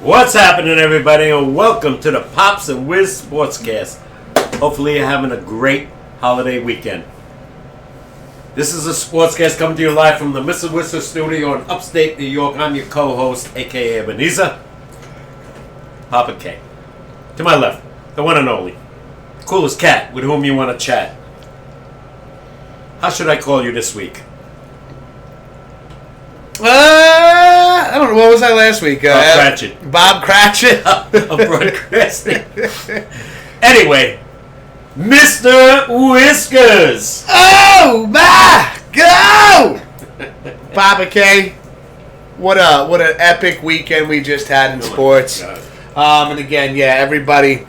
What's happening, everybody, and welcome to the Pops and Wiz SportsCast. Hopefully you're having a great holiday weekend. This is a SportsCast coming to you live from the Mr. Whistler studio in upstate New York. I'm your co-host, a.k.a. Ebenezer, Papa K. To my left, the one and only, coolest cat with whom you want to chat. How should I call you this week? I don't know. What was I last week? Bob Cratchit. Bob Cratchit. Of broadcasting. Anyway, Mr. Whiskers. Oh my go! Papa K. What an epic weekend we just had in sports. And again, everybody.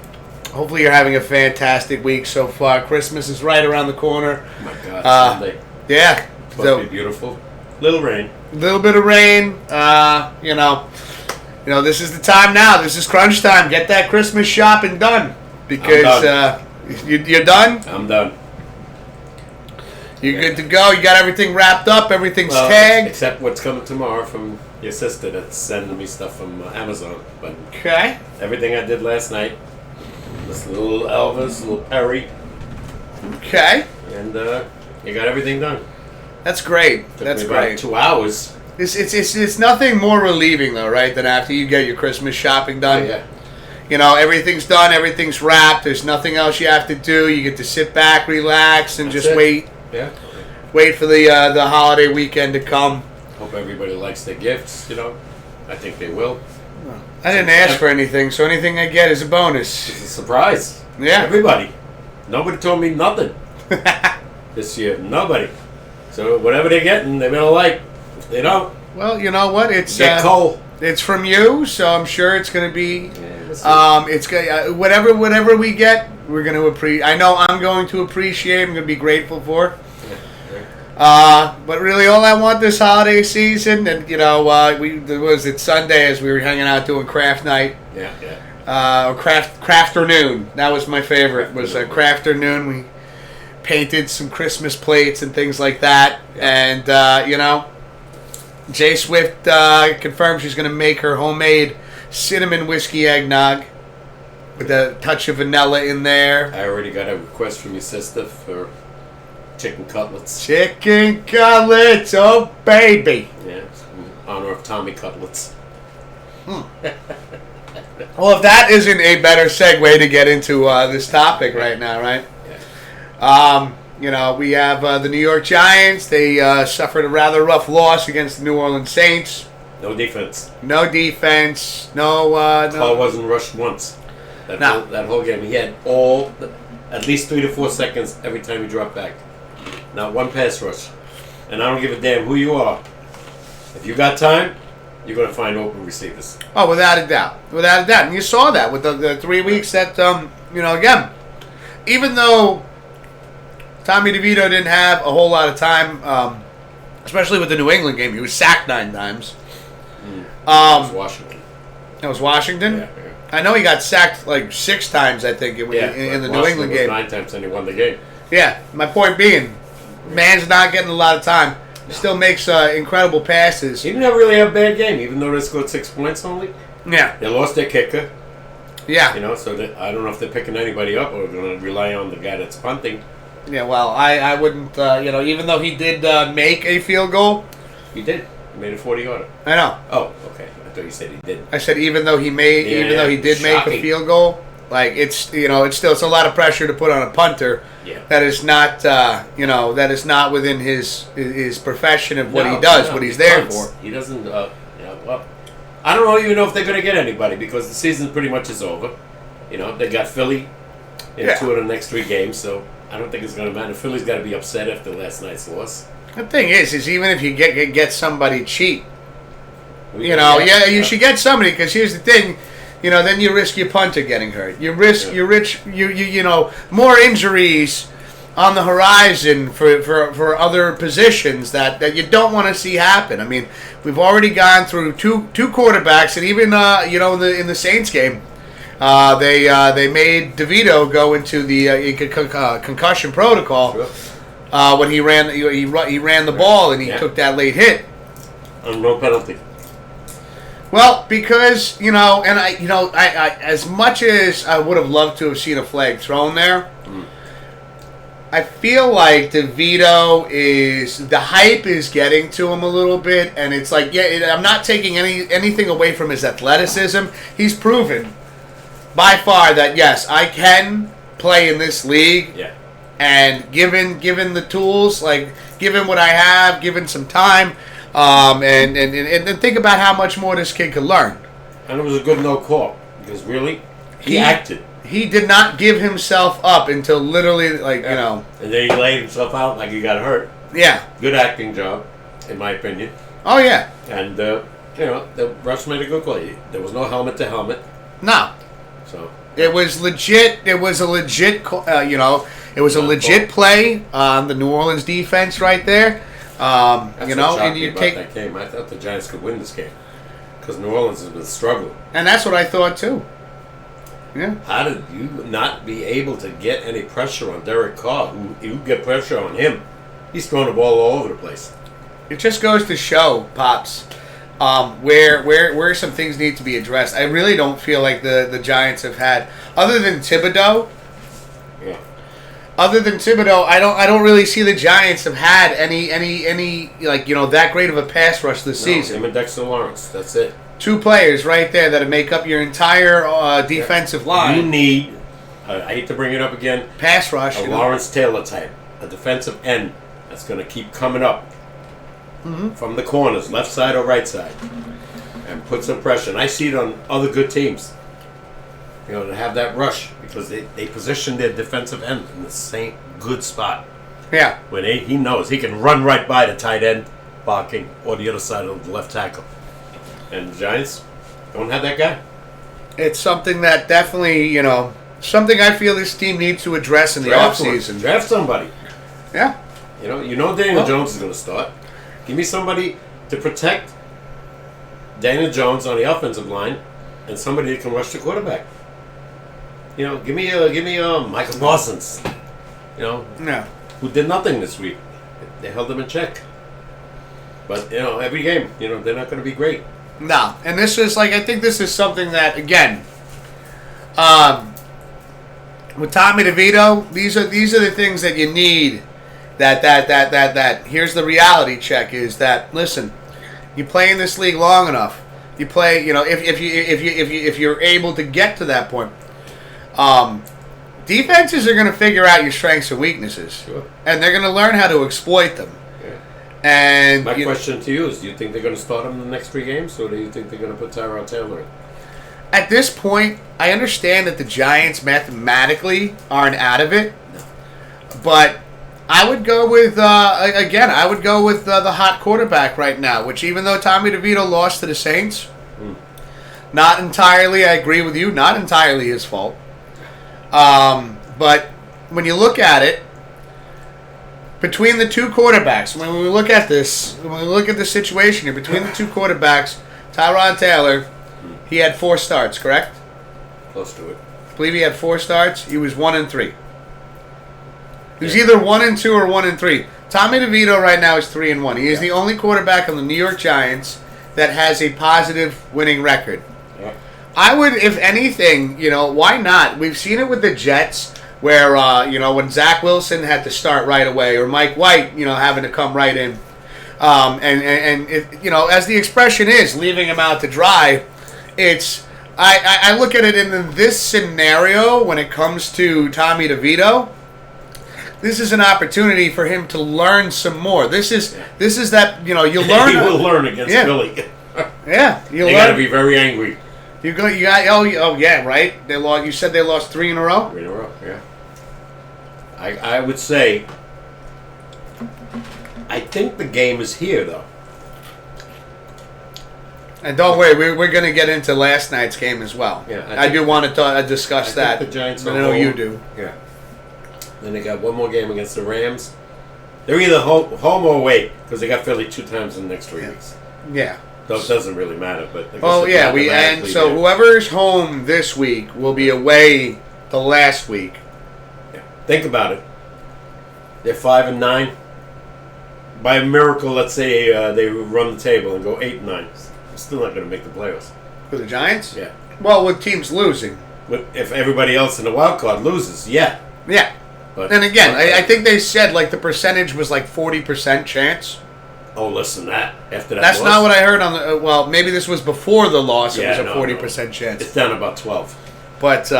Hopefully you're having a fantastic week so far. Christmas is right around the corner. Oh my God, Sunday. Yeah. It's supposed to be beautiful. Little rain. A little bit of rain. You know, this is the time now. This is crunch time. Get that Christmas shopping done. Because you're done? I'm done. You're good to go. You got everything wrapped up. Everything's tagged. Except what's coming tomorrow from your sister that's sending me stuff from Amazon. But okay. Everything I did last night. This little Elvis, little Perry. Okay. And you got everything done. That's great. That's great. About 2 hours. It's nothing more relieving though, right? Than after you get your Christmas shopping done. Oh, yeah. You know, everything's done. Everything's wrapped. There's nothing else you have to do. You get to sit back, relax, and just wait. Yeah. Wait for the holiday weekend to come. Hope everybody likes their gifts. You know, I think they will. I didn't ask for anything, so anything I get is a bonus. It's a surprise. Yeah. Everybody. Nobody told me nothing this year. Nobody. So whatever they're getting, they're gonna like. If they don't, well, you know what? It's cold. It's from you, so I'm sure it's gonna be. It's whatever we get, we're gonna appreciate. I know I'm going to appreciate. I'm gonna be grateful for. But really, all I want this holiday season, and it's Sunday as we were hanging out doing craft night. Yeah. Or crafternoon. That was my favorite. Was crafternoon. We painted some Christmas plates and things like that, and Jay Swift confirmed she's going to make her homemade cinnamon whiskey eggnog with a touch of vanilla in there. I already got a request from your sister for chicken cutlets. Chicken cutlets, oh baby! Yeah, in honor of Tommy Cutlets. Well, if that isn't a better segue to get into this topic right now, right? We have the New York Giants. They suffered a rather rough loss against the New Orleans Saints. No defense. No. Carl wasn't rushed once. That whole game. He had at least 3 to 4 seconds every time he dropped back. Not one pass rush. And I don't give a damn who you are. If you got time, you're going to find open receivers. Oh, without a doubt. Without a doubt. And you saw that with the 3 weeks that, again, even though Tommy DeVito didn't have a whole lot of time, especially with the New England game. He was sacked 9 times. That was Washington. That was Washington? Yeah. I know he got sacked like 6 times, I think, in the New England game. 9 times and he won the game. Yeah, my point being, man's not getting a lot of time. Still makes incredible passes. He didn't really have a bad game, even though they scored 6 points only. Yeah. They lost their kicker. Yeah. So I don't know if they're picking anybody up or going to rely on the guy that's punting. Yeah, well, I wouldn't, even though he did make a field goal. He did. He made a 40-yarder. I know. Oh, okay. I thought you said he did. I said even though he did make a field goal, like it's a lot of pressure to put on a punter. Yeah. That is not that is not within his profession of what he does, what he's there for. He doesn't. Well, I don't even know if they're going to get anybody because the season pretty much is over. They got Philly in 2 of the next 3 games, so I don't think it's going to matter. Philly's got to be upset after last night's loss. The thing is even if you get somebody cheap, you should get somebody because here's the thing. Then you risk your punter getting hurt. You risk more injuries on the horizon for other positions that you don't want to see happen. I mean, we've already gone through two quarterbacks, and even in the Saints game, they made DeVito go into the concussion protocol when he ran the ball and he took that late hit. No penalty. Well, because and I as much as I would have loved to have seen a flag thrown there, I feel like DeVito the hype is getting to him a little bit, and it's like, I'm not taking anything away from his athleticism. He's proven by far that yes, I can play in this league. Yeah. And given the tools, like given what I have, given some time, and think about how much more this kid could learn. And it was a good no call because really, he acted. He did not give himself up until literally, And then he laid himself out like he got hurt. Yeah. Good acting job, in my opinion. Oh, yeah. And, the refs made a good call. There was no helmet to helmet. No. So. It was legit. It was a legit, it was a legit play on the New Orleans defense right there. That's and you take that game. I thought the Giants could win this game because New Orleans has been struggling. And that's what I thought, too. Yeah. How did you not be able to get any pressure on Derek Carr? You get pressure on him. He's throwing the ball all over the place. It just goes to show, Pops, where some things need to be addressed. I really don't feel like the Giants have had, other than Thibodeau. Yeah. Other than Thibodeau, I don't really see the Giants have had any that great of a pass rush this season. Him and Dexter Lawrence. That's it. Two players right there that make up your entire defensive line. You need, I hate to bring it up again, pass rush. a Lawrence Taylor type, a defensive end that's going to keep coming up from the corners, left side or right side, and put some pressure. And I see it on other good teams, to have that rush because they position their defensive end in the same good spot. Yeah. When he knows he can run right by the tight end, blocking, or the other side of the left tackle. And the Giants don't have that guy. It's something that definitely, something I feel this team needs to address in the offseason. Draft somebody. Yeah. Daniel Jones is going to start. Give me somebody to protect Daniel Jones on the offensive line and somebody that can rush the quarterback. Give me Michael Parsons. Who did nothing this week. They held him in check. But, every game, they're not going to be great. No, and this is I think this is something that again, with Tommy DeVito, these are the things that you need. That here's the reality check is that listen, you play in this league long enough, you play if you're able to get to that point, defenses are going to figure out your strengths and weaknesses, sure. And they're going to learn how to exploit them. And my question to you is, do you think they're going to start him in the next 3 games, or do you think they're going to put Tyrod Taylor in? At this point, I understand that the Giants mathematically aren't out of it, but I would go with, the hot quarterback right now, which even though Tommy DeVito lost to the Saints, not entirely, I agree with you, not entirely his fault. But when you look at it, between the two quarterbacks, when we look at the situation here, between the two quarterbacks, Tyrod Taylor, he had 4 starts, correct? Close to it. I believe he had 4 starts. He was 1-3. He was either 1-2 or 1-3. Tommy DeVito right now is 3-1. He is the only quarterback on the New York Giants that has a positive winning record. Yeah. I would, if anything, why not? We've seen it with the Jets. Where, when Zach Wilson had to start right away, or Mike White, having to come right in. And as the expression is, leaving him out to dry, I look at it in this scenario when it comes to Tommy DeVito. This is an opportunity for him to learn some more. This is that, you'll learn. He will learn against Philly. Yeah. They got to be very angry. You got right. They lost. You said they lost 3 in a row. 3 in a row, yeah. I would say, I think the game is here though. And don't worry, we're going to get into last night's game as well. Yeah, I do want to discuss that. The Giants. I know you do. Yeah. Then they got one more game against the Rams. They're either home or away because they got Philly 2 times in the next 3 weeks. Yeah. So it doesn't really matter, but whoever's home this week will be away the last week. Yeah. Think about it. They're 5-9. By a miracle, let's say they run the table and go 8-9. still not going to make the playoffs. For the Giants? Yeah. Well, with teams losing. If everybody else in the wild card loses, yeah. Yeah. But, and again, I think they said like the percentage was like 40% chance. Oh, listen, after that That's loss, not what I heard on the... well, maybe this was before the loss. Yeah, it was a 40% chance. It's down about 12. But,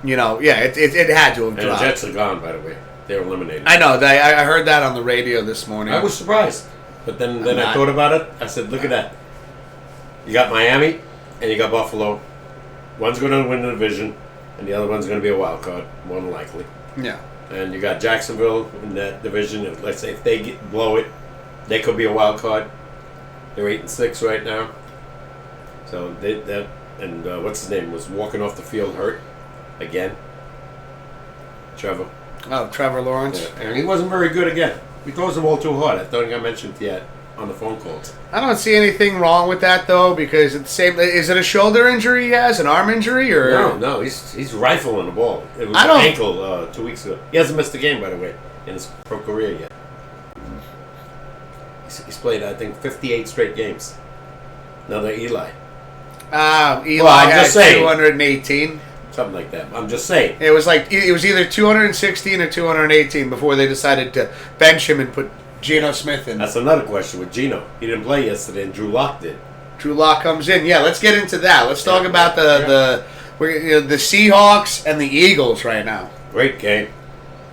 you know, yeah, it had to have And dropped. the Jets are gone, by the way. They're eliminated. I know. I heard that on the radio this morning. I was surprised. But then I thought about it. I said, look at that. You got Miami and you got Buffalo. One's going to win the division, and the other one's going to be a wild card, more than likely. Yeah. And you got Jacksonville in that division. Let's say if they blow it, they could be a wild card. They're 8-6 right now. So what's his name was walking off the field hurt again. Trevor. Oh, Trevor Lawrence. Yeah. And he wasn't very good again. He throws the ball too hard. I don't think I mentioned it yet on the phone calls. I don't see anything wrong with that though, because it's the same. Is it a shoulder injury he has, an arm injury, or no? He's rifling the ball. It was an ankle 2 weeks ago. He hasn't missed a game, by the way, in his pro career yet. He's played, I think, 58 straight games. Another Eli. Eli I'm had just saying. 218. Something like that. I'm just saying. It was either 216 or 218 before they decided to bench him and put Geno Smith in. That's another question with Geno. He didn't play yesterday, and Drew Lock did. Drew Lock comes in. Yeah, let's get into that. Let's talk about the Seahawks and the Eagles right now. Great game.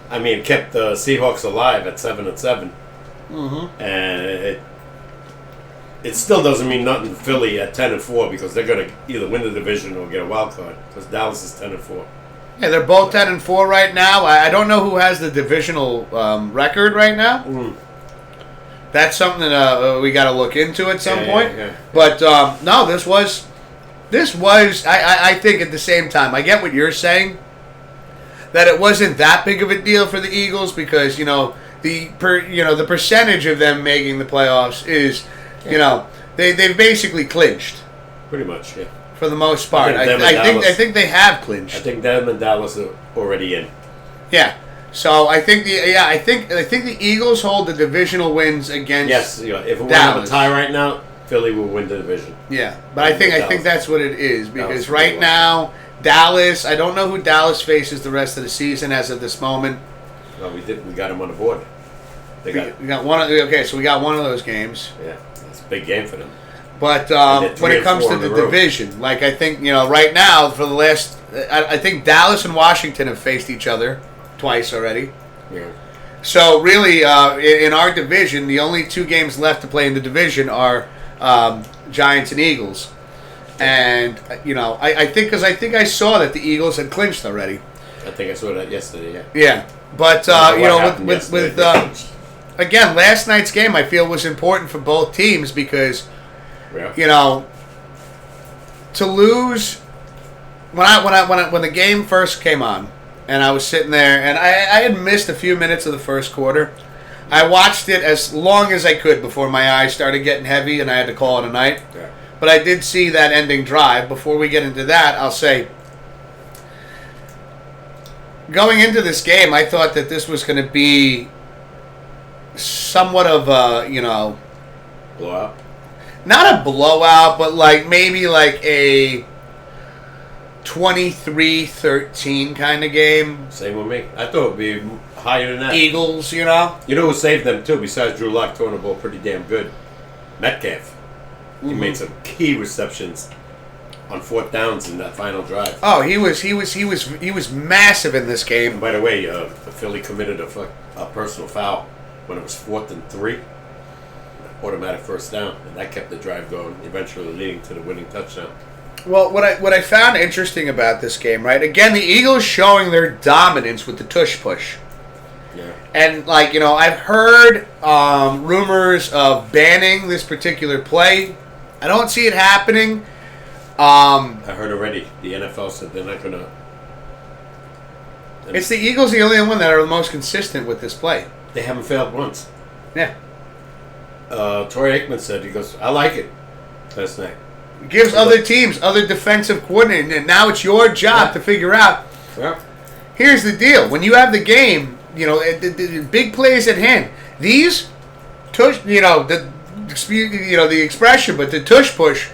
I mean, it kept the Seahawks alive at 7-7. Mm-hmm. And it still doesn't mean nothing to Philly at 10-4 because they're going to either win the division or get a wild card because Dallas is 10-4. Yeah, they're both 10-4 right now. I don't know who has the divisional record right now. Mm. That's something that we got to look into at some point. Yeah. But no, this was. I think at the same time, I get what you're saying. That it wasn't that big of a deal for the Eagles because the percentage of them making the playoffs is they've basically clinched Pretty much, yeah. for the most part. I think they have clinched. I think them and Dallas are already in. Yeah. So I think the Eagles hold the divisional wins against. Yes, if we Dallas. have a tie right now, Philly will win the division. Yeah, but I think that's what it is because right now Dallas. I don't know who Dallas faces the rest of the season as of this moment. Well, we got them on the board. We got one. Okay, so we got one of those games. Yeah, it's a big game for them. But when it comes to the division, like I think right now for the last, I think Dallas and Washington have faced each other twice already. Yeah. So really, in our division, the only two games left to play in the division are Giants and Eagles. And I think I saw that the Eagles had clinched already. I think I saw that yesterday. Yeah. Yeah, but with again, last night's game I feel was important for both teams because to lose when the game first came on and I was sitting there and I had missed a few minutes of the first quarter. I watched it as long as I could before my eyes started getting heavy and I had to call it a night. Yeah. But I did see that ending drive. Before we get into that, I'll say, going into this game, I thought that this was going to be somewhat of a, blowout. Not a blowout, but maybe a 23-13 kind of game. Same with me. I thought it would be higher than that. Eagles, You know who saved them too, besides Drew Lock throwing the ball pretty damn good? Metcalf. He made some key receptions on fourth downs in that final drive. Oh, he was massive in this game. And by the way, Philly committed a personal foul when it was 4th and 3, automatic first down, and that kept the drive going, eventually leading to the winning touchdown. Well, what I found interesting about this game, right? Again, the Eagles showing their dominance with the tush push. Yeah. And I've heard rumors of banning this particular play. I don't see it happening. I heard already. The NFL said they're not going to. It's the Eagles, the only one that are the most consistent with this play. They haven't failed once. Yeah. Troy Aikman said, he goes, I like it last night. Gives other teams, other defensive coordinators, and now it's your job to figure out. Yeah. Here's the deal. When you have the game, the big plays at hand. These, the expression, but the tush push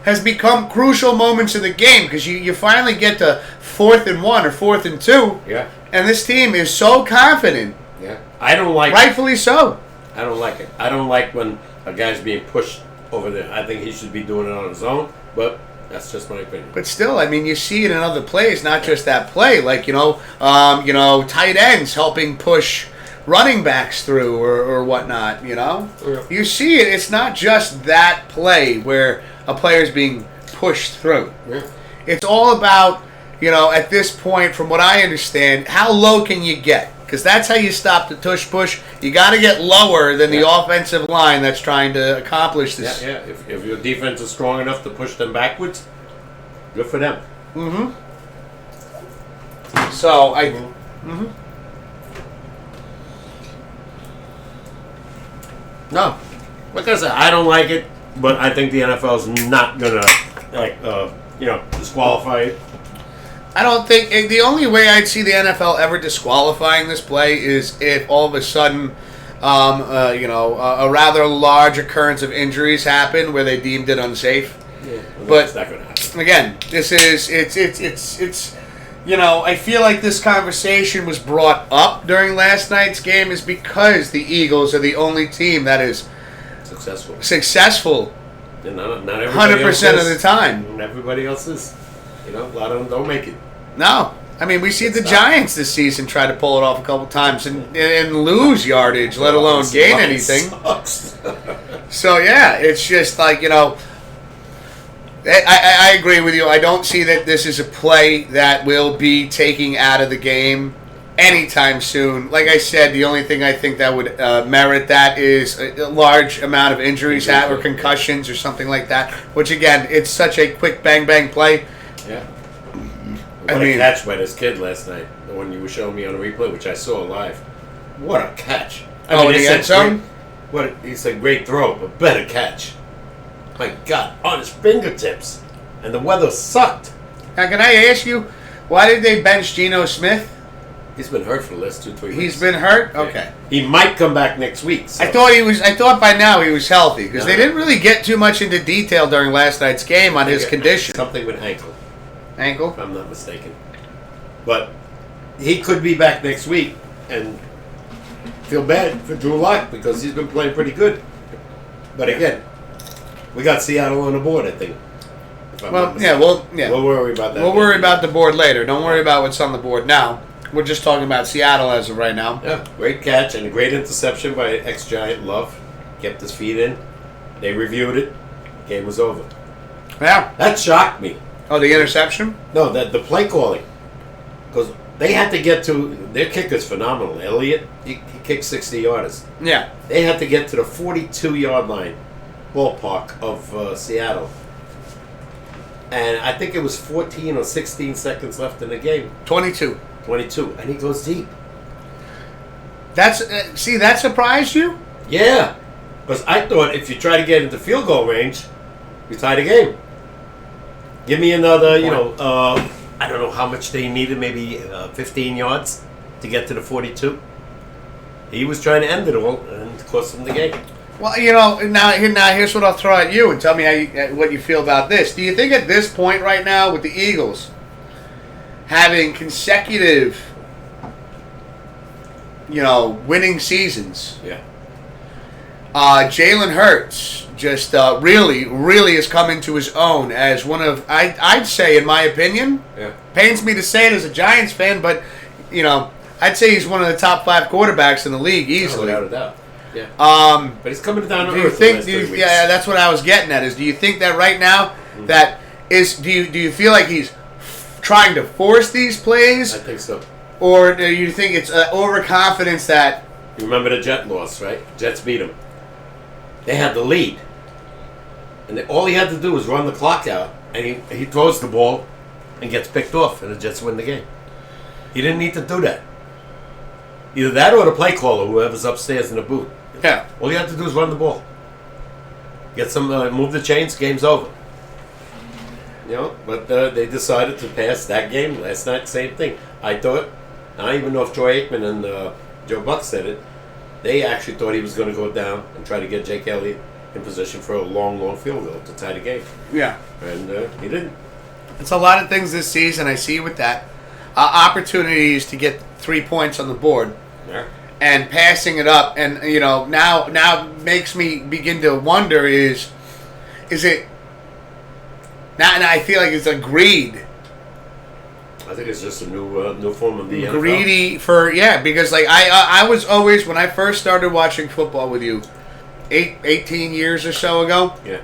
has become crucial moments in the game because you finally get to 4th and 1 or 4th and 2. Yeah. And this team is so confident. Yeah. I don't like Rightfully so. I don't like it. I don't like when a guy's being pushed over there. I think he should be doing it on his own, but that's just my opinion. But still, I mean, you see it in other plays, not just that play. Like, tight ends helping push running backs through or whatnot, Yeah. You see it. It's not just that play where a player's being pushed through. Yeah. It's all about, at this point, from what I understand, how low can you get? Because that's how you stop the tush push. You got to get lower than the offensive line that's trying to accomplish this. Yeah. If your defense is strong enough to push them backwards, good for them. Mm-hmm. So, No. Like I said, I don't like it, but I think the NFL is not going to, disqualify it. I don't think the only way I'd see the NFL ever disqualifying this play is if all of a sudden, a rather large occurrence of injuries happened where they deemed it unsafe. Yeah, but it's not going to happen. Again, this is it's. I feel like this conversation was brought up during last night's game is because the Eagles are the only team that is successful. And not everybody 100% of the time. And everybody else is. A lot of them don't make it. No. I mean, we see the Giants this season try to pull it off a couple times and lose yardage, let alone gain anything. So, yeah, it's just like, I agree with you. I don't see that this is a play that will be taking out of the game anytime soon. Like I said, the only thing I think that would merit that is a large amount of injuries or concussions or something like that, which, again, it's such a quick bang-bang play. Yeah. What a catch by this kid last night, the one you were showing me on a replay, which I saw live. What a catch. In the end zone? He said great throw, but better catch. My God, on his fingertips. And the weather sucked. Now, can I ask you, why did they bench Geno Smith? He's been hurt for the last 2-3 weeks. He's been hurt? Okay. He might come back next week. So. I thought by now he was healthy because they didn't really get too much into detail during last night's game on his condition. Something with ankle. Ankle? If I'm not mistaken. But he could be back next week and feel bad for Drew Lock because he's been playing pretty good. But again, we got Seattle on the board, I think. We'll worry about that. We'll worry about the board later. Don't worry about what's on the board now. We're just talking about Seattle as of right now. Yeah, great catch and a great interception by ex-Giant Love. Kept his feet in. They reviewed it. Game was over. Yeah. That shocked me. Oh, the interception? No, the play calling. Because they had to get to... Their kicker's phenomenal. Elliott, he kicked 60-yarders. Yeah. They had to get to the 42-yard line ballpark of Seattle. And I think it was 14 or 16 seconds left in the game. 22. And he goes deep. That surprised you? Yeah. Because I thought if you try to get into field goal range, you tie the game. Give me another, I don't know how much they needed, maybe 15 yards to get to the 42. He was trying to end it all, and it cost him the game. Well, now here's what I'll throw at you and tell me what you feel about this. Do you think at this point right now with the Eagles having consecutive, winning seasons, Jalen Hurts just really, really has come into his own as one of, I'd say, in my opinion, pains me to say it as a Giants fan, but, I'd say he's one of the top 5 quarterbacks in the league easily. Without a doubt. Yeah. But he's coming down to do you earth. think? Yeah, that's what I was getting at. Do you think that right now that is? Do you feel like he's trying to force these plays? I think so. Or do you think it's overconfidence that? You remember the Jet loss, right? Jets beat him. They had the lead, and all he had to do was run the clock out, and he throws the ball and gets picked off, and the Jets win the game. He didn't need to do that. Either that or the play caller, whoever's upstairs in the booth. Yeah. All you have to do is run the ball. Get some, move the chains, game's over. But they decided to pass that game last night, same thing. I thought, I don't even know if Troy Aikman and Joe Buck said it, they actually thought he was going to go down and try to get Jake Elliott in position for a long, long field goal to tie the game. Yeah. And he didn't. It's a lot of things this season. I see with that. Opportunities to get 3 points on the board. Yeah. And passing it up. And, now makes me begin to wonder is it... Now I feel like it's a greed. I think it's just a new form of the NFL. Greedy because like I was always, when I first started watching football with you 18 years or so ago. Yeah.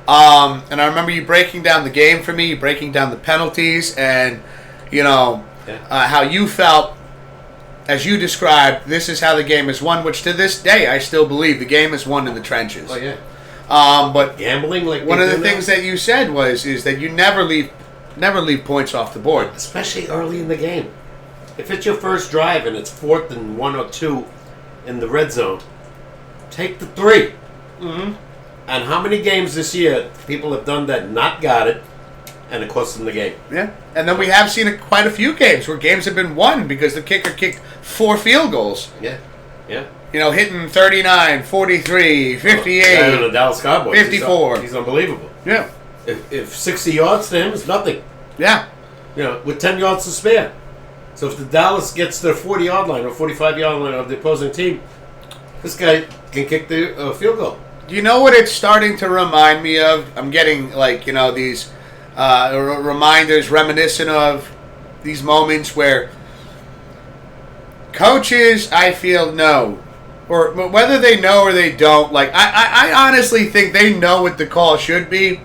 And I remember you breaking down the game for me, you breaking down the penalties, and how you felt as you described. This is how the game is won, which to this day I still believe the game is won in the trenches. Oh yeah. But gambling, like one of the things that you said is that you never leave points off the board, especially early in the game. If it's your first drive and it's 4th and 1 or 2 in the red zone, take the 3. Mm-hmm. And how many games this year people have done that, not got it, and it cost them the game? Yeah, and then we have seen quite a few games where games have been won because the kicker kicked 4 field goals. Yeah, yeah. Hitting 39, 43, 58, the Dallas Cowboys, 54. He's unbelievable. Yeah. If 60 yards to him is nothing. Yeah. With 10 yards to spare. So if the Dallas gets to the 40-yard line or 45-yard line of the opposing team, this guy can kick the field goal. Do you know what it's starting to remind me of? I'm getting these reminders reminiscent of these moments where coaches, I feel, know. Or whether they know or they don't, I honestly think they know what the call should be.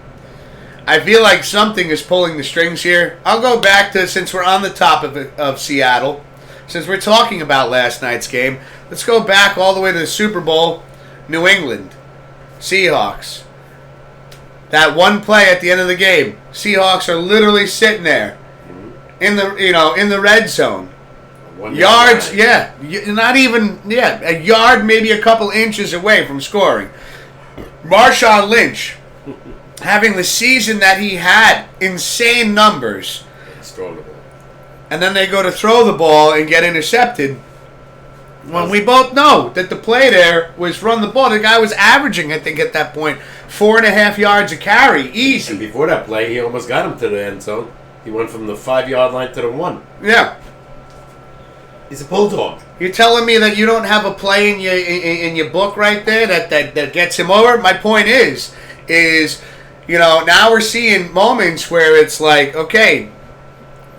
I feel like something is pulling the strings here. I'll go back to, since we're on the top of Seattle, since we're talking about last night's game, let's go back all the way to the Super Bowl, New England, Seahawks. That one play at the end of the game, Seahawks are literally sitting there in the red zone. Yards, not even, a yard, maybe a couple inches away from scoring. Marshawn Lynch, having the season that he had, insane numbers. And then they go to throw the ball and get intercepted. When we both know that the play there was run the ball. The guy was averaging, I think, at that point, 4.5 yards a carry, easy. And before that play, he almost got him to the end zone. He went from the 5-yard line to the 1. Yeah. He's a bulldog. You're telling me that you don't have a play in your book right there that gets him over? My point is now we're seeing moments where it's like, okay,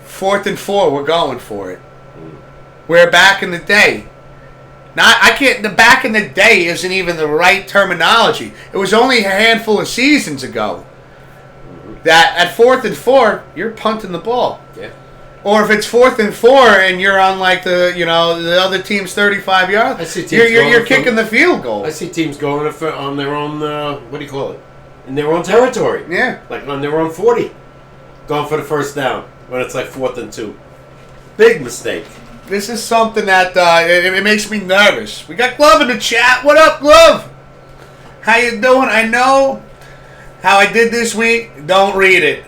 4th and 4, we're going for it. Where back in the day, the back in the day isn't even the right terminology. It was only a handful of seasons ago that at 4th and 4, you're punting the ball. Yeah. Or if it's 4th and 4 and you're on the other team's 35 yards, I see teams you're kicking the field goal. I see teams going on their own, what do you call it? In their own territory. Yeah. Like on their own 40. Going for the first down when it's like 4th and 2. Big mistake. This is something that it makes me nervous. We got Glove in the chat. What up, Glove? How you doing? I know how I did this week. Don't read it.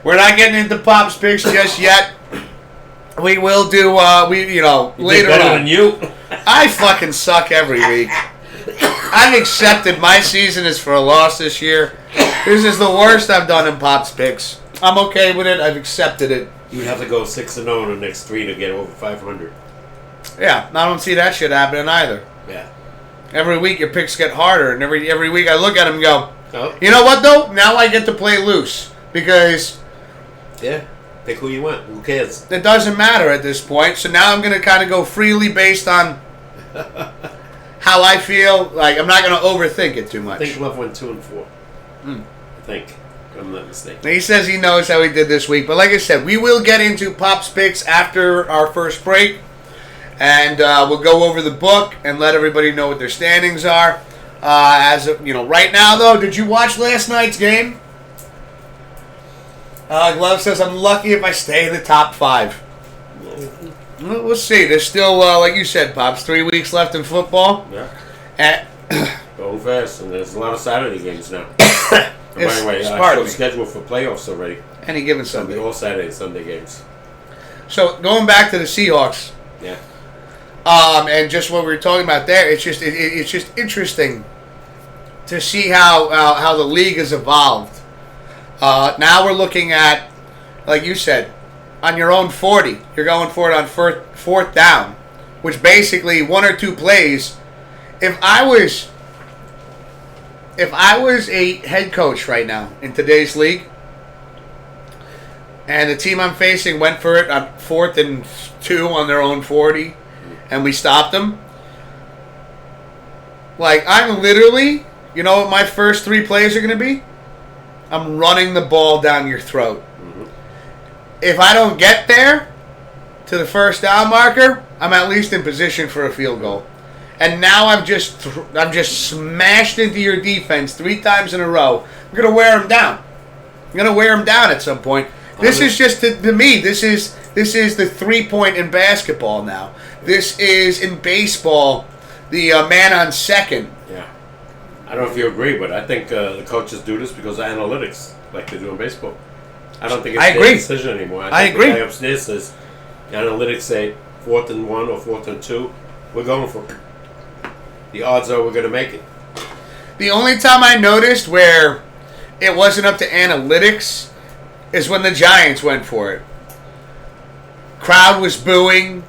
We're not getting into Pop's picks just yet. We will do, later better on. than you. I fucking suck every week. I've accepted my season is for a loss this year. This is the worst I've done in Pop's picks. I'm okay with it. I've accepted it. You would have to go 6-0 in the next 3 to get over 500. Yeah, I don't see that shit happening either. Yeah. Every week your picks get harder, and every week I look at them and go, oh. You know what though? Now I get to play loose because yeah, pick who you want. Who cares? It doesn't matter at this point. So now I'm going to kind of go freely based on how I feel. Like I'm not going to overthink it too much. I think Love went 2 and 4. I think. If I'm not mistaken. He says he knows how he did this week, but like I said, we will get into Pop's picks after our first break, and we'll go over the book and let everybody know what their standings are. As of, right now though, did you watch last night's game? Glove says I'm lucky if I stay in the top 5. We'll see. There's still, like you said, Pops, 3 weeks left in football. Yeah. Going fast, and there's a lot of Saturday games now. By the way, I scheduled for playoffs already. Any given Sunday. All Saturday and Sunday games. So, going back to the Seahawks. Yeah. And just what we were talking about there, it's just interesting to see how the league has evolved. Now we're looking at, like you said, on your own 40, you're going for it on fourth down, which basically 1 or 2 plays. If I was a head coach right now in today's league, and the team I'm facing went for it on 4th and 2 on their own 40, and we stopped them, like, I'm literally, you know what my first 3 plays are going to be? I'm running the ball down your throat. If I don't get there to the first down marker, I'm at least in position for a field goal. And now I've just smashed into your defense 3 times in a row. I'm gonna wear them down. I'm gonna wear them down at some point. This is just to me. This is the 3-point in basketball now. This is in baseball. The man on second. Yeah. I don't know if you agree, but I think the coaches do this because of analytics, like they do in baseball. I don't think it's their decision anymore. I agree. The guy upstairs says, the analytics say 4th and 1 or 4th and 2. We're going for it. The odds are we're going to make it. The only time I noticed where it wasn't up to analytics is when the Giants went for it. Crowd was booing.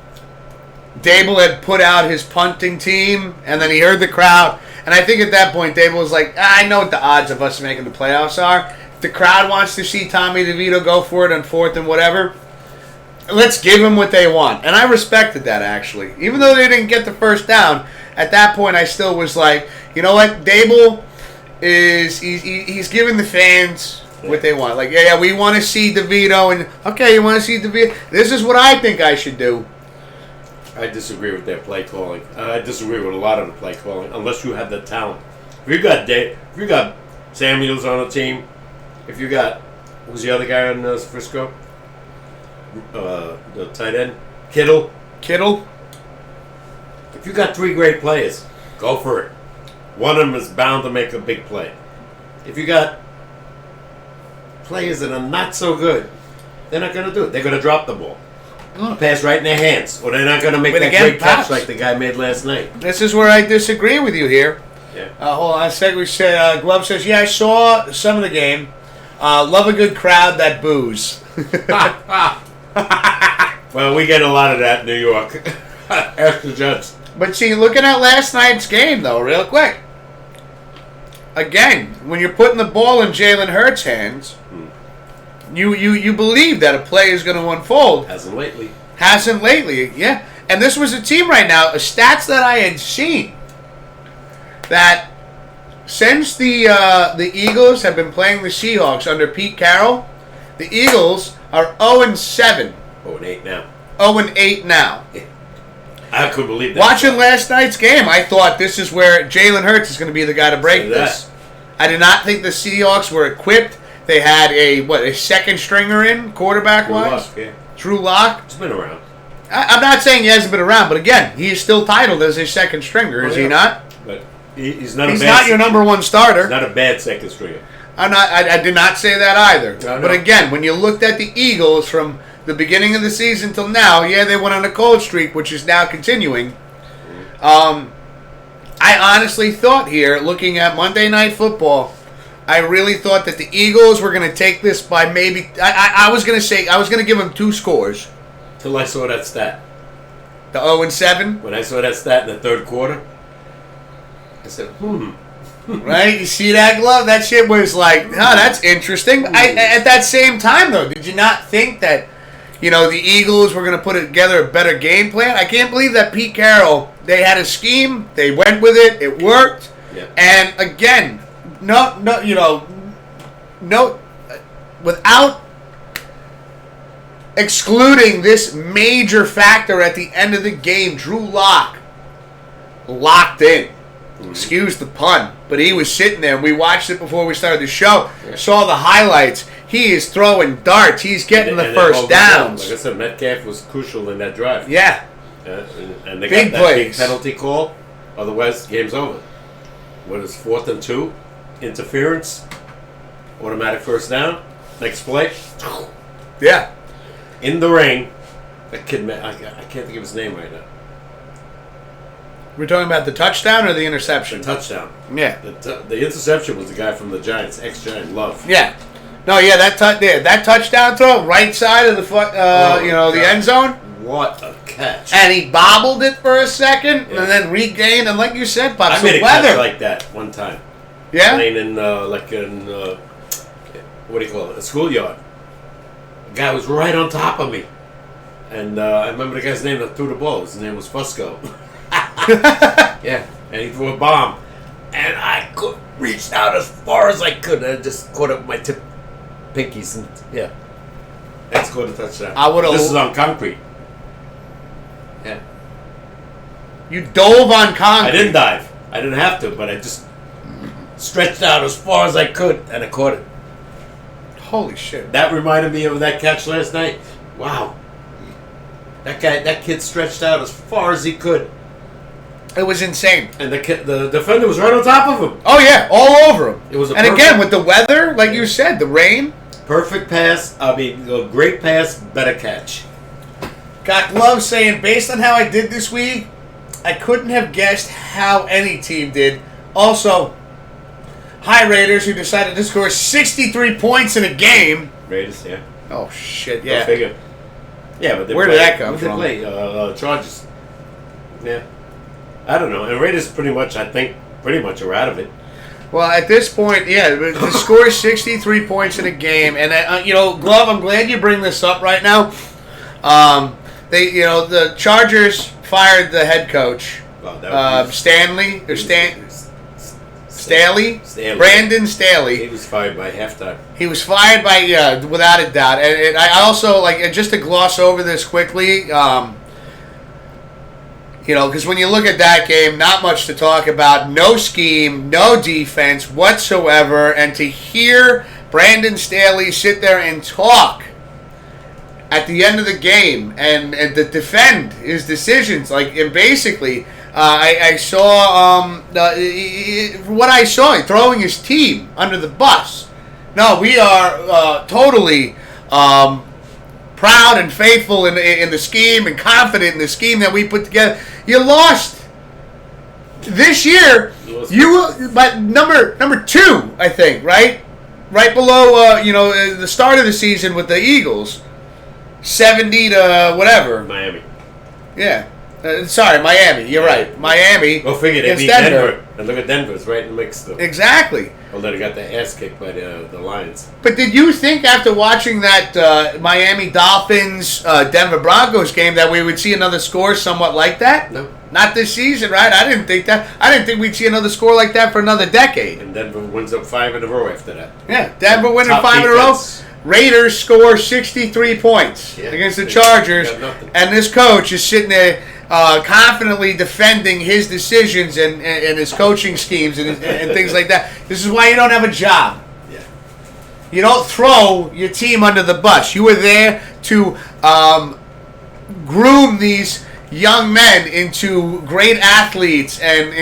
Dable had put out his punting team, and then he heard the crowd. And I think at that point, Dable was like, I know what the odds of us making the playoffs are. If the crowd wants to see Tommy DeVito go for it on 4th and whatever, let's give them what they want. And I respected that, actually. Even though they didn't get the first down, at that point I still was like, you know what? Dable he's giving the fans what they want. Like, yeah, we want to see DeVito. And, okay, you want to see DeVito? This is what I think I should do. I disagree with their play calling. I disagree with a lot of the play calling, unless you have the talent. If you got Samuels on a team, if you got, who's the other guy on Frisco? The tight end? Kittle. If you got 3 great players, go for it. One of them is bound to make a big play. If you got players that are not so good, they're not going to do it. They're going to drop the ball. Pass right in their hands, or they're not going to make that great catch like the guy made last night. This is where I disagree with you here. Yeah. Hold on a second. We said Glove says, yeah, I saw some of the game. Love a good crowd that boos. Well, we get a lot of that in New York. Ask the Jets. But see, looking at last night's game, though, real quick. Again, when you're putting the ball in Jalen Hurts' hands, you believe that a play is going to unfold. Hasn't lately, yeah. And this was a team right now, stats that I had seen, that since the Eagles have been playing the Seahawks under Pete Carroll, the Eagles are 0-7. 0-8 now. 0-8 now. Yeah. I couldn't believe that. Watching last night's game, I thought this is where Jalen Hurts is going to be the guy to break this. I did not think the Seahawks were equipped. They had a second stringer in, quarterback-wise? Drew Lock. He's been around. I'm not saying he hasn't been around, but again, he is still titled as a second stringer, is he not? But he's not. He's not your number 1 starter. He's not a bad second stringer. I did not say that either. No. But again, when you looked at the Eagles from the beginning of the season till now, yeah, they went on a cold streak, which is now continuing. I honestly thought here, looking at Monday Night Football, I really thought that the Eagles were going to take this by maybe. I was going to give them 2 scores. Till I saw that stat. The 0-7. When I saw that stat in the third quarter, I said, Right? You see that, Glove? That shit was like, oh, that's interesting. At that same time, though, did you not think that, the Eagles were going to put together a better game plan? I can't believe that Pete Carroll, they had a scheme, they went with it, it worked. Yeah. And again, without excluding this major factor at the end of the game, Drew Lock locked in. Excuse the pun, but he was sitting there. We watched it before we started the show. Yeah. Saw the highlights. He is throwing darts. He's getting the first downs. Like I said, Metcalf was crucial in that drive. Yeah. And they got that big penalty call. Otherwise, game's over. What is 4th and 2? Interference. Automatic first down. Next play. Yeah. In the ring. That kid, I can't think of his name right now. We're talking about the touchdown or the The interception? touchdown. Yeah. The interception was the guy from the Giants, ex-Giant, Love. Yeah. No, yeah, that touchdown throw, right side of the the end zone. What a catch. And he bobbled it for a second and then regained. And like you said, Pop, I made a catch like that one time. Yeah? Playing in, what do you call it, a schoolyard. The guy was right on top of me. And I remember the guy's name that threw the ball. His name was Fusco. Yeah, and he threw a bomb. And I reached out as far as I could. And I just caught up my pinkies. And yeah, that scored a touchdown. This is on concrete. Yeah. You dove on concrete. I didn't dive. I didn't have to, but I just stretched out as far as I could, and I caught it. Holy shit. That reminded me of that catch last night. Wow. That kid stretched out as far as he could. It was insane. And the defender was right on top of him. Oh, yeah, all over him. It was again, with the weather, like you said, the rain. Perfect pass. I mean, a great pass, better catch. Got Glove saying, based on how I did this week, I couldn't have guessed how any team did. Also, hi Raiders, who decided to score 63 points in a game. Raiders, yeah. Oh, shit, Go yeah. figure. Yeah, but where did that come from? They play Chargers. Yeah. I don't know. And Raiders pretty much are out of it. Well, at this point, yeah, to score 63 points in a game, and Glove, I'm glad you bring this up right now. The Chargers fired the head coach, Staley, Brandon Staley. He was fired by halftime. He was fired by without a doubt, and I also just to gloss over this quickly. Because when you look at that game, not much to talk about. No scheme, no defense whatsoever. And to hear Brandon Staley sit there and talk at the end of the game and to defend his decisions, and basically, I saw what I saw, throwing his team under the bus. No, we are totally proud and faithful in the scheme and confident in the scheme that we put together. You lost this year. You by number 2, I think, right below the start of the season with the Eagles, 70 to whatever. Miami. Yeah. Sorry, Miami. You're right. Miami. Go figure, they beat Denver. And look at Denver. It's right in the mix, though. Exactly. Although they got their ass kicked by the Lions. But did you think after watching that Miami Dolphins Denver Broncos game that we would see another score somewhat like that? No. Not this season, right? I didn't think that. I didn't think we'd see another score like that for another decade. And Denver wins up 5 in a row after that. Yeah, Denver winning Top 5 defense. in a row. Raiders score 63 points against the Chargers. And this coach is sitting there confidently defending his decisions and his coaching schemes and things like that. This is why you don't have a job. Yeah. You don't throw your team under the bus. You were there to groom these young men into great athletes and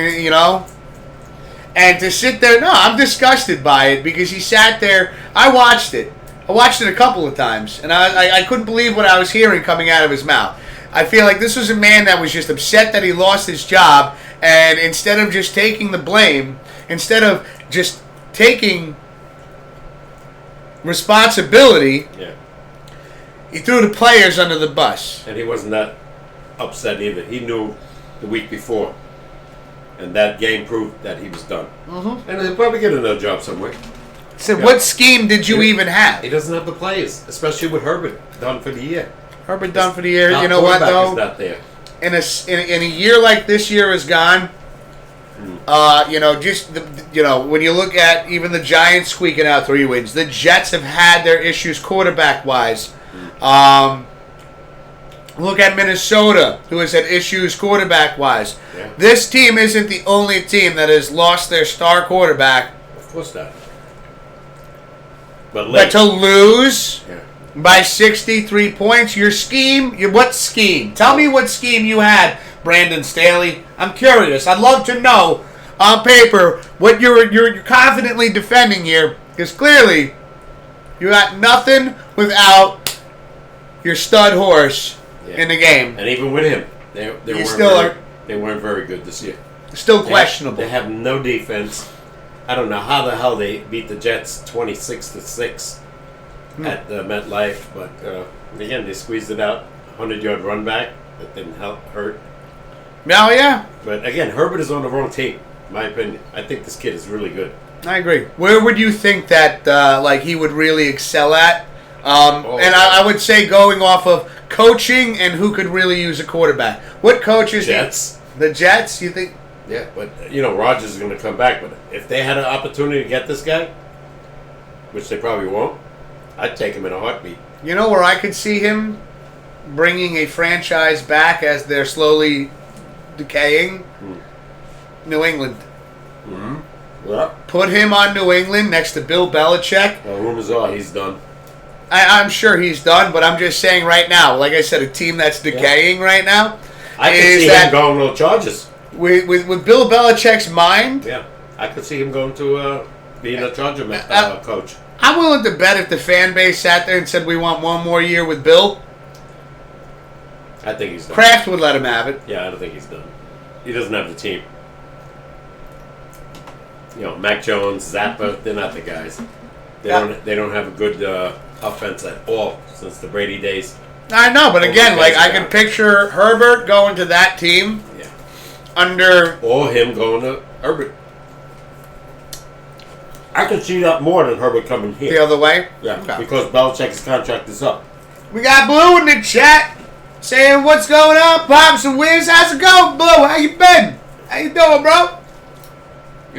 to sit there. No, I'm disgusted by it because he sat there. I watched it a couple of times, and I couldn't believe what I was hearing coming out of his mouth. I feel like this was a man that was just upset that he lost his job, and instead of just taking the blame, instead of just taking responsibility, he threw the players under the bus. And he wasn't that upset either. He knew the week before, and that game proved that he was done. Mm-hmm. And he'll probably get another job somewhere. So what scheme did you even have? He doesn't have the players, especially with Herbert done for the year. Herbert done for the year. You know what, though? Is not there. In a year like this year is gone, when you look at even the Giants squeaking out 3 wins, the Jets have had their issues quarterback-wise. Look at Minnesota, who has had issues quarterback-wise. Yeah. This team isn't the only team that has lost their star quarterback. Of course not. But to lose by 63 points, your scheme, what scheme? Tell me what scheme you had, Brandon Staley. I'm curious. I'd love to know on paper what you're confidently defending here, because clearly you got nothing without your stud horse in the game. And even with him, they you still are They weren't very good this year. Still questionable. They have no defense. I don't know how the hell they beat the Jets 26-6 at the MetLife, but again, they squeezed it out. 100-yard run back. That didn't hurt. Oh, yeah. But again, Herbert is on the wrong team, in my opinion. I think this kid is really good. I agree. Where would you think that he would really excel at? I would say going off of coaching and who could really use a quarterback. What coaches? Jets. The Jets, you think? Yeah, but Rodgers is going to come back. But if they had an opportunity to get this guy, which they probably won't, I'd take him in a heartbeat. You know where I could see him bringing a franchise back as they're slowly decaying? New England. Mm-hmm. Yeah. Put him on New England next to Bill Belichick. Well, rumors are he's done. I'm sure he's done, but I'm just saying right now, like I said, a team that's decaying right now. I could see him going to the Chargers. With Bill Belichick's mind. Yeah, I could see him going to being a Charger coach. I'm willing to bet if the fan base sat there and said we want one more year with Bill, I think he's done. Kraft would let him have it. Yeah, I don't think he's done. He doesn't have the team. Mac Jones, Zappa, they're not the guys. They don't have a good offense at all since the Brady days. I know, but again, I can picture Herbert going to that team. Yeah. Or him going to Herbert. I can see that more than Herbert coming here. The other way? Yeah, okay. Because Belichick's contract is up. We got Blue in the chat saying, "What's going on, Pops and Wiz? How's it going, Blue? How you been? How you doing, bro?"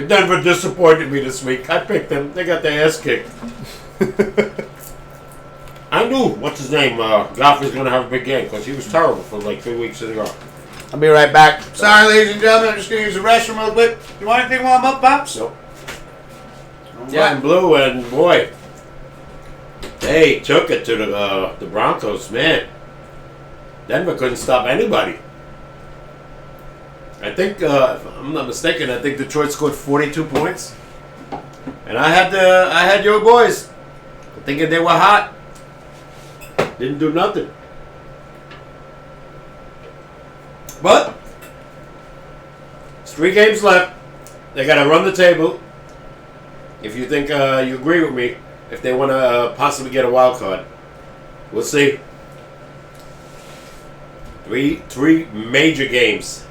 Denver disappointed me this week. I picked them. They got their ass kicked. I knew, what's his name, Goff was going to have a big game because he was terrible for like 2 weeks ago. I'll be right back. Sorry, ladies and gentlemen. I'm just going to use the restroom real quick. You want anything while I'm up, Pops? Nope. Yeah, and Blue, and boy, they took it to the Broncos, man. Denver couldn't stop anybody. I think, if I'm not mistaken, I think Detroit scored 42 points. And I had your boys thinking they were hot. Didn't do nothing. But it's 3 games left. They got to run the table. If you think you agree with me, if they want to possibly get a wild card, we'll see. Three major games.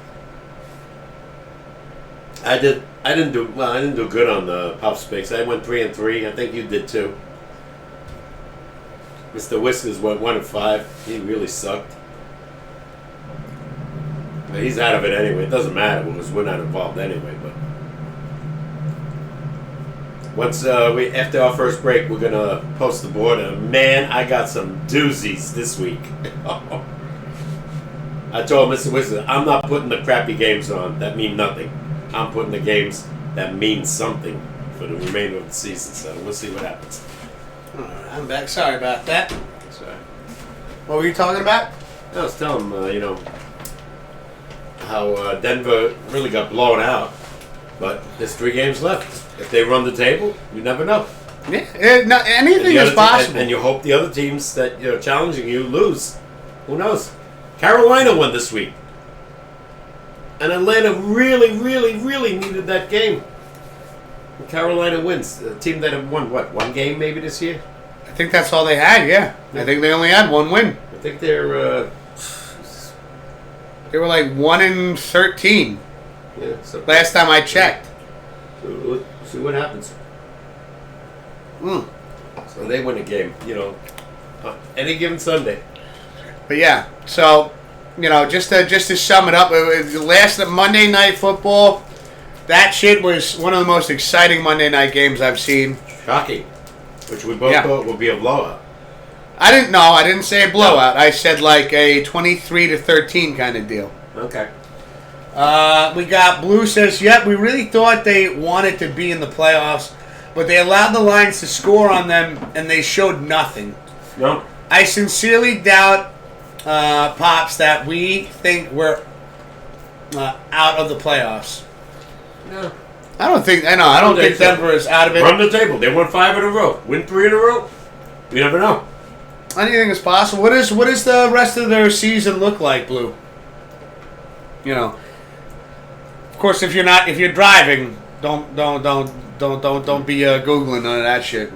I didn't do good on the Pops picks. I went 3-3. I think you did too. Mr. Whiskers went 1-5. He really sucked. But he's out of it anyway. It doesn't matter because we're not involved anyway. But once after our first break, we're gonna post the board. And man, I got some doozies this week. I told Mr. Whiskers, I'm not putting the crappy games on that mean nothing. I'm putting the games that mean something for the remainder of the season. So we'll see what happens. All right, I'm back. Sorry about that. Sorry. What were you talking about? I was telling him, how Denver really got blown out, but there's 3 games left. If they run the table, you never know. Yeah, anything is possible. And you hope the other teams that are challenging you lose. Who knows? Carolina won this week. And Atlanta really, really, really needed that game. And Carolina wins. A team that have won, what, 1 game maybe this year? I think that's all they had, yeah. I think they only had 1 win. I think they're... They were like 1-13. Yeah. So last time I checked. So we'll see what happens. So they win a game, any given Sunday. But yeah, so... just to sum it up, last Monday Night Football, that shit was one of the most exciting Monday night games I've seen. Shocking. Which we both thought would be a blowout. I didn't say a blowout. No. I said like a 23-13 kind of deal. Okay. We got Blue says, we really thought they wanted to be in the playoffs, but they allowed the Lions to score on them, and they showed nothing. No. I sincerely doubt... Pops, that we think we're out of the playoffs. No. I don't think Denver is out of it. Run the table. They won 5 in a row. Win 3 in a row. You never know. Anything is possible. What does the rest of their season look like, Blue? Of course, if you're driving, don't be googling none of that shit.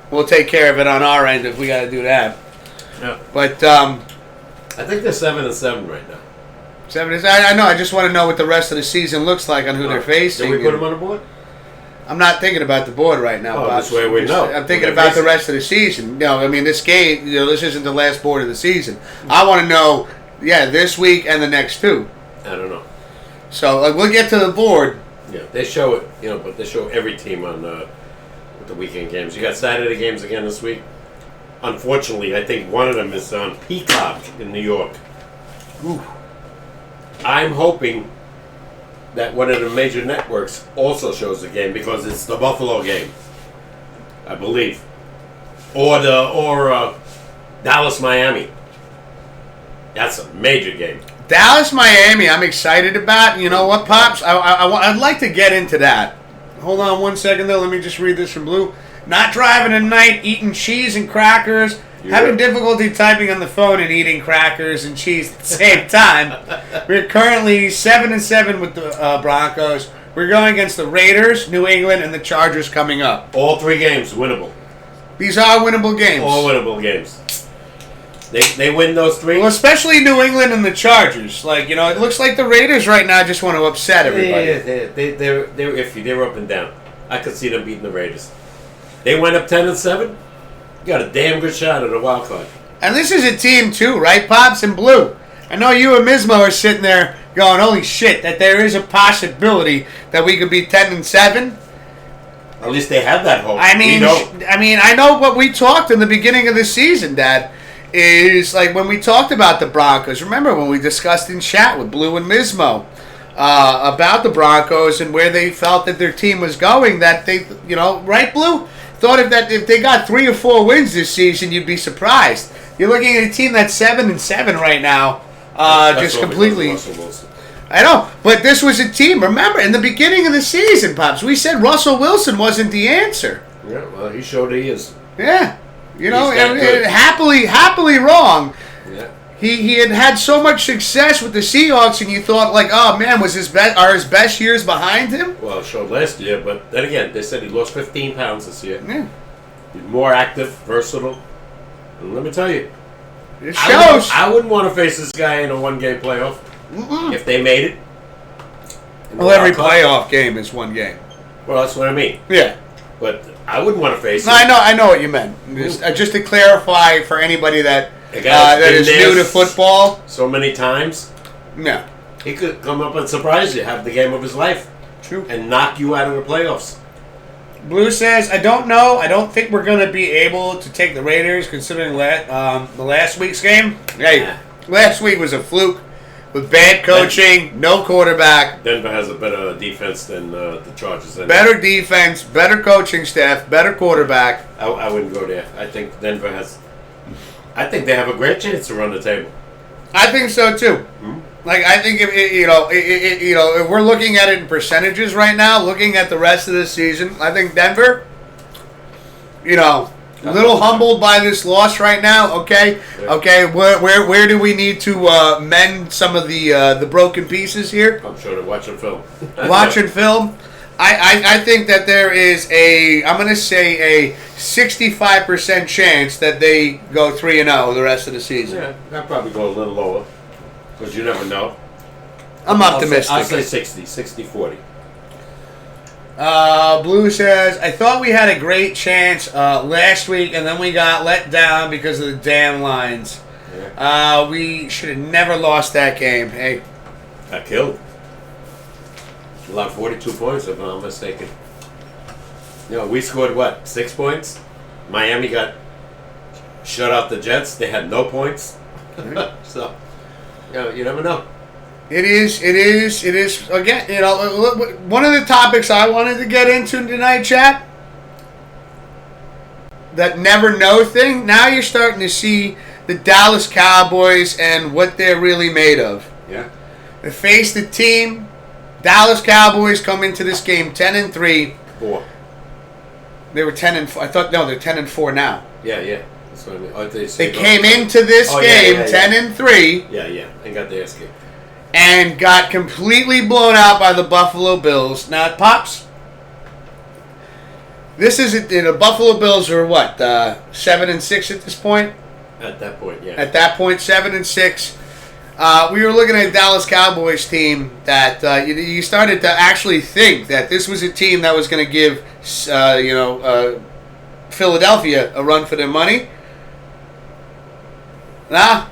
We'll take care of it on our end if we got to do that. Yeah. But I think they're 7-7 right now. 7 is. I know. I just want to know what the rest of the season looks like on who they're facing. Did we put them on the board? I'm not thinking about the board right now, Bob. This way we know. I'm thinking about the rest of the season. No, I mean this game. This isn't the last board of the season. I want to know. Yeah, this week and the next two. I don't know. So we'll get to the board. Yeah, they show it. But they show every team on with the weekend games. You got Saturday games again this week. Unfortunately, I think one of them is on Peacock in New York. Ooh. I'm hoping that one of the major networks also shows the game because it's the Buffalo game, I believe, or Dallas Miami. That's a major game. Dallas Miami, I'm excited about. You know what, Pops? I'd like to get into that. Hold on 1 second, though. Let me just read this from Blue. Not driving at night, eating cheese and crackers. Having difficulty typing on the phone and eating crackers and cheese at the same time. We're currently 7-7 with the Broncos. We're going against the Raiders, New England, and the Chargers coming up. All 3 games winnable. These are winnable games. All winnable games. They win those 3. Well, especially New England and the Chargers. It looks like the Raiders right now just want to upset everybody. Yeah, they're iffy. They're up and down. I could see them beating the Raiders. They went up 10-7. Got a damn good shot at a wild card. And this is a team too, right, Pops and Blue? I know you and Mismo are sitting there going, "Holy shit!" That there is a possibility that we could be 10-7. At least they have that hope. I mean, I know what we talked in the beginning of the season, Dad. Is like when we talked about the Broncos. Remember when we discussed in chat with Blue and Mismo about the Broncos and where they felt that their team was going? That they, right, Blue? Thought if they got 3 or 4 wins this season, you'd be surprised. You're looking at a team that's 7-7 right now, just completely. I know, but this was a team. Remember, in the beginning of the season, Pops, we said Russell Wilson wasn't the answer. Yeah, well, he showed he is. Yeah, happily wrong. Yeah. He had so much success with the Seahawks, and you thought oh man, are his best years behind him? Well, it showed last year, but then again, they said he lost 15 pounds this year. Yeah. He's more active, versatile, and let me tell you, it shows. I wouldn't want to face this guy in a 1-game playoff if they made it. Well, every playoff game is 1 game. Well, that's what I mean. Yeah, but I wouldn't want to face him. I know what you meant. Just to clarify for anybody that is new to football. So many times. Yeah. He could come up and surprise you, have the game of his life. True. And knock you out of the playoffs. Blue says, I don't know. I don't think we're going to be able to take the Raiders considering the last week's game. Hey, last week was a fluke with bad coaching, no quarterback. Denver has a better defense than the Chargers. Better defense, better coaching staff, better quarterback. I wouldn't go there. I think Denver has... I think they have a great chance to run the table. I think so too. Mm-hmm. I think if we're looking at it in percentages right now, looking at the rest of the season, I think Denver, a little humbled by this loss right now. Okay, where do we need to mend some of the broken pieces here? I'm sure they're watching film. Watching film. I think that there is I'm going to say a 65% chance that they go 3-0 the rest of the season. Yeah, I'll probably go a little lower because you never know. I'm optimistic. I'll say 60-40. Blue says, I thought we had a great chance last week and then we got let down because of the damn lines. Yeah. We should have never lost that game. Hey, got killed. Allowed 42 points, if I'm not mistaken. We scored, 6 points? Miami got shut out the Jets. They had no points. So, you never know. It is. Again, one of the topics I wanted to get into tonight, chat, that never know thing. Now you're starting to see the Dallas Cowboys and what they're really made of. Yeah. They faced the team. Dallas Cowboys come into this game 10-3. 4. They were 10-4. I thought they're 10-4 now. Yeah. That's what I mean. They came into this game 10-3. Yeah. And got their ass kicked. and got completely blown out by the Buffalo Bills. Now, Pops, this is the Buffalo Bills are what 7-6 at this point. At that point, yeah. At that point, 7-6. We were looking at a Dallas Cowboys team that you started to actually think that this was a team that was going to give Philadelphia a run for their money. Nah.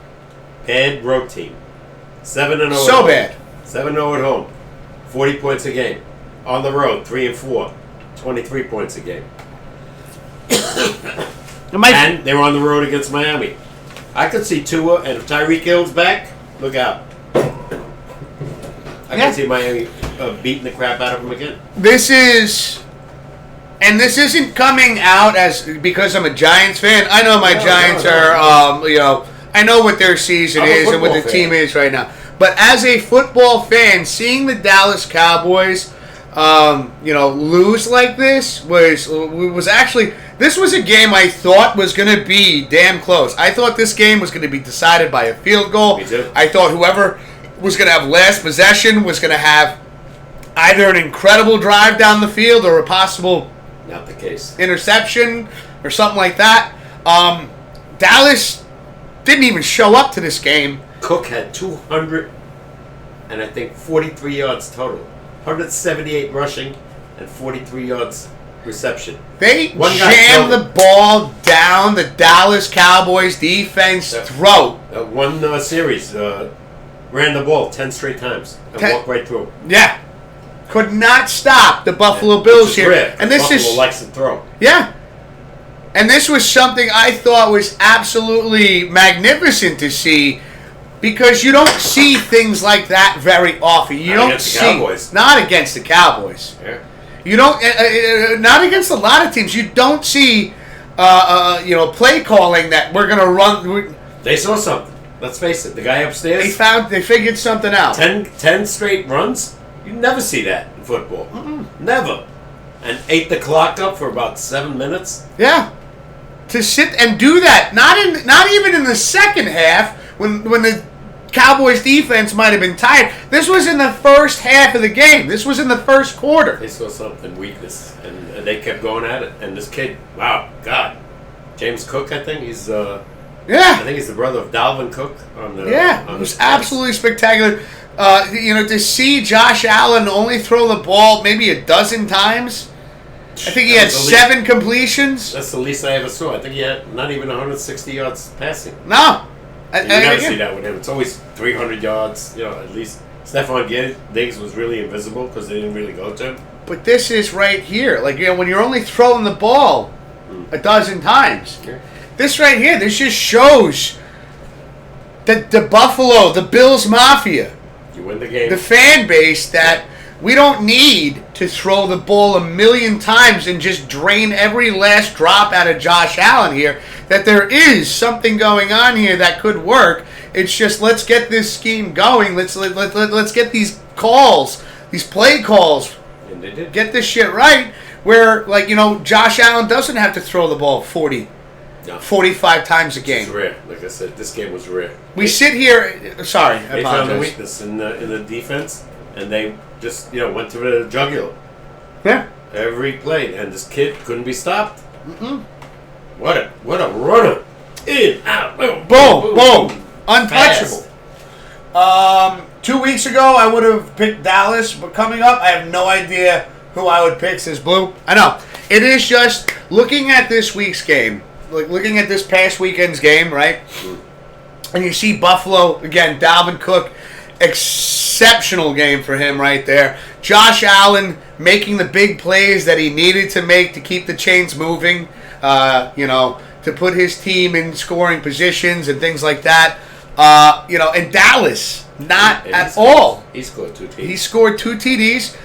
Bad road team. 7-0. So bad. 7-0 at home. 40 points a game. On the road, 3-4. 23 points a game. And they were on the road against Miami. I could see Tua, and if Tyreek Hill's back, look out. I can see Miami beating the crap out of them again. This isn't coming out as because I'm a Giants fan. I know my Giants are, I know what their season is and what the team is right now. But as a football fan, seeing the Dallas Cowboys, lose like this was actually. This was a game I thought was going to be damn close. I thought this game was going to be decided by a field goal. Me too. I thought whoever was going to have last possession was going to have either an incredible drive down the field or a possible not the case interception or something like that. Dallas didn't even show up to this game. Cook had 43 yards total. 178 rushing and 43 yards reception. They jammed the ball down the Dallas Cowboys defense throat. One series ran the ball 10 straight times and walked right through. Yeah. Could not stop the Buffalo Bills here. Rare, and this Buffalo likes to throw. Yeah. And this was something I thought was absolutely magnificent to see because you don't see things like that very often. You don't see Cowboys. Not against the Cowboys. Yeah. You don't not against a lot of teams. You don't see play calling that we're going to run. They saw something. Let's face it. The guy upstairs. They figured something out. 10 straight runs. You never see that in football. Never. And ate the clock up for about 7 minutes. Yeah. To sit and do that, not even in the second half when the Cowboys defense might have been tired. This was in the first half of the game. This was in the first quarter. They saw something, weakness, and they kept going at it. And this kid, wow, God, James Cook, I think he's I think he's the brother of Dalvin Cook on the it was absolutely spectacular. To see Josh Allen only throw the ball maybe a dozen times. I think he had 7 completions. That's the least I ever saw. I think he had not even 160 yards passing. No. You never see that with him. It's always 300 yards, at least. Stephon Diggs was really invisible because they didn't really go to him. But this is right here. When you're only throwing the ball a dozen times. Yeah. This right here, this just shows that the Buffalo, the Bills Mafia, you win the game. The fan base that we don't need to throw the ball a million times and just drain every last drop out of Josh Allen here. That there is something going on here that could work. It's just let's get this scheme going. Let's get these calls, these play calls. And they did. Get this shit right. Where Josh Allen doesn't have to throw the ball 45 times a game. It's rare. Like I said, this game was rare. We sit here. Sorry, I they apologize. found a weakness in the defense, and they just went to the jugular. Yeah. Every play, and this kid couldn't be stopped. What a runner! In, out, boom, boom. Untouchable. 2 weeks ago, I would have picked Dallas, but coming up, I have no idea who I would pick since Blue. I know. It is just looking at this week's game, looking at this past weekend's game, right? And you see Buffalo, again, Dalvin Cook, exceptional game for him right there. Josh Allen making the big plays that he needed to make to keep the chains moving, to put his team in scoring positions and things like that. And Dallas, not at all. He scored 2 TDs. He scored 2 TDs.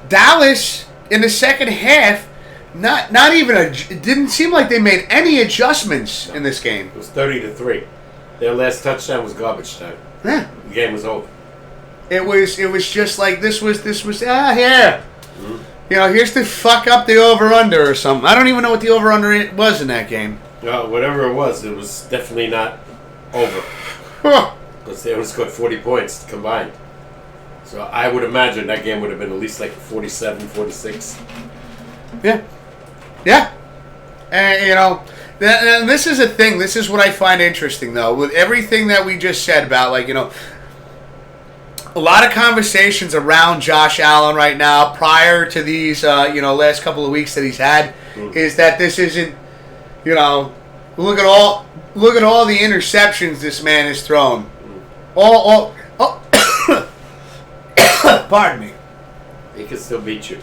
Dallas, in the second half, not even it didn't seem like they made any adjustments in this game. It was 30-3. Their last touchdown was garbage time. Yeah. The game was over. It was just like this was here. Here's to fuck up the over-under or something. I don't even know what the over-under was in that game. Whatever it was definitely not over. Because they only scored 40 points combined. So I would imagine that game would have been at least like 47, 46. Yeah. Yeah. And, and this is a thing. This is what I find interesting, though. With everything that we just said about, a lot of conversations around Josh Allen right now prior to these, last couple of weeks that he's had is that this isn't, look at all the interceptions this man has thrown. Pardon me. He can still beat you.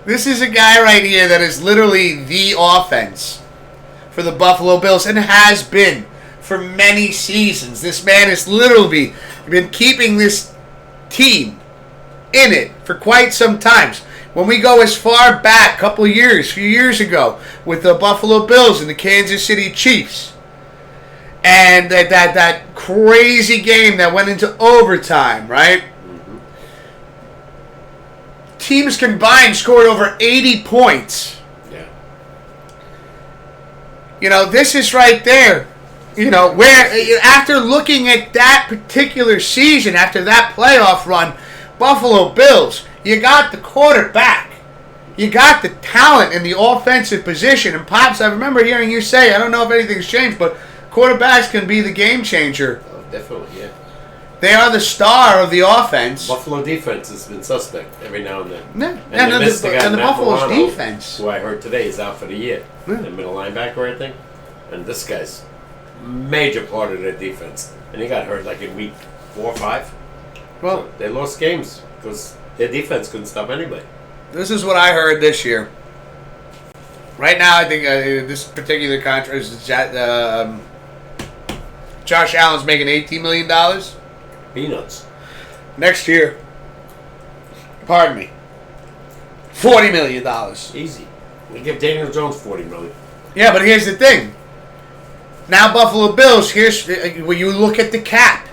This is a guy right here that is literally the offense for the Buffalo Bills and has been for many seasons. This man has literally been keeping this team in it for quite some time. When we go as far back, few years ago, with the Buffalo Bills and the Kansas City Chiefs, and that crazy game that went into overtime, right? Teams combined scored over 80 points. Yeah. This is right there. Where after looking at that particular season, after that playoff run, Buffalo Bills, you got the quarterback. You got the talent in the offensive position. And Pops, I remember hearing you say, I don't know if anything's changed, but quarterbacks can be the game changer. Oh, definitely, yeah. They are the star of the offense. Buffalo defense has been suspect every now and then. Yeah. And the Buffalo's defense, who I heard today is out for the year. The middle linebacker, I think. And this guy's major part of their defense. And he got hurt like in week 4 or 5. Well, so they lost games because their defense couldn't stop anybody. This is what I heard this year. Right now, I think this particular contract is Josh Allen's making $18 million. Peanuts. Next year, pardon me, $40 million. Easy. We give Daniel Jones $40 million. Yeah, but here's the thing. Now Buffalo Bills, when you look at the cap,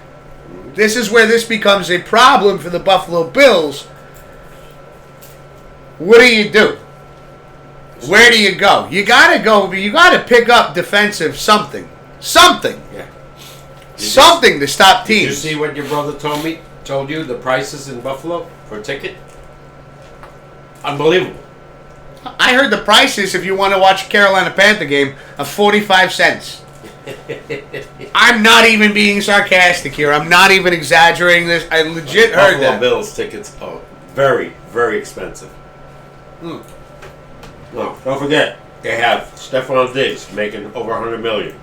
this is where this becomes a problem for the Buffalo Bills. What do? Where do you go? You gotta pick up defensive something. Yeah. Something to stop teams. Did you see what your brother told you the prices in Buffalo for a ticket? Unbelievable. I heard the prices if you want to watch a Carolina Panther game of 45 cents. I'm not even being sarcastic here. I'm not even exaggerating this. I legit heard that. Buffalo Bills tickets are very, very expensive. No, don't forget, they have Stephon Diggs making over $100 million.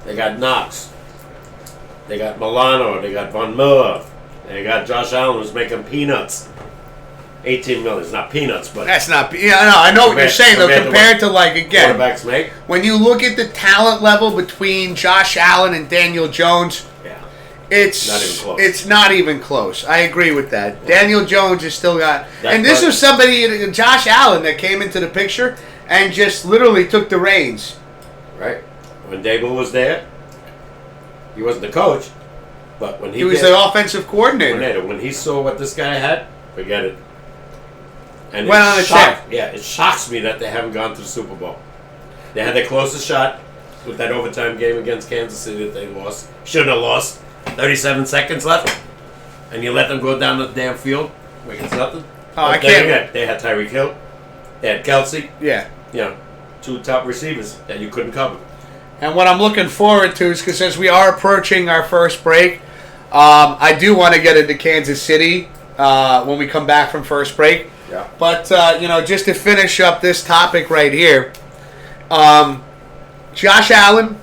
They got Knox. They got Milano. They got Von Miller. They got Josh Allen who's making peanuts. $18 million. It's not peanuts, but that's not. Yeah, I know what you're saying though. Compared to again, quarterbacks make. When you look at the talent level between Josh Allen and Daniel Jones, it's not even close. It's not even close. I agree with that. Yeah. Daniel Jones has still got, and this was somebody, Josh Allen, that came into the picture and just literally took the reins. Right. When Dable was there, he wasn't the coach, but when he was the offensive coordinator. When he saw what this guy had, forget it. And went on a tear. Yeah, it shocks me that they haven't gone to the Super Bowl. They had their closest shot with that overtime game against Kansas City that they lost. Shouldn't have lost. 37 seconds left, and you let them go down the damn field. It's nothing. Oh, I can't. They had Tyreek Hill. They had Kelsey. Yeah. 2 top receivers that you couldn't cover. And what I'm looking forward to is because as we are approaching our first break, I do want to get into Kansas City when we come back from first break. Yeah. But, just to finish up this topic right here, Josh Allen,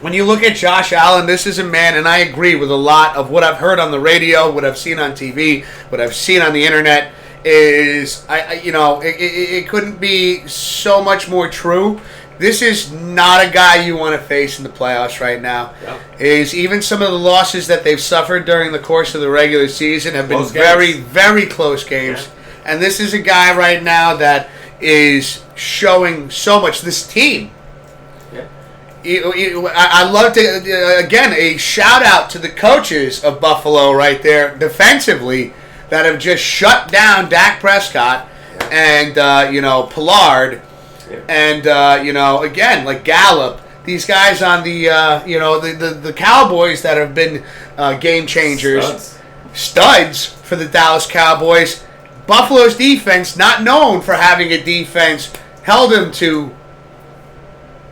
when you look at Josh Allen, this is a man, and I agree with a lot of what I've heard on the radio, what I've seen on TV, what I've seen on the internet, is, it couldn't be so much more true. This is not a guy you want to face in the playoffs right now. Yeah. Is even some of the losses that they've suffered during the course of the regular season have been very, very close games. Yeah. And this is a guy right now that is showing so much. This team. Yeah. I love to, again, a shout out to the coaches of Buffalo right there defensively that have just shut down Dak Prescott and, Pollard. Yeah. And, again, like Gallup, these guys on the Cowboys that have been game changers. Studs. studs for the Dallas Cowboys. Buffalo's defense, not known for having a defense, held him to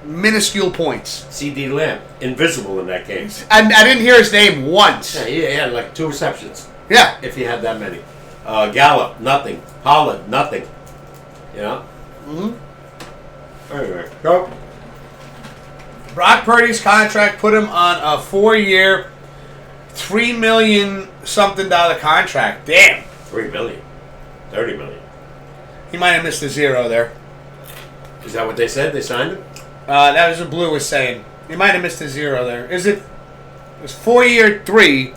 minuscule points. C.D. Lamb, invisible in that game. I didn't hear his name once. Yeah, he had like 2 receptions. Yeah. If he had that many. Gallup, nothing. Pollard, nothing. You know? Mm-hmm. Anyway, go. Brock Purdy's contract put him on a 4-year, $3 million something contract. Damn. $3 million. $30 million. He might have missed a zero there. Is that what they said? They signed him? That was what Blue was saying. He might have missed a zero there. Is it? It was 4-year, 3.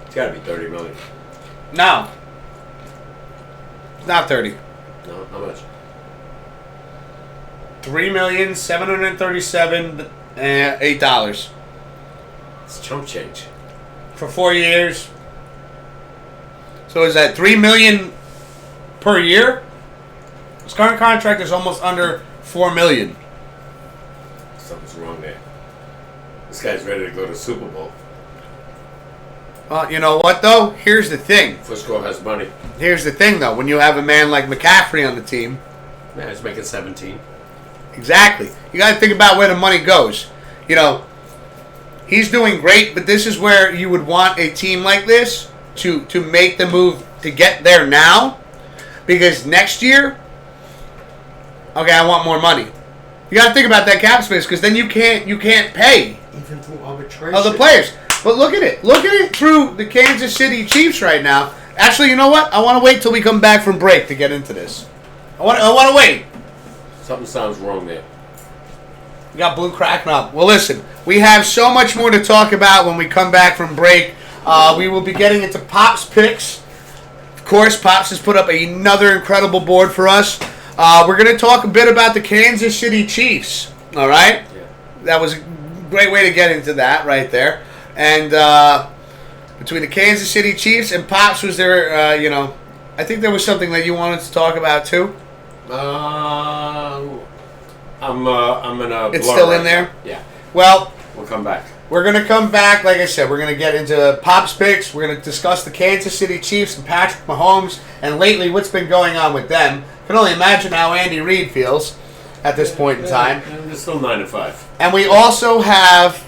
It's got to be $30 million. No. It's not 30. No, how much? $3,737,000 $8 It's chump change. for 4 years. So is that $3 million per year? His current contract is almost under $4 million. Something's wrong there. This guy's ready to go to Super Bowl. You know what though? Here's the thing. Fusco has money. Here's the thing though. When you have a man like McCaffrey on the team, Yeah, he's making 17. exactly. You got to think about where the money goes. You know, he's doing great, but this is where you would want a team like this to make the move to get there now, because next year, okay, I want more money. You got to think about that cap space, because then you can't pay Even through arbitration. other players. But look at it. Look at it through the Kansas City Chiefs right now. Actually, you know what? I want to wait till we come back from break to get into this. I want to wait. Something sounds wrong there. We got Blue cracking up. Well, listen, we have so much more to talk about when we come back from break. We will be getting into Pop's picks. Of course, Pops has put up another incredible board for us. We're going to talk a bit about the Kansas City Chiefs. All right? Yeah. That was a great way to get into that right there. And between the Kansas City Chiefs and Pops, was there, I think there was something that you wanted to talk about too. I'm gonna. It's still in there? Yeah. Well, We'll come back. we're going to come back. Like I said, we're going to get into Pop's picks. We're going to discuss the Kansas City Chiefs and Patrick Mahomes, and lately what's been going on with them. Can only imagine how Andy Reid feels at this point in time. And it's still 9-5. And we also have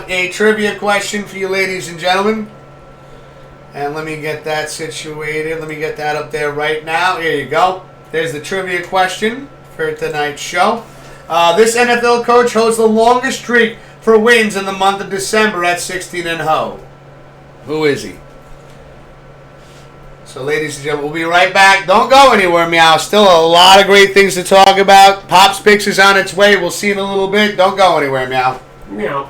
a trivia question for you, ladies and gentlemen. And let me get that situated. Let me get that up there right now. Here you go. There's the trivia question for tonight's show. This NFL coach holds the longest streak for wins in the month of December at 16-0. Who is he? So, ladies and gentlemen, we'll be right back. Don't go anywhere, meow. Still a lot of great things to talk about. Pop's Picks is on its way. We'll see you in a little bit. Don't go anywhere, meow. Meow.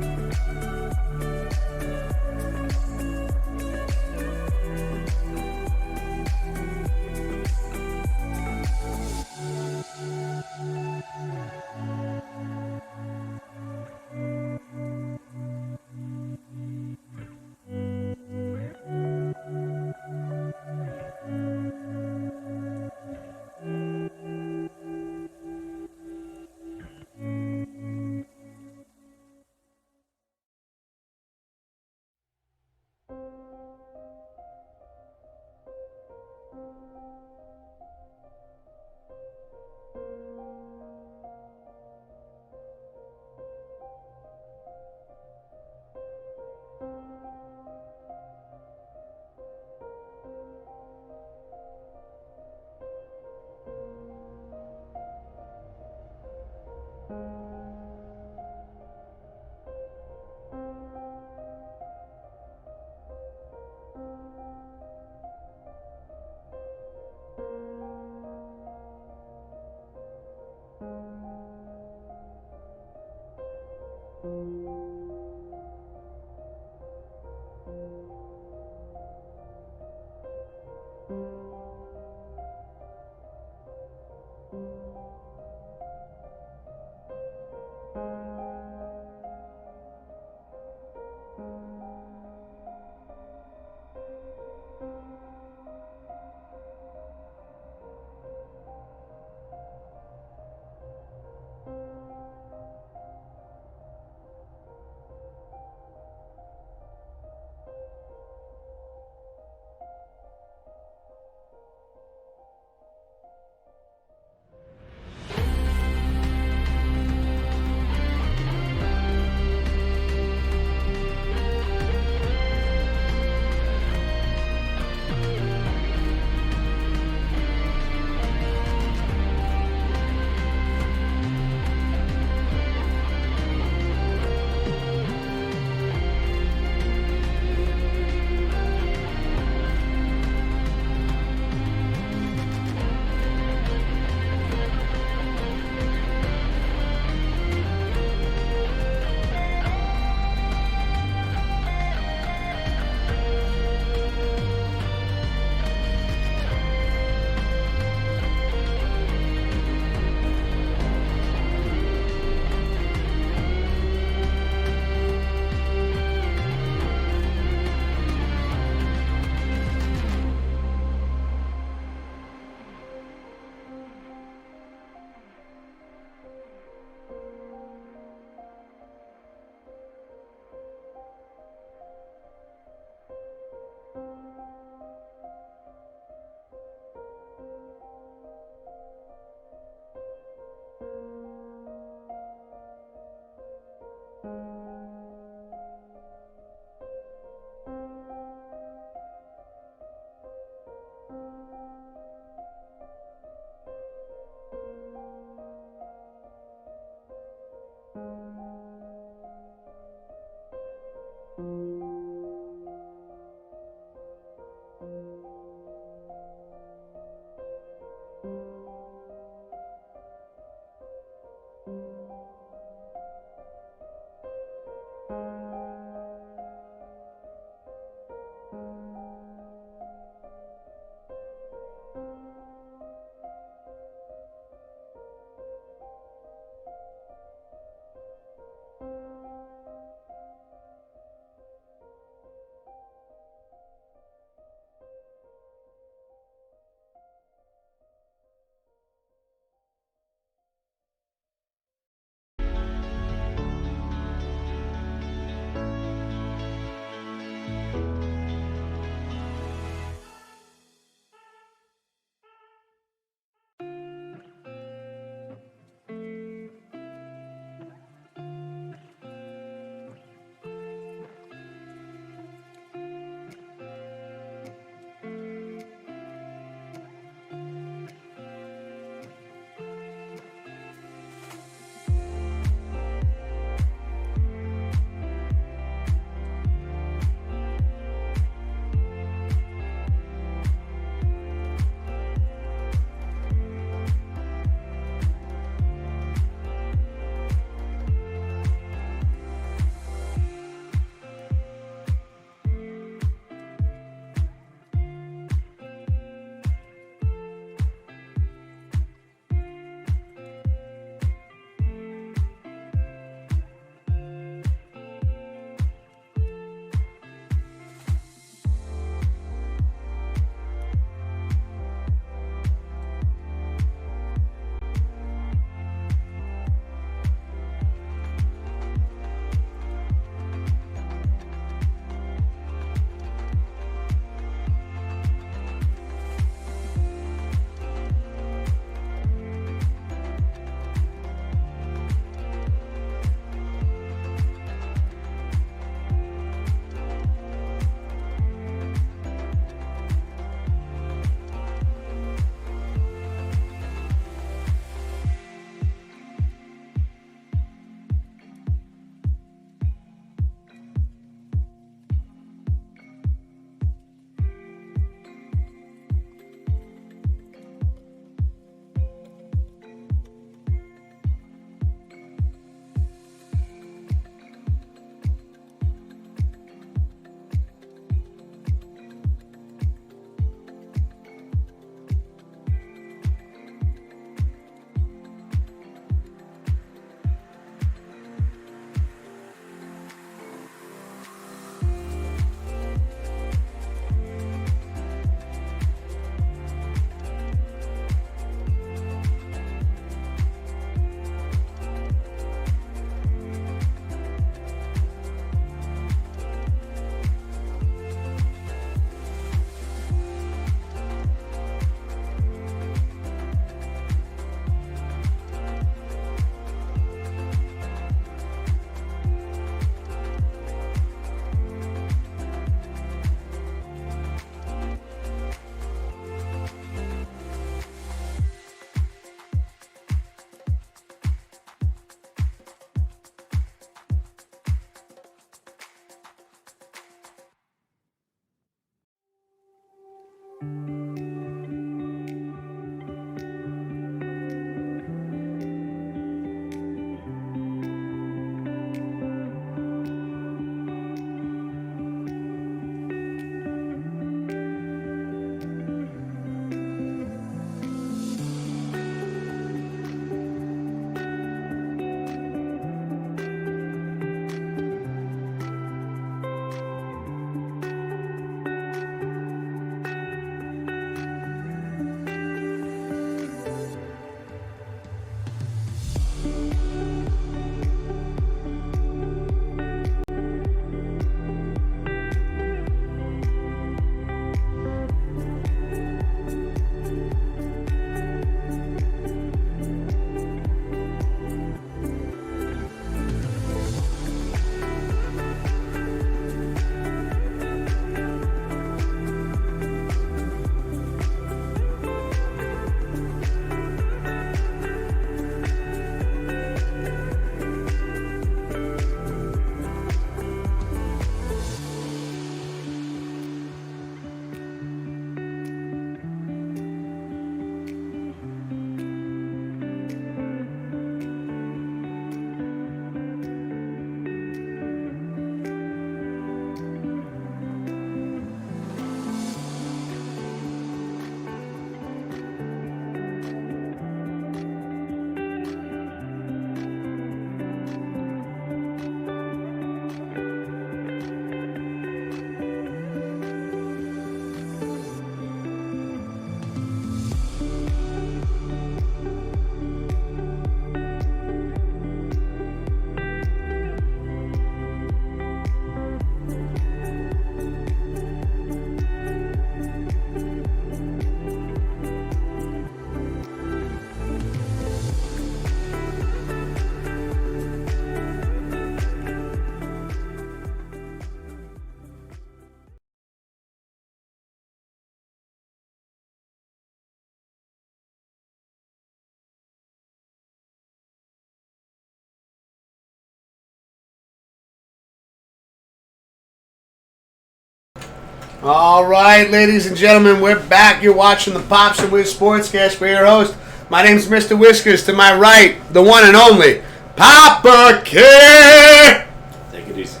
All right, ladies and gentlemen, we're back. You're watching the Pops and Wiz Sportscast. We're your host. My name's Mr. Whiskers. To my right, the one and only Papa K. Take it easy.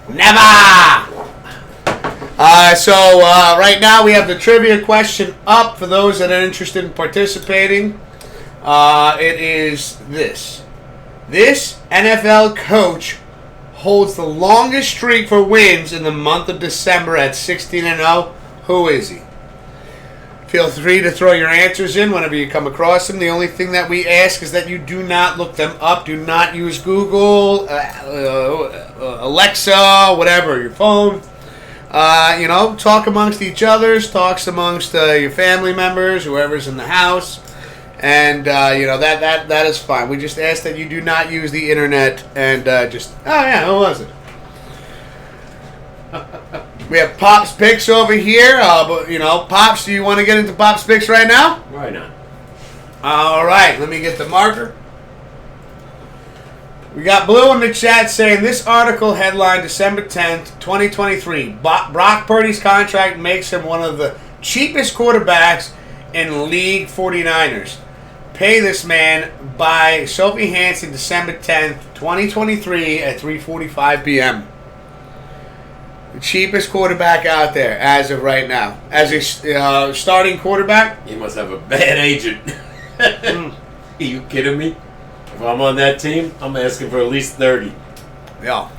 Never. Right now we have the trivia question up for those that are interested in participating. It is this. This NFL coach holds the longest streak for wins in the month of December at 16-0. Who is he? Feel free to throw your answers in whenever you come across them. The only thing that we ask is that you do not look them up. Do not use Google, Alexa, whatever, your phone. Talk amongst each other. Talks amongst your family members, whoever's in the house. And, that is fine. We just ask that you do not use the internet and who was it? We have Pop's picks over here. Pops, do you want to get into Pop's picks right now? Why not? All right, let me get the marker. We got Blue in the chat saying, this article headline December 10th, 2023. Brock Purdy's contract makes him one of the cheapest quarterbacks in League 49ers. Pay this man by Sophie Hansen December 10th, 2023 at 3:45 p.m. The cheapest quarterback out there as of right now. As a starting quarterback. He must have a bad agent. Are you kidding me? If I'm on that team, I'm asking for at least 30. Yeah.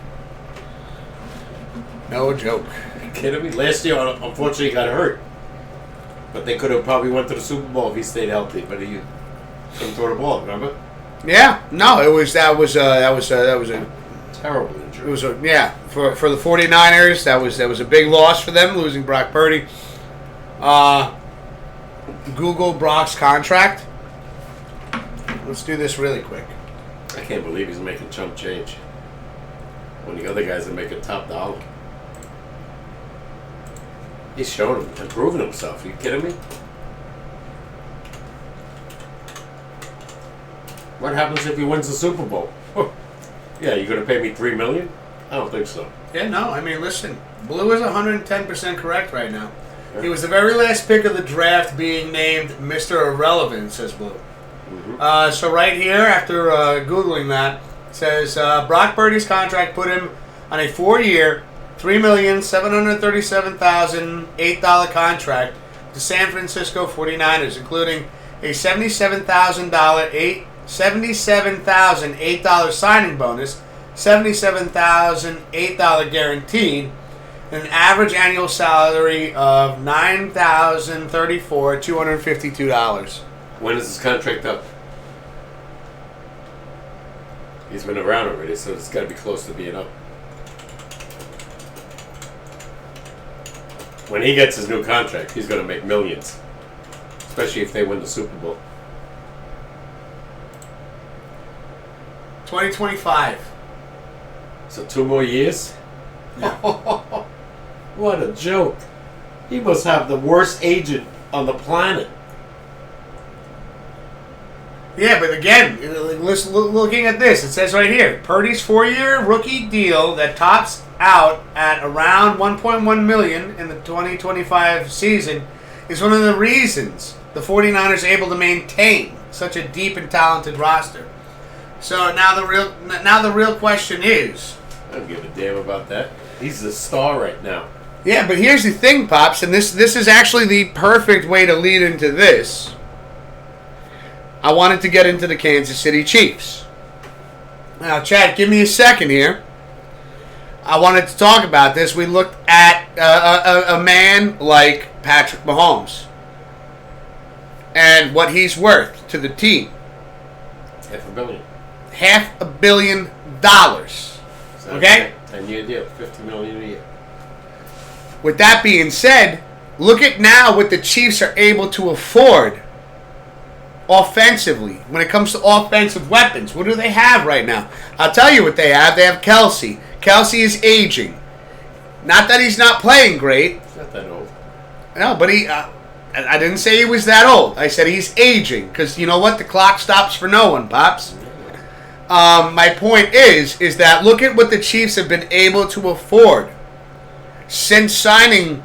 No joke. Are you kidding me? Last year, unfortunately, he got hurt. But they could have probably went to the Super Bowl if he stayed healthy. But he couldn't throw the ball. Remember? Yeah. No, that was a terrible injury. It was for the 49ers. That was a big loss for them, losing Brock Purdy. Google Brock's contract. Let's do this really quick. I can't believe he's making chump change when the other guys are making top dollar. He's showing him, improving himself. Are you kidding me? What happens if he wins the Super Bowl? Yeah, you're going to pay me $3 million? I don't think so. Yeah, no. I mean, listen. Blue is 110% correct right now. He was the very last pick of the draft, being named Mr. Irrelevant, says Blue. Mm-hmm. So right here, after Googling that, it says Brock Purdy's contract put him on a 4-year, $3,737,008 contract to San Francisco 49ers, including a $77,008 signing bonus, $77,008 guaranteed, and an average annual salary of $9,034,252. When is his contract up? He's been around already, so it's got to be close to being up. When he gets his new contract, he's going to make millions. Especially if they win the Super Bowl. 2025. So 2 more years? Yeah. What a joke. He must have the worst agent on the planet. Yeah, but again, looking at this, it says right here, Purdy's 4-year rookie deal that tops out at around $1.1 million in the 2025 season is one of the reasons the 49ers are able to maintain such a deep and talented roster. So now the real question is, I don't give a damn about that. He's the star right now. yeah, but here's the thing, Pops, and this is actually the perfect way to lead into this. I wanted to get into the Kansas City Chiefs. Now, Chad, give me a second here. I wanted to talk about this. We looked at a man like Patrick Mahomes and what he's worth to the team. $500 million. $500 million. So Okay? 10-year deal, $50 million a year. With that being said, look at now what the Chiefs are able to afford offensively when it comes to offensive weapons. What do they have right now? I'll tell you what they have. They have Kelsey. Kelsey is aging. Not that he's not playing great. He's not that old. No, but I didn't say he was that old. I said he's aging because you know what? The clock stops for no one, Pops. My point is that look at what the Chiefs have been able to afford since signing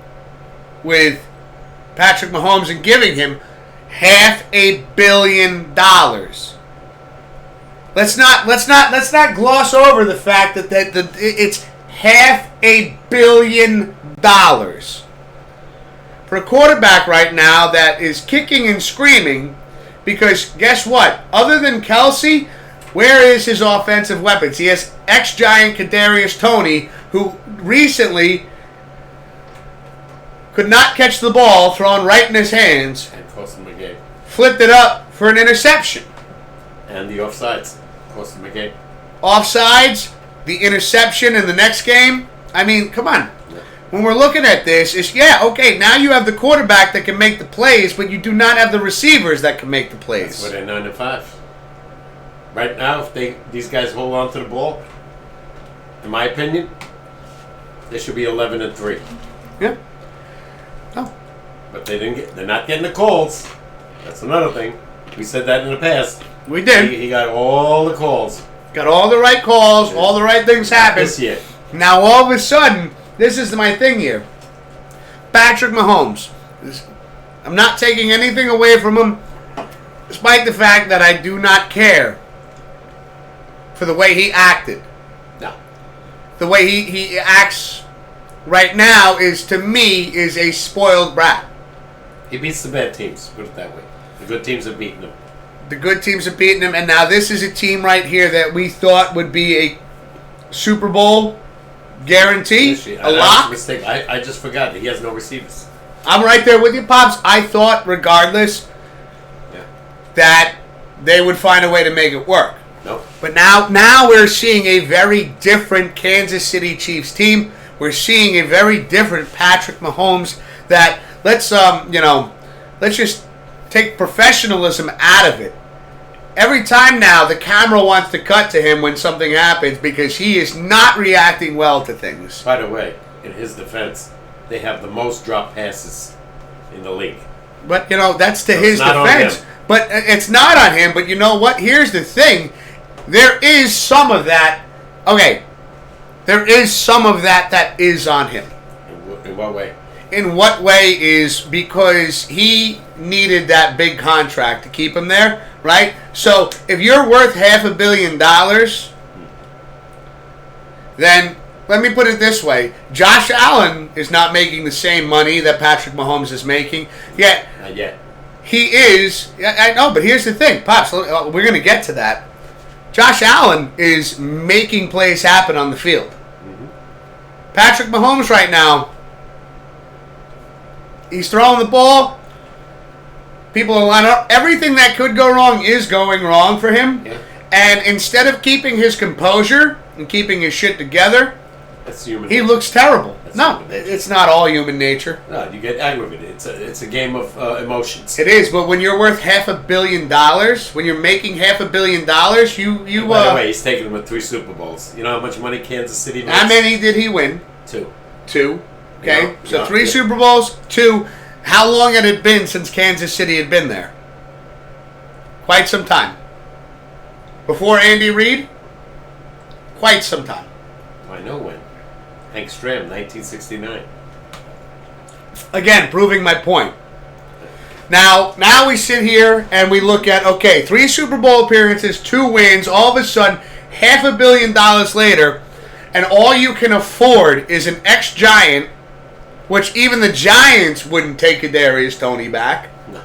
with Patrick Mahomes and giving him $500 million. Let's not gloss over the fact that it's $500 million for a quarterback right now that is kicking and screaming. Because guess what? Other than Kelsey, where is his offensive weapons? He has ex-Giant Kadarius Toney, who recently could not catch the ball thrown right in his hands. And cost him a game. Flipped it up for an interception. And the offsides cost him a game. Offsides, the interception in the next game. I mean, come on. Yeah. When we're looking at this, okay, now you have the quarterback that can make the plays, but you do not have the receivers that can make the plays. That's where they're 9-5. Right now, if these guys hold on to the ball, in my opinion, they should be 11-3. Yeah. No. But they're not getting the calls. That's another thing. We said that in the past. We did. He got all the calls. Got all the right calls, all the right things happen. This year. Now all of a sudden, this is my thing here. Patrick Mahomes. I'm not taking anything away from him, despite the fact that I do not care for the way he acted. No. The way he acts right now is, to me, is a spoiled brat. He beats the bad teams, put it that way. The good teams have beaten him. The good teams have beaten him, and now this is a team right here that we thought would be a Super Bowl guarantee, a lock. Mistake. I just forgot that he has no receivers. I'm right there with you, Pops. I thought, regardless, that they would find a way to make it work. Nope. But now we're seeing a very different Kansas City Chiefs team. We're seeing a very different Patrick Mahomes. That let's just take professionalism out of it. Every time now, the camera wants to cut to him when something happens because he is not reacting well to things. By the way, in his defense, they have the most drop passes in the league. But, that's to his not defense. on him. But it's not on him. But you know what? Here's the thing. There is some of that. Okay. There is some of that is on him. In what way? In what way is because he needed that big contract to keep him there, right? So if you're worth $500 million, then let me put it this way. Josh Allen is not making the same money that Patrick Mahomes is making. Yet. Not yet. He is. I know, but here's the thing. Pops, we're going to get to that. Josh Allen is making plays happen on the field. Mm-hmm. Patrick Mahomes right now, he's throwing the ball. People are lining up. Everything that could go wrong is going wrong for him. Yeah. And instead of keeping his composure and keeping his shit together, that's human he nature. looks terrible. That's no, it's not all human nature. No, you get aggravated. It's a game of emotions. It is, but when you're worth $500 million, when you're making $500 million, you. By the way, he's taken him with 3 Super Bowls. You know how much money Kansas City makes? How many did he win? 2. 2. Okay, so 3 yeah. Super Bowls, 2. How long had it been since Kansas City had been there? Quite some time. Before Andy Reid? Quite some time. I know when. Hank Stram, 1969. Again, proving my point. Now we sit here and we look at, okay, 3 Super Bowl appearances, 2 wins, all of a sudden, $500 million later, and all you can afford is an ex-Giant, which even the Giants wouldn't take Kadarius Toney back. No.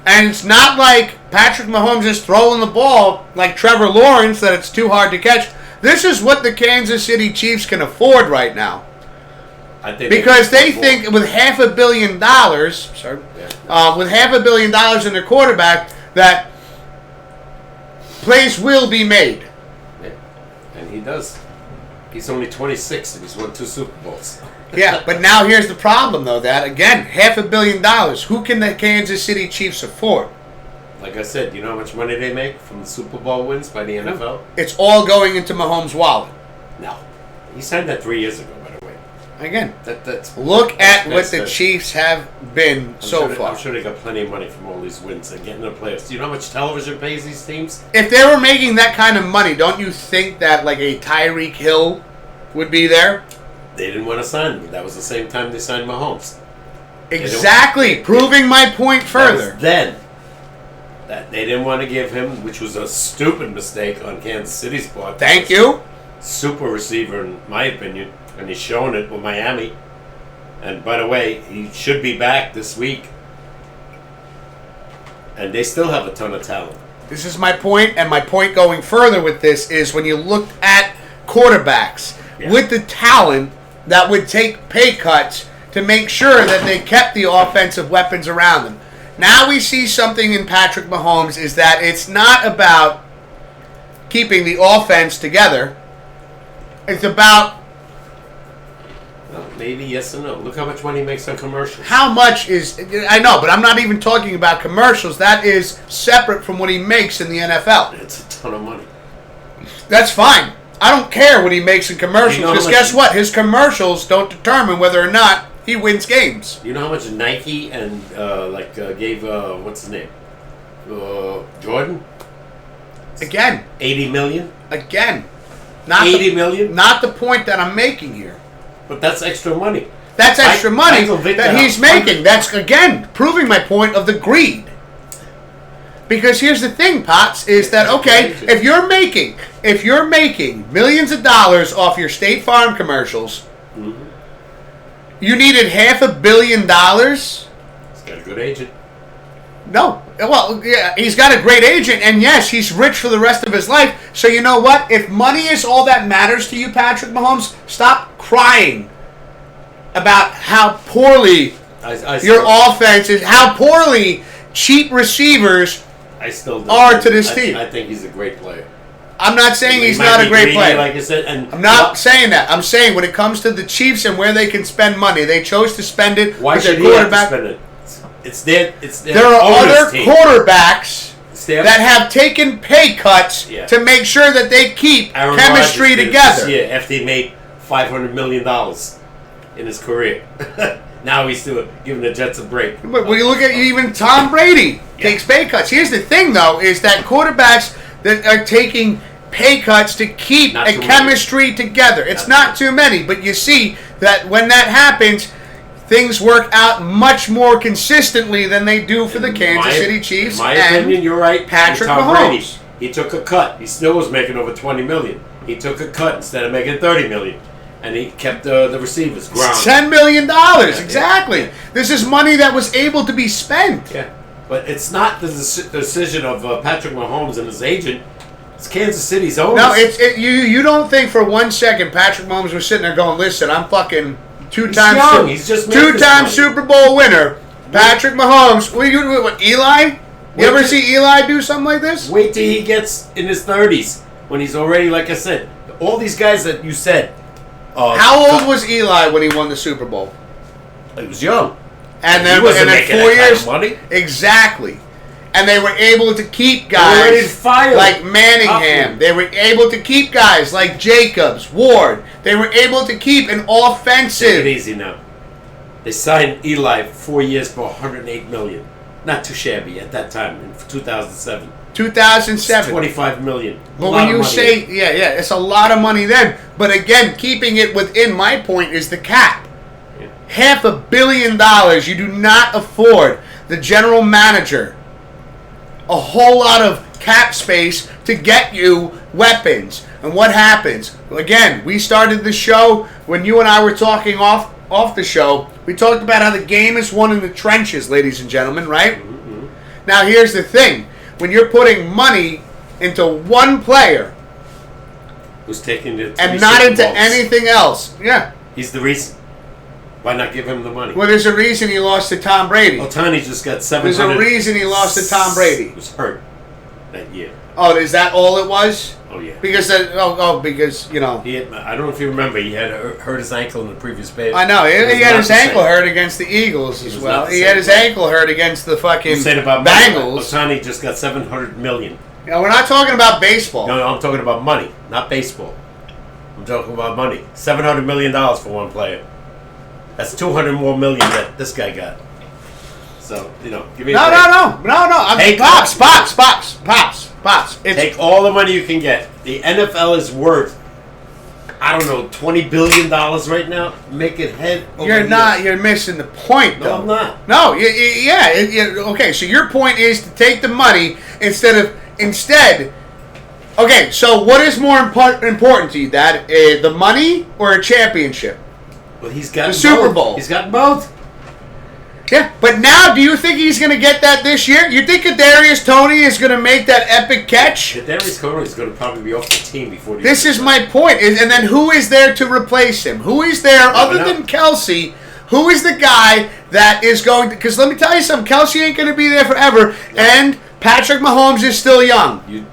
And it's not like Patrick Mahomes is throwing the ball like Trevor Lawrence that it's too hard to catch. This is what the Kansas City Chiefs can afford right now. I think because they think with $500 million, with $500 million in their quarterback, that plays will be made. Yeah. And he does. He's only 26 and he's won 2 Super Bowls. Yeah, but now here's the problem, though. That again, $500 million. Who can the Kansas City Chiefs afford? Like I said, you know how much money they make from the Super Bowl wins by the NFL? It's all going into Mahomes' wallet. No. He signed that 3 years ago, by the way. Again, That's look at what the Chiefs have been so far. I'm sure they got plenty of money from all these wins and getting the playoffs. Do you know how much television pays these teams? If they were making that kind of money, don't you think that like a Tyreek Hill would be there? They didn't want to sign him. That was the same time they signed Mahomes. Exactly, proving my point further. Then that they didn't want to give him, which was a stupid mistake on Kansas City's part. Thank you. Super receiver, in my opinion, and he's shown it with Miami. And by the way, he should be back this week. And they still have a ton of talent. This is my point, and my point going further with this is when you look at quarterbacks with the talent that would take pay cuts to make sure that they kept the offensive weapons around them. Now we see something in Patrick Mahomes is that it's not about keeping the offense together. It's about... Well, maybe yes and no. Look how much money he makes on commercials. How much is... I know, but I'm not even talking about commercials. That is separate from what he makes in the NFL. It's a ton of money. That's fine. I don't care what he makes in commercials, because guess what? His commercials don't determine whether or not he wins games. You know how much Nike and gave what's his name, Jordan? Again, $80 million. Again, not $80 million. Not the point that I'm making here. But that's extra money. That's extra money that he's making. That's again proving my point of the greed. Because here's the thing, Potts, is that okay? If you're making millions of dollars off your State Farm commercials, you needed $500 million. He's got a good agent. No, well, yeah, he's got a great agent, and yes, he's rich for the rest of his life. So you know what? If money is all that matters to you, Patrick Mahomes, stop crying about how poorly your offense is, how poorly cheap receivers are to this team. I think he's a great player. I'm not saying he's not a great player. Like I said, and I'm not saying that. I'm saying when it comes to the Chiefs and where they can spend money, they chose to spend it. Why with should their he quarterback. have to spend it? It's their there are other team. Quarterbacks that have taken pay cuts to make sure that they keep Aaron chemistry Rodgers together. Yeah, after he made $500 million in his career. Now he's still giving the Jets a break. But when you look at even Tom Brady takes pay cuts. Here's the thing, though, is that quarterbacks that are taking pay cuts to keep a chemistry together. It's not too many, but you see that when that happens, things work out much more consistently than they do for the Kansas City Chiefs. In my opinion, you're right. Patrick Tom Mahomes. Brady, he took a cut. He still was making over $20 million. He took a cut instead of making $30 million. And he kept the receivers grounded. $10 million, exactly. Yeah. This is money that was able to be spent. Yeah, but it's not the decision of Patrick Mahomes and his agent. It's Kansas City's owners. No, you don't think for 1 second Patrick Mahomes was sitting there going, "Listen, I'm fucking two-time Super Bowl winner, Patrick Mahomes." What Eli? You ever see Eli do something like this? Wait till he gets in his 30s when he's already, like I said, all these guys that you said. How old was Eli when he won the Super Bowl? He was young. And then, he wasn't making 4 years, kind of money. Exactly. And they were able to keep guys like Manningham. They were able to keep guys like Jacobs, Ward. They were able to keep an offensive. Take it easy now. They signed Eli 4 years for $108 million. Not too shabby at that time in 2007. 2007. $25 million. But when you say, yeah, it's a lot of money then. But again, keeping it within my point is the cap. Yeah. $500 million. You do not afford the general manager a whole lot of cap space to get you weapons. And what happens? Again, we started the show when you and I were talking off the show. We talked about how the game is won in the trenches, ladies and gentlemen, right? Mm-hmm. Now here's the thing. When you're putting money into one player who's taking it and not into anything else, yeah, he's the reason. Why not give him the money? Well, there's a reason he lost to Tom Brady. Otani just got 700. There's a reason he lost to Tom Brady. He was hurt that year. Oh, is that all it was? Oh yeah. Because because you know. I don't know if you remember. He had hurt his ankle in the previous game. I know. He had his ankle hurt against the Eagles as well. He had his ankle hurt against the fucking Bengals. Otani just got $700 million. You know, we're not talking about baseball. No, I'm talking about money, not baseball. I'm talking about money. $700 million for one player. That's $200 more million that this guy got. So, give me No. Pops. Take all the money you can get. The NFL is worth, I don't know, $20 billion right now. Make it head over heels. You're missing the point, though. No, I'm not. No, okay, so your point is to take the money instead. Okay, so what is more important to you, Dad? The money or a championship? Well, he's got the Super Bowl. He's got both. Yeah, but now, do you think he's going to get that this year? You think Kadarius Toney is going to make that epic catch? Kadarius Toney is going to probably be off the team before. This is my point. And then who is there to replace him? Who is there other than Kelsey? Who is the guy that is going to? Because let me tell you something. Kelsey ain't going to be there forever, and Patrick Mahomes is still young. You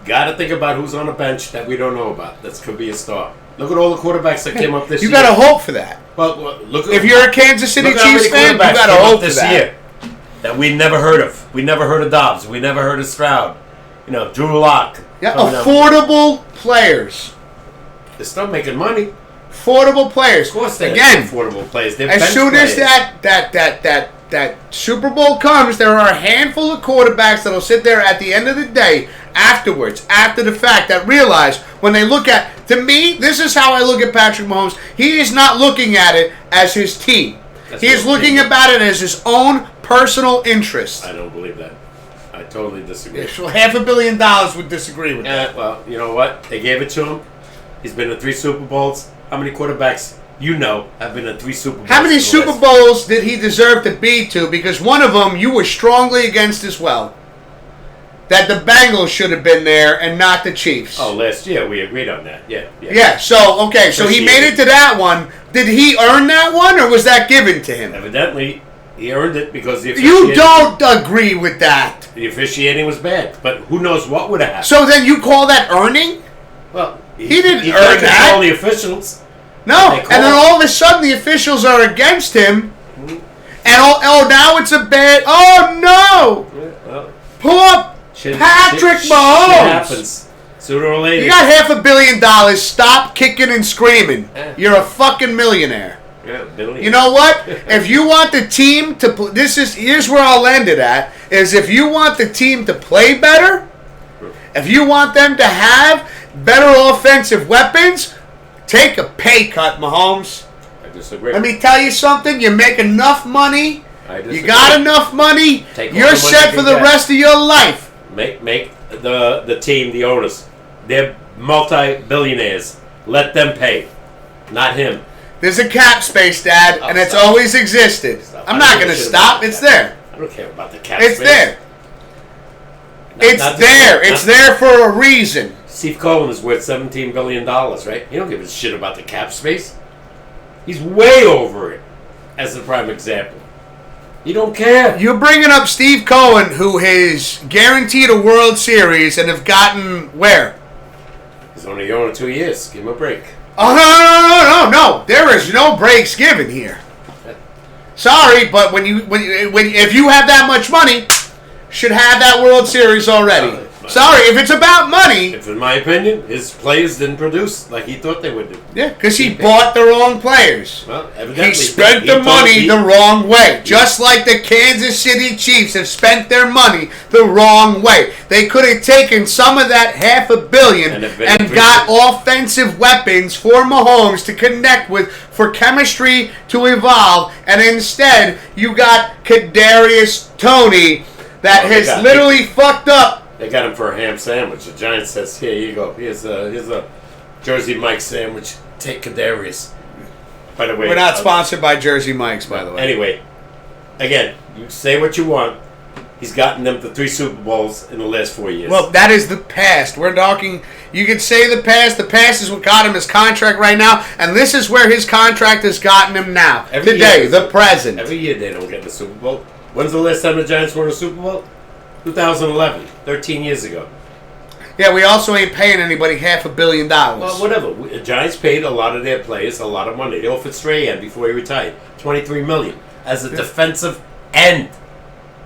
got to think about who's on the bench that we don't know about. That could be a star. Look at all the quarterbacks that came up this year. You got to hope for that. Well, look at, if you're a Kansas City Chiefs fan, you got to hope for this that. Year that we never heard of. We never heard of Dobbs. We never heard of Stroud. Drew Lock. Yeah, affordable players. They're still making money. Affordable players. Of course, they're affordable players. They're as soon as that Super Bowl comes, there are a handful of quarterbacks that'll sit there at the end of the day, afterwards, after the fact, that realize when they look at. To me, this is how I look at Patrick Mahomes. He is not looking at it as his team. He is looking about it as his own personal interest. I don't believe that. I totally disagree. So $500 million would disagree with that. Well, you know what? They gave it to him. He's been in 3 Super Bowls. How many quarterbacks have been in 3 Super Bowls? How many Super Bowls did he deserve to be to? Because one of them you were strongly against as well. That the Bengals should have been there and not the Chiefs. Oh, last year we agreed on that. Yeah. Yeah. So he made it to that one. Did he earn that one, or was that given to him? Evidently, he earned it because you don't agree with that. The officiating was bad, but who knows what would have happened? So then you call that earning? Well, he didn't earn that. All the officials. No, and then all of a sudden the officials are against him, and now it's a bad. Oh no! Yeah, well, pull up. Patrick Mahomes. Shit happens. Sooner or later. You got $500 million. Stop kicking and screaming. You're a fucking millionaire. Yeah, billion. You know what? If you want the team to here's where I'll end it at. Is if you want the team to play better, if you want them to have better offensive weapons, take a pay cut, Mahomes. disagree. Let me tell you something. You make enough money. I disagree. You got enough money. You're set for the rest of your life. Make the team, the owners. They're multi-billionaires. Let them pay. Not him. There's a cap space, Dad, and it's always existed. I'm not going to stop. It's there. I don't care about the cap space. It's there. It's there. It's there for a reason. Steve Cohen is worth $17 billion, right? He don't give a shit about the cap space. He's way over it, as a prime example. You don't care. You're bringing up Steve Cohen, who has guaranteed a World Series and have gotten where? He's only going 2 years. Give him a break. Oh no! There is no breaks given here. Sorry, but when if you have that much money, should have that World Series already. Sorry, if it's about money. If in my opinion, his players didn't produce like he thought they would do. Yeah, because he bought the wrong players. Well, evidently. He spent the money the wrong way. Just like the Kansas City Chiefs have spent their money the wrong way. They could have taken some of that $500 million and got offensive weapons for Mahomes to connect with, for chemistry to evolve, and instead you got Kadarius Toney that has literally fucked up. They got him for a ham sandwich. The Giants says, "Here you go. Here's a Jersey Mike sandwich. Take Kadarius." By the way, we're not sponsored by Jersey Mike's, by the way. Anyway, again, you say what you want. He's gotten them to 3 Super Bowls in the last 4 years. Well, that is the past. We're talking. You could say the past. The past is what got him his contract right now, and this is where his contract has gotten him now. Today, the present. Every year they don't get the Super Bowl. When's the last time the Giants won a Super Bowl? 2011, 13 years ago. Yeah, we also ain't paying anybody $500 million. Well, whatever. The Giants paid a lot of their players a lot of money. They offered Strahan before he retired $23 million as a defensive end.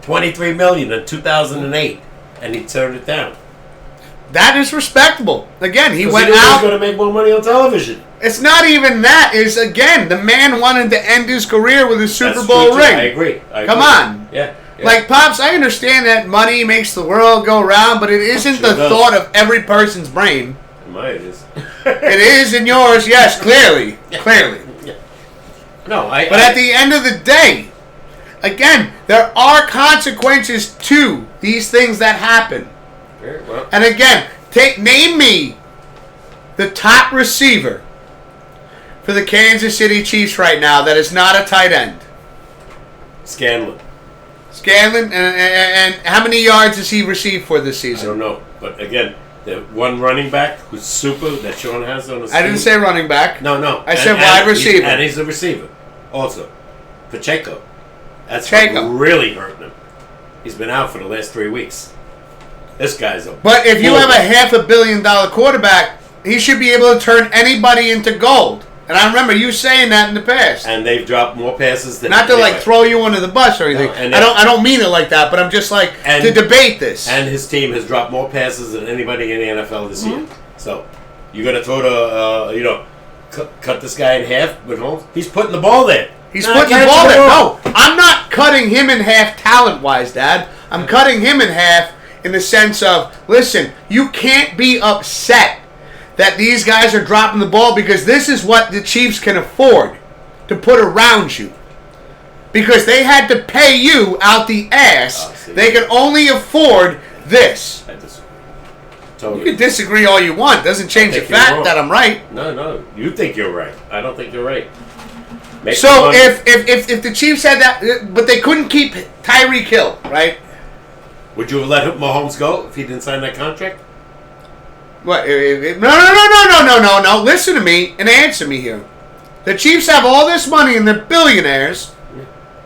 $23 million in 2008, and he turned it down. That is respectable. Again, he went out. He was out. going to make more money on television. It's not even that. Is again, the man wanted to end his career with a Super Bowl ring. I agree. Come on. Yeah. Like, Pops, I understand that money makes the world go round, but it isn't the thought of every person's brain. Mine it is. It is in yours, yes, clearly. Clearly. Yeah. No, But at the end of the day, again, there are consequences to these things that happen. Very well. And again, name me the top receiver for the Kansas City Chiefs right now that is not a tight end. Scanlon, and how many yards has he received for this season? I don't know. But again, the one running back who's super that Sean has on his team. I didn't say running back. No. I said wide receiver. And he's a receiver also. Pacheco. That's what really hurting him. He's been out for the last 3 weeks. This guy's a But if you have a $500 million quarterback, he should be able to turn anybody into gold. And I remember you saying that in the past. And they've dropped more passes than not to throw you under the bus or anything. No, I don't mean it like that, but I'm just to debate this. And his team has dropped more passes than anybody in the NFL this year. So you're gonna throw to cut this guy in half with Holmes? He's putting the ball there. He's putting the ball there. No, I'm not cutting him in half talent-wise, Dad. I'm cutting him in half in the sense of, listen, you can't be upset that these guys are dropping the ball because this is what the Chiefs can afford to put around you. Because they had to pay you out the ass. They can only afford this. I disagree. Totally. You can disagree all you want. Doesn't change the fact that I'm right. No. You think you're right. I don't think you're right. So if the Chiefs had that, but they couldn't keep Tyreek Hill, right? Would you have let Mahomes go if he didn't sign that contract? What? No. Listen to me and answer me here. The Chiefs have all this money and they're billionaires.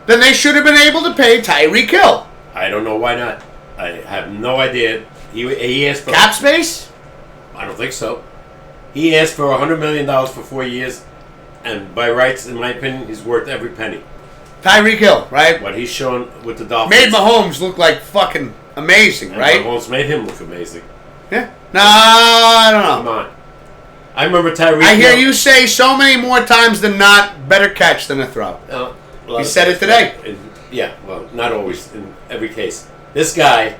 Then they should have been able to pay Tyreek Hill. I don't know why not. I have no idea. He asked for cap space? I don't think so. He asked for $100 million for 4 years, and by rights, in my opinion, he's worth every penny. Tyreek Hill, right? What he's shown with the Dolphins made Mahomes look like fucking amazing, and right? Mahomes made him look amazing. Yeah. No, I don't know. Come on. I remember Tyreek. I hear you say so many more times than not, better catch than a throw. You said it today. Yeah, well, not always, in every case. This guy,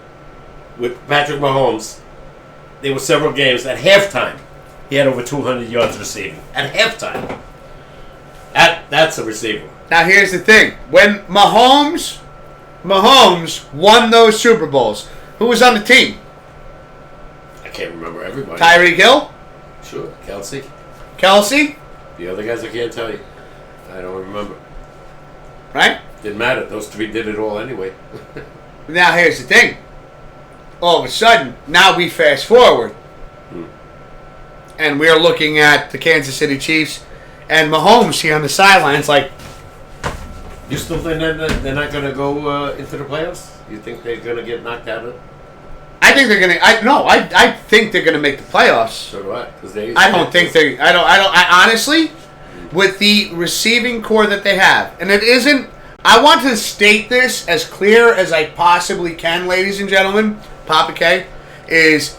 with Patrick Mahomes, there were several games at halftime. He had over 200 yards receiving. At halftime. That's a receiver. Now here's the thing: when Mahomes won those Super Bowls, who was on the team? I can't remember everybody. Tyreek Hill? Sure. Kelsey? The other guys I can't tell you. I don't remember. Right? Didn't matter. Those three did it all anyway. Now here's the thing. All of a sudden, now we fast forward. And we're looking at the Kansas City Chiefs and Mahomes here on the sidelines like... You still think they're not going to go into the playoffs? You think they're going to get knocked out of it? I think they're going to... I think they're going to make the playoffs. So do I. I honestly, with the receiving core that they have, and it isn't... I want to state this as clear as I possibly can, ladies and gentlemen. Papa K, is...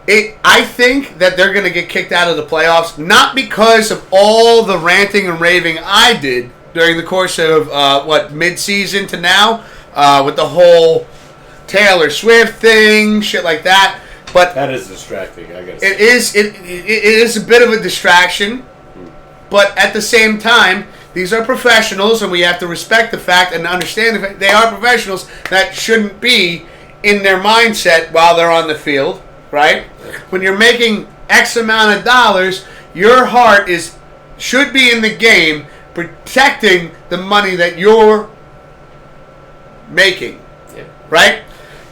I think that they're going to get kicked out of the playoffs, not because of all the ranting and raving I did during the course of, mid-season to now, with the whole Taylor Swift thing, shit like that. But that is distracting, I guess. It is a bit of a distraction, but at the same time, these are professionals, and we have to respect the fact and understand the fact they are professionals that shouldn't be in their mindset while they're on the field. Right? When you're making X amount of dollars, your heart should be in the game protecting the money that you're making. Yeah. Right?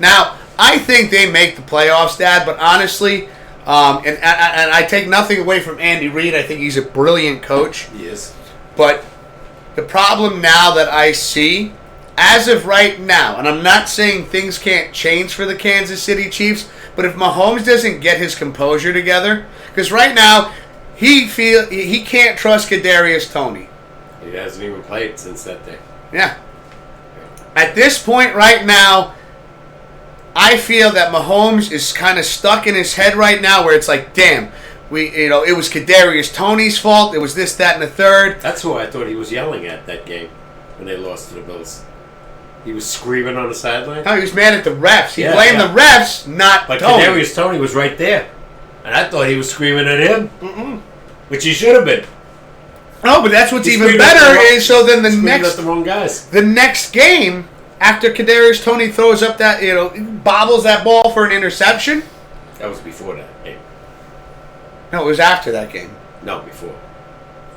Now, I think they make the playoffs, Dad, but honestly, and I take nothing away from Andy Reid. I think he's a brilliant coach. He is. But the problem now that I see, as of right now, and I'm not saying things can't change for the Kansas City Chiefs, but if Mahomes doesn't get his composure together, because right now he can't trust Kadarius Toney. He hasn't even played since that day. Yeah. At this point right now, I feel that Mahomes is kind of stuck in his head right now, where it's like, damn, it was Kadarius Toney's fault. It was this, that, and the third. That's who I thought he was yelling at that game when they lost to the Bills. He was screaming on the sideline. No, he was mad at the refs. He blamed the refs, not Tony. But Kadarius Toney was right there. And I thought he was screaming at him. Which he should have been. No, but that's what's even better is so then at the wrong guys. The next game, after Kadarius Toney throws up that, bobbles that ball for an interception. That was before that game. No, it was after that game. No, before.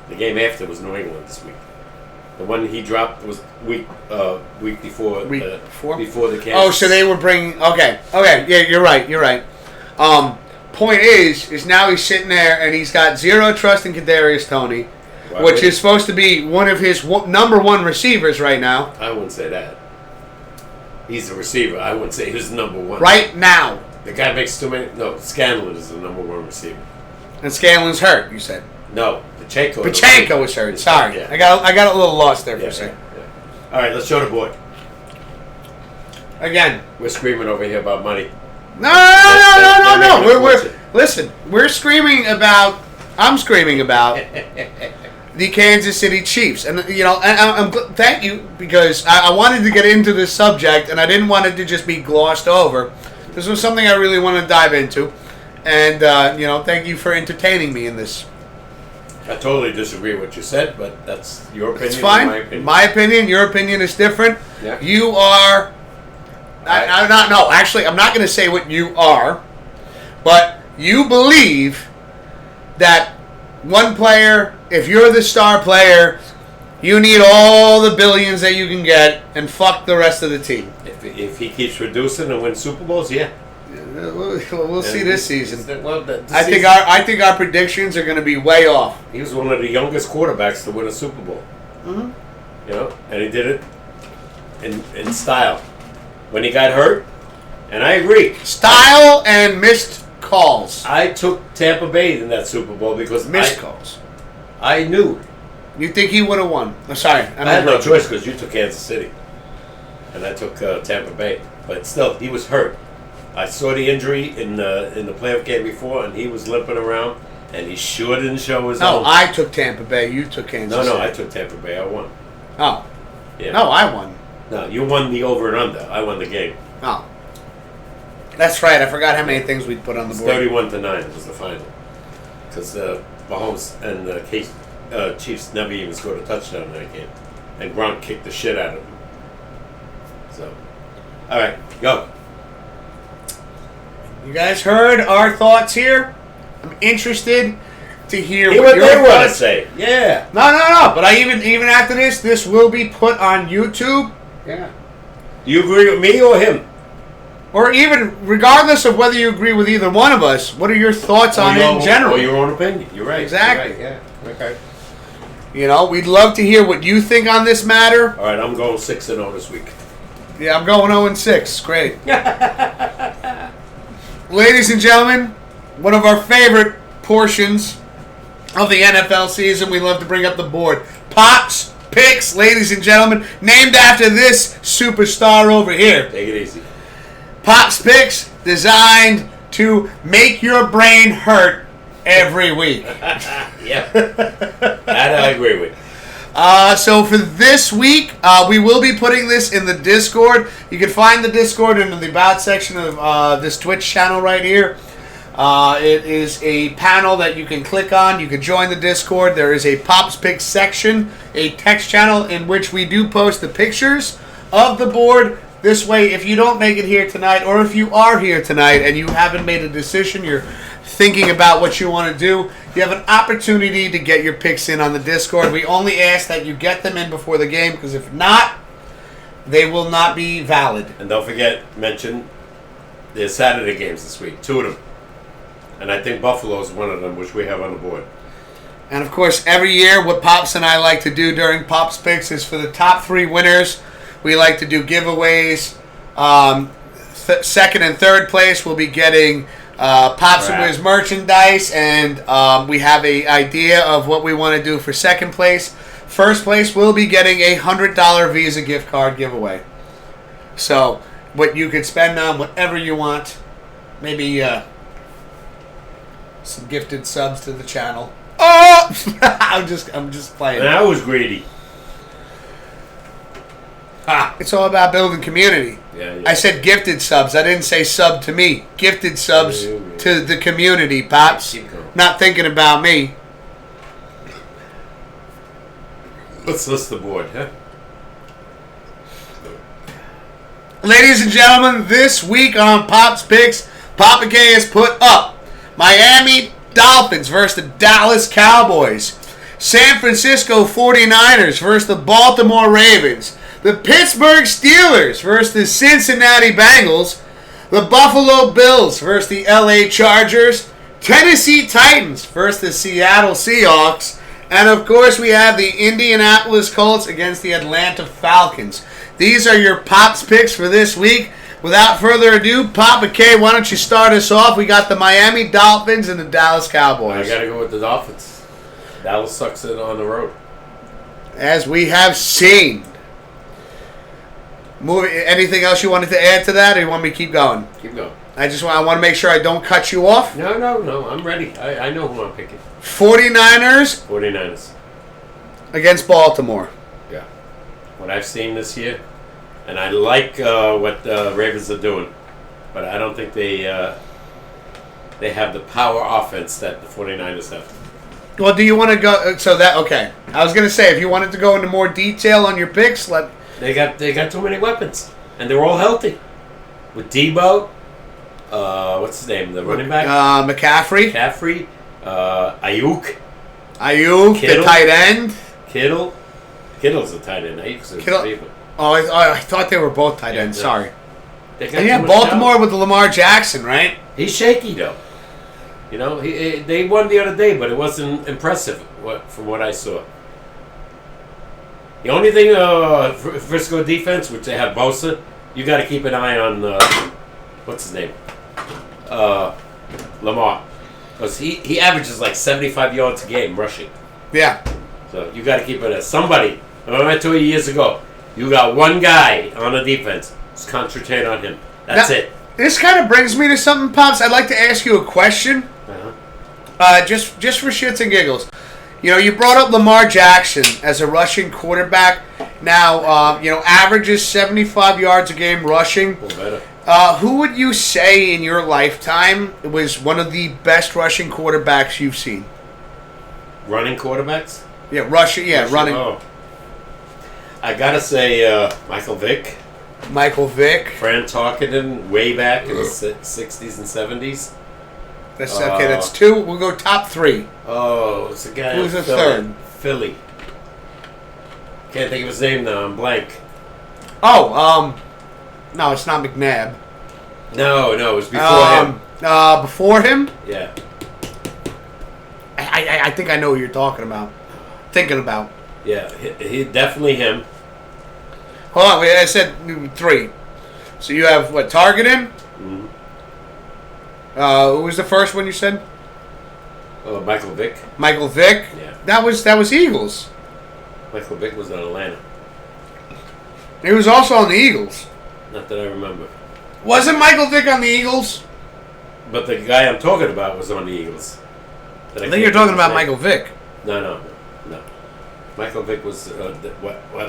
The game after was New England this week. The one he dropped was week before. Before the Kansas. Oh, so they were bringing. Okay, yeah, you're right. Point is now he's sitting there and he's got zero trust in Kadarius Toney, which is supposed to be one of his number one receivers right now. I wouldn't say that. He's a receiver. I wouldn't say he's number one. Right now. The guy makes too many. No, Scanlon is the number one receiver. And Scanlon's hurt, you said. No, Pacheco was hurt. Sorry, yeah. I got a little lost there for a second. Yeah. All right, let's show the board. Again, we're screaming over here about money. No. We're screaming about. I'm screaming about the Kansas City Chiefs, and thank you because I wanted to get into this subject, and I didn't want it to just be glossed over. This was something I really want to dive into, and thank you for entertaining me in this. I totally disagree with what you said, but that's your opinion. It's fine. My opinion. Your opinion is different. Yeah. You are. Actually, I'm not going to say what you are, but you believe that one player, if you're the star player, you need all the billions that you can get and fuck the rest of the team. If he keeps reducing and wins Super Bowls, yeah. We'll see this season. I think our predictions are going to be way off. He was one of the youngest quarterbacks to win a Super Bowl. Mm-hmm. And he did it in style. When he got hurt, and I agree. Style and missed calls. I took Tampa Bay in that Super Bowl because missed calls. I knew. You think he would have won? I'm sorry. I had no choice because you took Kansas City, and I took Tampa Bay. But still, he was hurt. I saw the injury in the playoff game before, and he was limping around, and he sure didn't show his own. No, I took Tampa Bay. You took Kansas City. No, I took Tampa Bay. I won. Oh. Yeah. No, I won. No, you won the over and under. I won the game. Oh. That's right. I forgot how many things we'd put on the board. 31-9 was the final. Because Mahomes and the Chiefs never even scored a touchdown in that game. And Gronk kicked the shit out of him. So, all right, go. You guys heard our thoughts here? I'm interested to hear What your they want to thoughts. say. Yeah. No. But even after this will be put on YouTube. Yeah. Do you agree with me or him? Or even, regardless of whether you agree with either one of us, what are your thoughts on it in general? Or your own opinion. You're right. Exactly. You're right. Yeah. Okay. You know, we'd love to hear what you think on this matter. All right, I'm going 6-0 this week. Yeah, I'm going 0-6. Great. Ladies and gentlemen, one of our favorite portions of the NFL season, we love to bring up the board. Pops Picks, ladies and gentlemen, named after this superstar over here. Take it easy. Pops Picks, designed to make your brain hurt every week. Yeah. That I agree with. So for this week, we will be putting this in the Discord. You can find the Discord in the About section of this Twitch channel right here. It is a panel that you can click on. You can join the Discord. There is a Pops Picks section, a text channel in which we do post the pictures of the board. This way, if you don't make it here tonight, or if you are here tonight and you haven't made a decision, you're thinking about what you want to do, you have an opportunity to get your picks in on the Discord. We only ask that you get them in before the game, because if not, they will not be valid. And don't forget, mention there's Saturday games this week, 2 of them. And I think Buffalo is one of them, which we have on the board. And of course, every year, what Pops and I like to do during Pops Picks is for the top 3 winners, we like to do giveaways. Second and third place will be getting Pops and Wiz merchandise, and we have an idea of what we want to do for second place. First place will be getting a $100 Visa gift card giveaway. So, what you could spend on whatever you want. Maybe some gifted subs to the channel. Oh, I'm just playing. And I was greedy. It's all about building community. Yeah. I said gifted subs. I didn't say sub to me. Gifted subs to the community, Pops. Not thinking about me. Let's list the board, huh? Ladies and gentlemen, this week on Pops Picks, Papa K has put up Miami Dolphins versus the Dallas Cowboys. San Francisco 49ers versus the Baltimore Ravens. The Pittsburgh Steelers versus the Cincinnati Bengals. The Buffalo Bills versus the LA Chargers. Tennessee Titans versus the Seattle Seahawks. And of course we have the Indianapolis Colts against the Atlanta Falcons. These are your Pops Picks for this week. Without further ado, Papa K, why don't you start us off? We got the Miami Dolphins and the Dallas Cowboys. I got to go with the Dolphins. Dallas sucks it on the road. As we have seen. Anything else you wanted to add to that, or you want me to keep going? Keep going. I want to make sure I don't cut you off. No. I'm ready. I know who I'm picking. 49ers against Baltimore. Yeah. What I've seen this year, and I like what the Ravens are doing, but I don't think they have the power offense that the 49ers have. Well, do you want to go? Okay. I was going to say, if you wanted to go into more detail on your picks, They got too many weapons, and they're all healthy. With Debo, what's his name, the running back? McCaffrey, Ayuk, Kittle, the tight end. Kittle's a tight end. Ayuk's a receiver. Oh, I thought they were both tight ends. Sorry. And Baltimore with Lamar Jackson, right? He's shaky though. You know, they won the other day, but it wasn't impressive from what I saw. The only thing, Frisco defense, which they have Bosa, you got to keep an eye on, what's his name? Lamar. Because he averages like 75 yards a game rushing. Yeah. So you got to keep it as somebody. Remember I told you years ago, you got one guy on the defense. Just concentrate on him. That's it. This kind of brings me to something, Pops. I'd like to ask you a question. Just for shits and giggles. You know, you brought up Lamar Jackson as a rushing quarterback. Now, averages 75 yards a game rushing. Who would you say in your lifetime was one of the best rushing quarterbacks you've seen? Running quarterbacks? Yeah, rushing. Yeah, running. Oh. I gotta say, Michael Vick. Michael Vick. Fran Tarkenton, way back in the 60s and 70s. That's okay. That's two. We'll go top three. Oh, it's a guy. Who's the third? Philly. Can't think of his name now. I'm blank. Oh, no, it's not McNabb. No, it was before him. Before him? Yeah. I think I know who you're talking about. Thinking about. Yeah, he definitely him. Hold on, I said three. So you have what? Targeting? Mm-hmm. Who was the first one you said? Michael Vick. Michael Vick. Yeah. That was Eagles. Michael Vick was in Atlanta. He was also on the Eagles. Not that I remember. Wasn't Michael Vick on the Eagles? But the guy I'm talking about was on the Eagles. I think you're talking about Michael Vick. No. Michael Vick was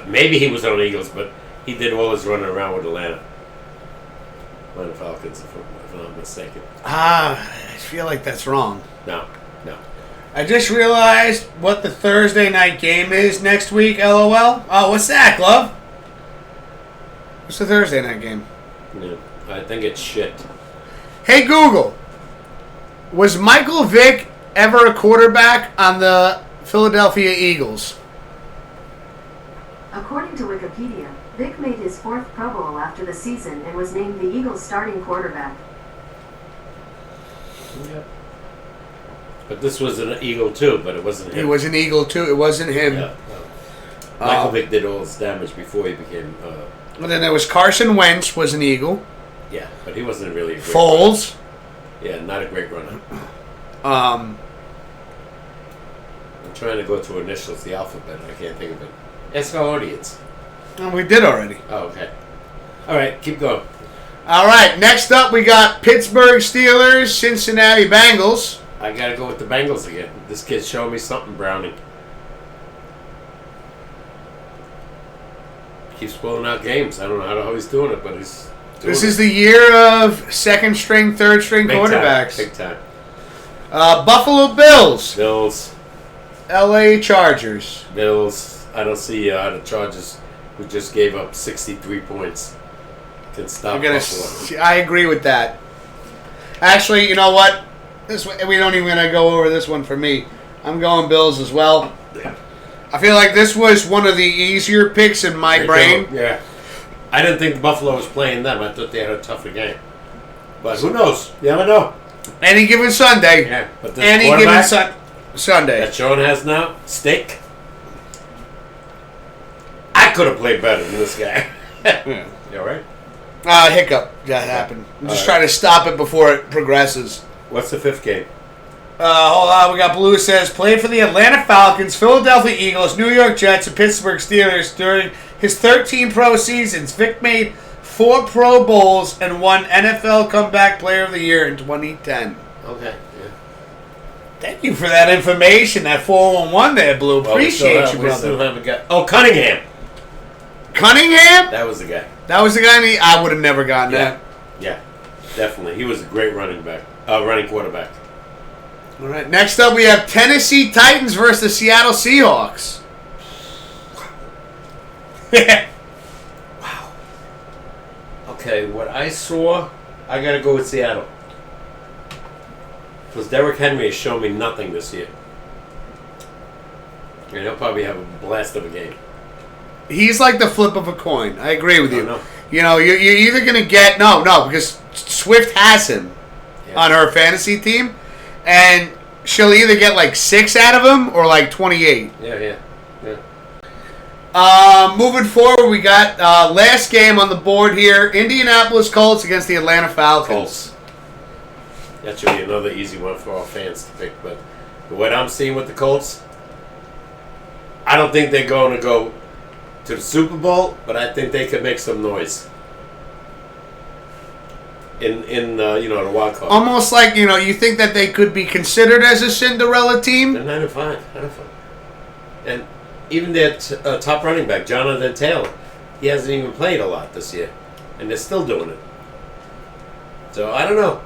maybe he was on the Eagles, but he did all his running around with Atlanta Falcons, if I'm not mistaken. I feel like that's wrong. No. I just realized what the Thursday night game is next week, LOL. Oh, what's that, Glove? What's the Thursday night game? Yeah, I think it's shit. Hey, Google. Was Michael Vick ever a quarterback on the Philadelphia Eagles? According to Wikipedia, Vick made his fourth Pro Bowl after the season and was named the Eagles' starting quarterback. Yep. But this was an Eagle too, but it wasn't him. He was an Eagle too. It wasn't him. Yeah, no. Michael Vick did all his damage before he became. And then there was Carson Wentz was an Eagle. Yeah, but he wasn't really a great Foles. runner. Yeah, not a great runner. I'm trying to go to initials, the alphabet. I can't think of it. Ask our audience. We did already. Oh, okay. All right, keep going. All right, next up we got Pittsburgh Steelers, Cincinnati Bengals. I gotta go with the Bengals again. This kid's showing me something, Browning. Keeps pulling out games. I don't know how he's doing it, but he's doing This it. is the year of second string, third string Big quarterbacks. Big time. Buffalo Bills, Bills. LA Chargers. Bills. I don't see how the Chargers, who just gave up 63 points, can stop Buffalo. I agree with that. Actually, you know what? We don't even gonna go over this one for me. I'm going Bills as well. Yeah. I feel like this was one of the easier picks in my brain. Yeah. I didn't think Buffalo was playing them. I thought they had a tougher game. But who knows? You never know. Any given Sunday. Yeah. But this Any given Sunday. that Sean has now, Stick. I could have played better than this guy. Yeah. You all right? Hiccup. That happened. I'm just All trying to stop it before it progresses. What's the fifth game? Hold on. We got Blue says, played for the Atlanta Falcons, Philadelphia Eagles, New York Jets, and Pittsburgh Steelers during his 13 pro seasons. Vic made 4 Pro Bowls and won NFL Comeback Player of the Year in 2010. Okay. Yeah. Thank you for that information, that 411 there, Blue. Appreciate you, We still brother. haven't got. Oh, Cunningham. Cunningham? That was the guy. That was the guy I would have never gotten that. Yeah. Definitely. He was a great running quarterback. All right. Next up, we have Tennessee Titans versus the Seattle Seahawks. Wow. Okay, what I saw, I got to go with Seattle. Because Derrick Henry has shown me nothing this year. And he'll probably have a blast of a game. He's like the flip of a coin. I agree with you. No. You know, you're either going to get... No, because Swift has him on her fantasy team. And she'll either get like 6 out of him or like 28. Yeah. Moving forward, we got last game on the board here. Indianapolis Colts against the Atlanta Falcons. Colts. That should be another easy one for our fans to pick. But what I'm seeing with the Colts, I don't think they're going to go to the Super Bowl, but I think they could make some noise in the wild card. Almost like, you think that they could be considered as a Cinderella team? They're 9-5. And even their top running back, Jonathan Taylor, he hasn't even played a lot this year. And they're still doing it. So, I don't know.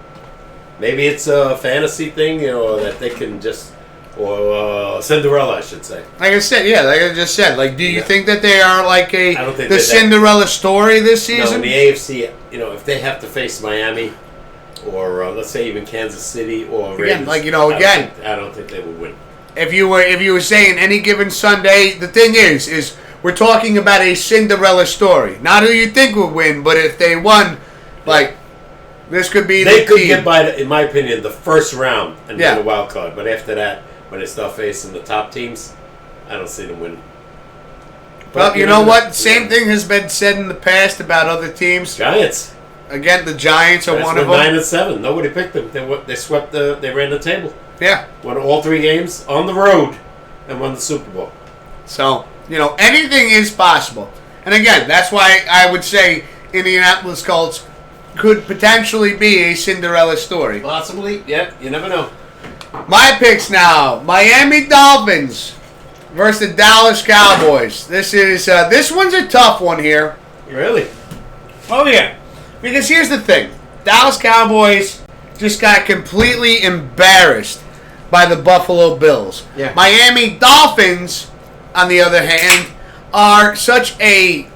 Maybe it's a fantasy thing, that they can just or Cinderella, I should say. Like I said, like I just said, like, do you think that they are like I don't think the Cinderella story this No, season? in the AFC, if they have to face Miami, or let's say even Kansas City, or Again, Raiders, I don't think they will win. If you were saying any given Sunday, the thing is we're talking about a Cinderella story, not who you think will win, but if they won, like this could be They the could team. get by, in my opinion, the first round and Yeah. get a wild card. But after that, when they start facing the top teams, I don't see them winning. Well, you know what? Same thing has been said in the past about other teams. Giants. Again, the Giants are one of them. 9-7. Nobody picked them. They swept they ran the table. Yeah. Won all 3 games on the road and won the Super Bowl. So, anything is possible. And again, that's why I would say Indianapolis Colts could potentially be a Cinderella story. Possibly, yeah. You never know. My picks now: Miami Dolphins versus the Dallas Cowboys. This one's a tough one here. Really? Oh yeah, because here's the thing: Dallas Cowboys just got completely embarrassed by the Buffalo Bills. Yeah. Miami Dolphins, on the other hand, are such a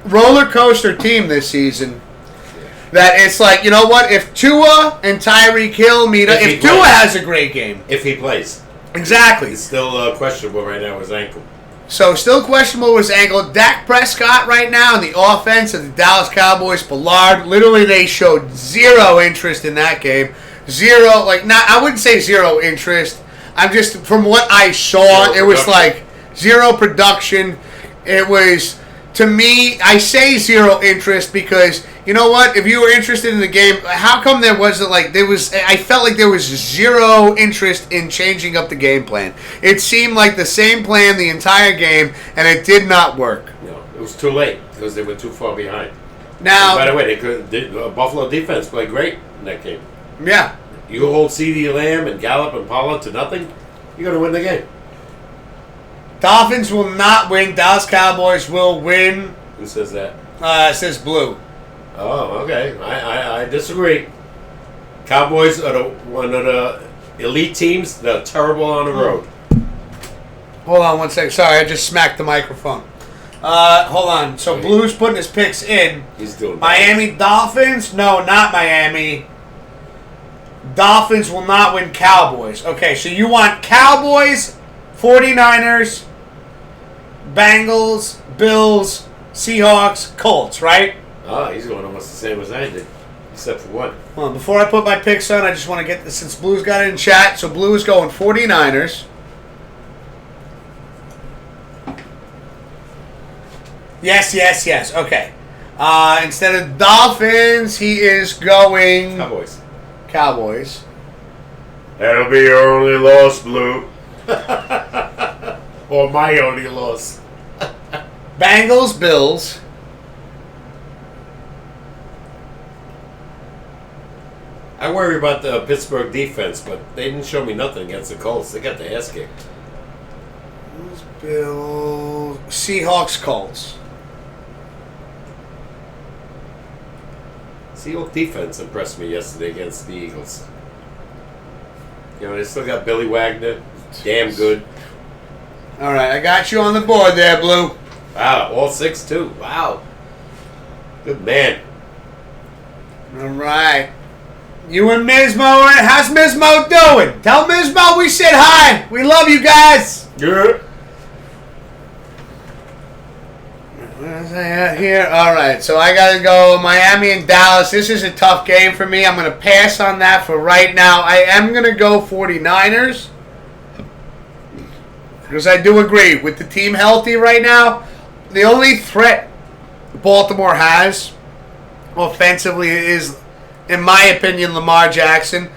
roller coaster team this season that it's like, you know what? If Tua and Tyreek Hill meet up, if Tua has a great game, If he plays. exactly. He's still questionable right now with his ankle. So still questionable with his ankle. Dak Prescott right now in the offense of the Dallas Cowboys, Ballard, literally they showed zero interest in that game. Zero, I wouldn't say zero interest. I'm just, from what I saw, it was like zero production. It was, to me, I say zero interest because, you know what, if you were interested in the game, how come I felt like there was zero interest in changing up the game plan. It seemed like the same plan the entire game, and it did not work. No, it was too late because they were too far behind. Now, And by the way, Buffalo defense played great in that game. yeah. You hold CeeDee Lamb and Gallup and Pollard to nothing, you're going to win the game. Dolphins will not win. Dallas Cowboys will win. Who says that? It says blue. Oh, okay. I disagree. Cowboys are one of the elite teams that are terrible on the road. Hold on one second. Sorry, I just smacked the microphone. Hold on. So Blue's putting his picks in. He's doing Miami Dolphins? No, not Miami. Dolphins will not win. Cowboys. Okay, so you want Cowboys, 49ers, Bengals, Bills, Seahawks, Colts, right? Oh, he's going almost the same as I did, except for one. Well, before I put my picks on, I just want to get this, since Blue's got it in chat. So Blue is going 49ers. Yes. Okay. Instead of Dolphins, he is going Cowboys. Cowboys. That'll be your only loss, Blue. Or my only loss. Bengals, Bills. I worry about the Pittsburgh defense, but they didn't show me nothing against the Colts. They got the ass kicked. Bills, Seahawks, Colts. Seahawks defense impressed me yesterday against the Eagles. They still got Billy Wagner. Damn good. All right, I got you on the board there, Blue. Wow, all 6 too. Wow. Good man. All right. You and Mizmo, how's Mizmo doing? Tell Mizmo we said hi. We love you guys. Yeah. Where's I at here? All right, so I got to go Miami and Dallas. This is a tough game for me. I'm going to pass on that for right now. I am going to go 49ers because I do agree with the team healthy right now. The only threat Baltimore has offensively is, in my opinion, Lamar Jackson.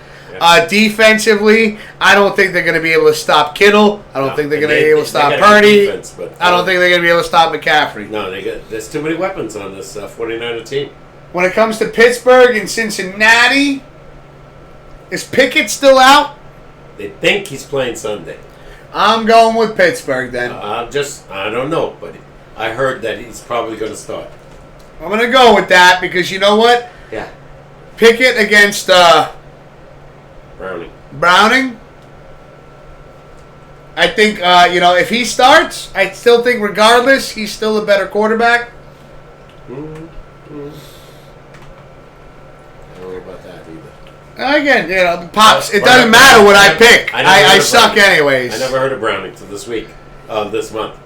Defensively, I don't think they're going to be able to stop Kittle. I don't think they're going to be able to stop Purdy. I don't think they're going to be able to stop McCaffrey. No, there's too many weapons on this 49er team. When it comes to Pittsburgh and Cincinnati, is Pickett still out? They think he's playing Sunday. I'm going with Pittsburgh then. I don't know, but I heard that he's probably going to start. I'm going to go with that because you know what? Yeah. Pickett against Browning. Browning. I think, if he starts, I still think regardless, he's still a better quarterback. Mm-hmm. I don't know about that either. Again, Pops, it doesn't matter what I pick. I suck anyways. I never heard of Browning till this week, this month.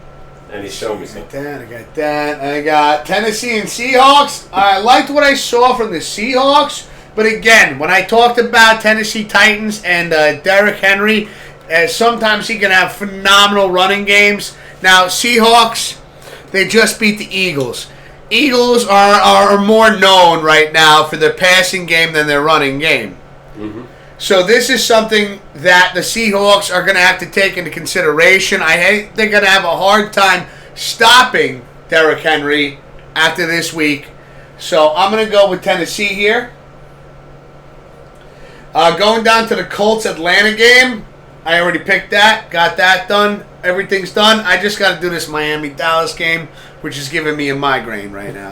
And he showed me something. I got that. I got Tennessee and Seahawks. I liked what I saw from the Seahawks. But again, when I talked about Tennessee Titans and Derrick Henry, sometimes he can have phenomenal running games. Now, Seahawks, they just beat the Eagles. Eagles are more known right now for their passing game than their running game. Mm-hmm. So this is something that the Seahawks are going to have to take into consideration. I think they're going to have a hard time stopping Derrick Henry after this week. So I'm going to go with Tennessee here. Going down to the Colts-Atlanta game. I already picked that. Got that done. Everything's done. I just got to do this Miami-Dallas game, which is giving me a migraine right now.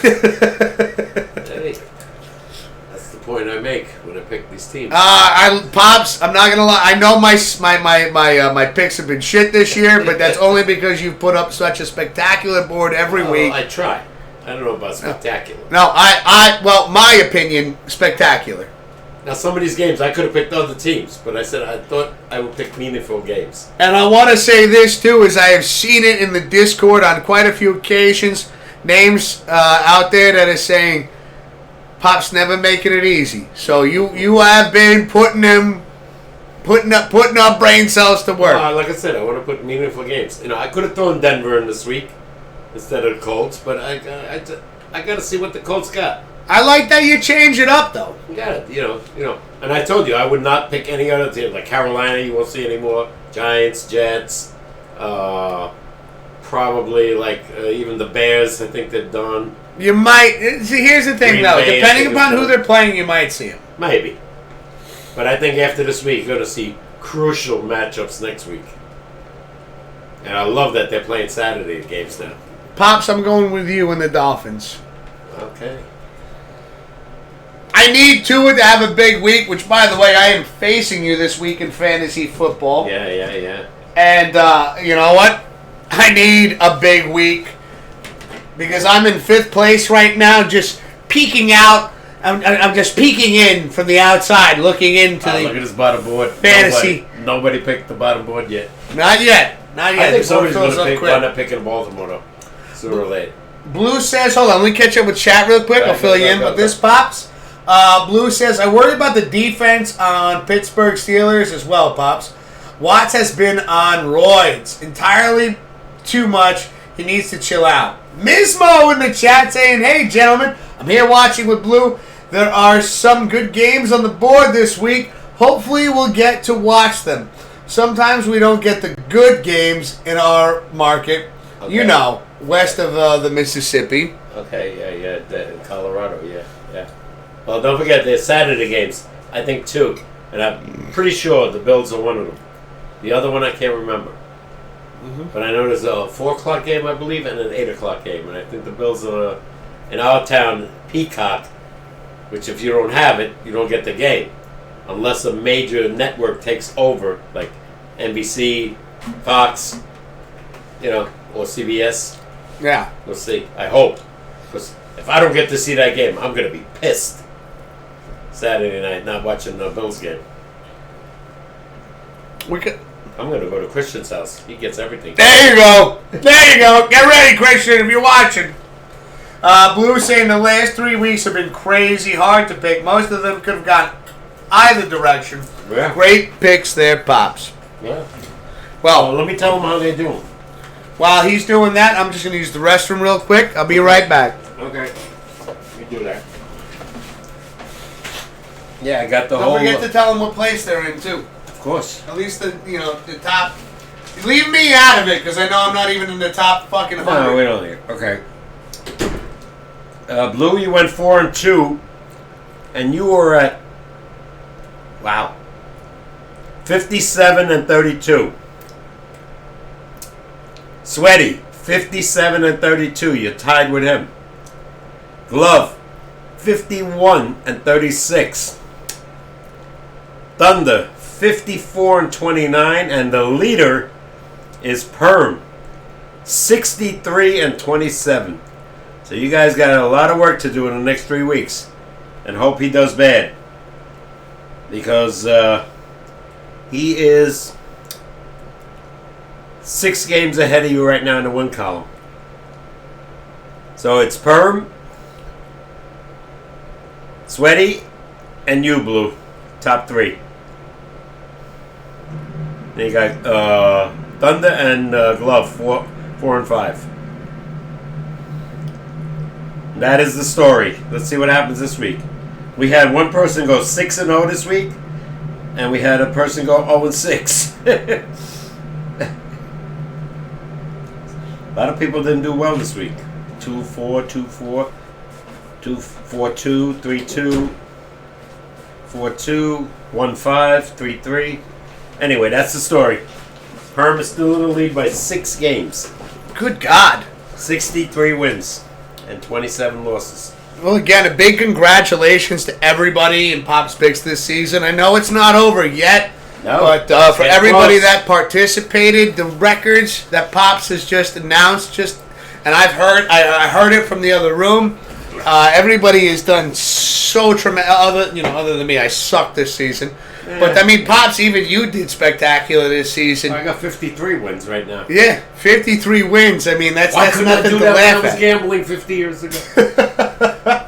Hey, that's the point I make when I pick these teams. Pops, I'm not gonna lie. I know my picks have been shit this year, but that's only because you put up such a spectacular board every week. I try. I don't know about spectacular. No, well, my opinion, spectacular. Now, some of these games, I could have picked other teams, but I said I thought I would pick meaningful games. And I want to say this, too, is I have seen it in the Discord on quite a few occasions. Names out there that are saying, Pop's never making it easy. So you have been putting our brain cells to work. Like I said, I want to put meaningful games. I could have thrown Denver in this week instead of the Colts, but I got to see what the Colts got. I like that you change it up, though. You got it, And I told you I would not pick any other team like Carolina. You won't see anymore. Giants, Jets, probably even the Bears. I think they're done. You might see. Here's the thing, though. Depending upon who they're playing, you might see them. Maybe, but I think after this week, you're going to see crucial matchups next week. And I love that they're playing Saturday games now. Pops, I'm going with you and the Dolphins. Okay. I need Tua to have a big week, which, by the way, I am facing you this week in fantasy football. Yeah. And you know what? I need a big week because I'm in 5th place right now, just peeking out. I'm just peeking in from the outside, looking into the look at this bottom board. Fantasy. Nobody picked the bottom board yet. Not yet. I think somebody's going to wind up picking Baltimore, though. Sooner or later. Blue says, hold on, let me catch up with chat real quick. I'll fill you in with this, Pops. Blue says, I worry about the defense on Pittsburgh Steelers as well, Pops. Watts has been on roids. Entirely too much. He needs to chill out. Mismo in the chat saying, hey, gentlemen, I'm here watching with Blue. There are some good games on the board this week. Hopefully we'll get to watch them. Sometimes we don't get the good games in our market. Okay. West of the Mississippi. Okay, yeah, Colorado, yeah. Well, don't forget, there's Saturday games. I think 2. And I'm pretty sure the Bills are one of them. The other one I can't remember. Mm-hmm. But I know there's a 4 o'clock game, I believe, and an 8 o'clock game. And I think the Bills are in our town, Peacock, which if you don't have it, you don't get the game. Unless a major network takes over, like NBC, Fox, or CBS. Yeah. We'll see. I hope. Because if I don't get to see that game, I'm going to be pissed. Saturday night, not watching the Bills game. I'm going to go to Christian's house. He gets everything. There you go. Get ready, Christian, if you're watching. Blue saying the last 3 weeks have been crazy hard to pick. Most of them could have gone either direction. Yeah. Great picks there, Pops. Yeah. Well, let me tell him how they're doing. While he's doing that, I'm just going to use the restroom real quick. I'll be right back. Okay. Let me do that. Yeah, I got the Don't forget to tell them what place they're in, too. Of course. At least the top. Leave me out of it, because I know I'm not even in the top fucking 100. No, we don't need it. Okay. Blue, you went 4-2, and you were at 57-32. Sweaty, 57-32. You're tied with him. Glove, 51-36. Thunder, 54-29, and the leader is Perm, 63-27. So you guys got a lot of work to do in the next 3 weeks, and hope he does bad, because he is 6 games ahead of you right now in the win column. So it's Perm, Sweaty, and you, Blue, top 3. Then you got Thunder and Glove, 4 and 5. That is the story. Let's see what happens this week. We had one person go 6-0 this week, and we had a person go 0-6. A lot of people didn't do well this week. 2-4, 2-4, 2-4-2, 3-2, 4-2, 1-5, 3-3. Anyway, that's the story. Perm is still in the lead by 6 games. Good God. 63 wins and 27 losses. Well, again, a big congratulations to everybody in Pop's Picks this season. I know it's not over yet, but for everybody that participated, the records that Pops has just announced, and I heard it from the other room. Everybody has done so tremendous. Other than me, I sucked this season. Yeah. But I mean, Pops, even you did spectacular this season. I got 53 wins right now. Yeah, 53 wins. I mean, that's nothing I do to that laugh when I was at. gambling 50 years ago.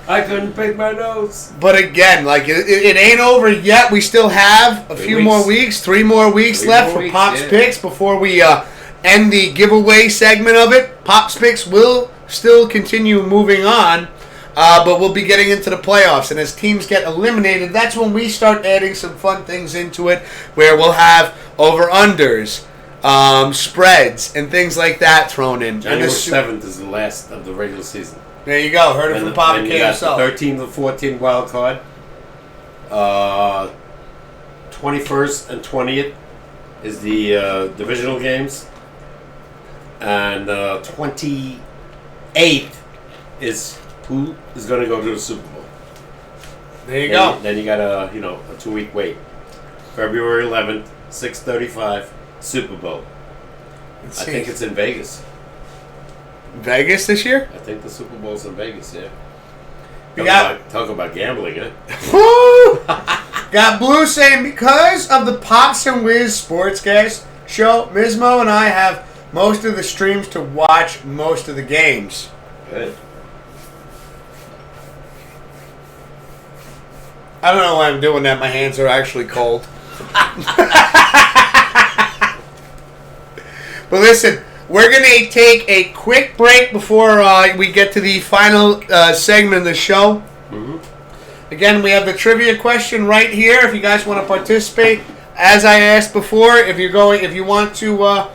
I couldn't pick my nose. But again, like it ain't over yet. We still have a few more weeks, 3 more weeks left for Pop's Picks before we end the giveaway segment of it. Pop's Picks will still continue moving on. But we'll be getting into the playoffs, and as teams get eliminated, that's when we start adding some fun things into it, where we'll have over-unders, spreads, and things like that thrown in. January 7th is the last of the regular season. There you go. Heard it from Papa K himself. 13 to 14 wild card. 21st and 20th is the divisional games, and 28th is who is going to go to the Super Bowl. There you go. Then you got a 2-week wait. February 11th, 6:35, Super Bowl. I think it's in Vegas. Vegas this year? I think the Super Bowl's in Vegas, yeah. Talk about gambling, eh? Woo! Got Blue saying, because of the Pops and Wiz SportsCast show, Mizmo and I have most of the streams to watch most of the games. Good. I don't know why I'm doing that. My hands are actually cold. But listen, we're going to take a quick break before we get to the final segment of the show. Mm-hmm. Again, we have the trivia question right here. If you guys want to participate, as I asked before, if you want to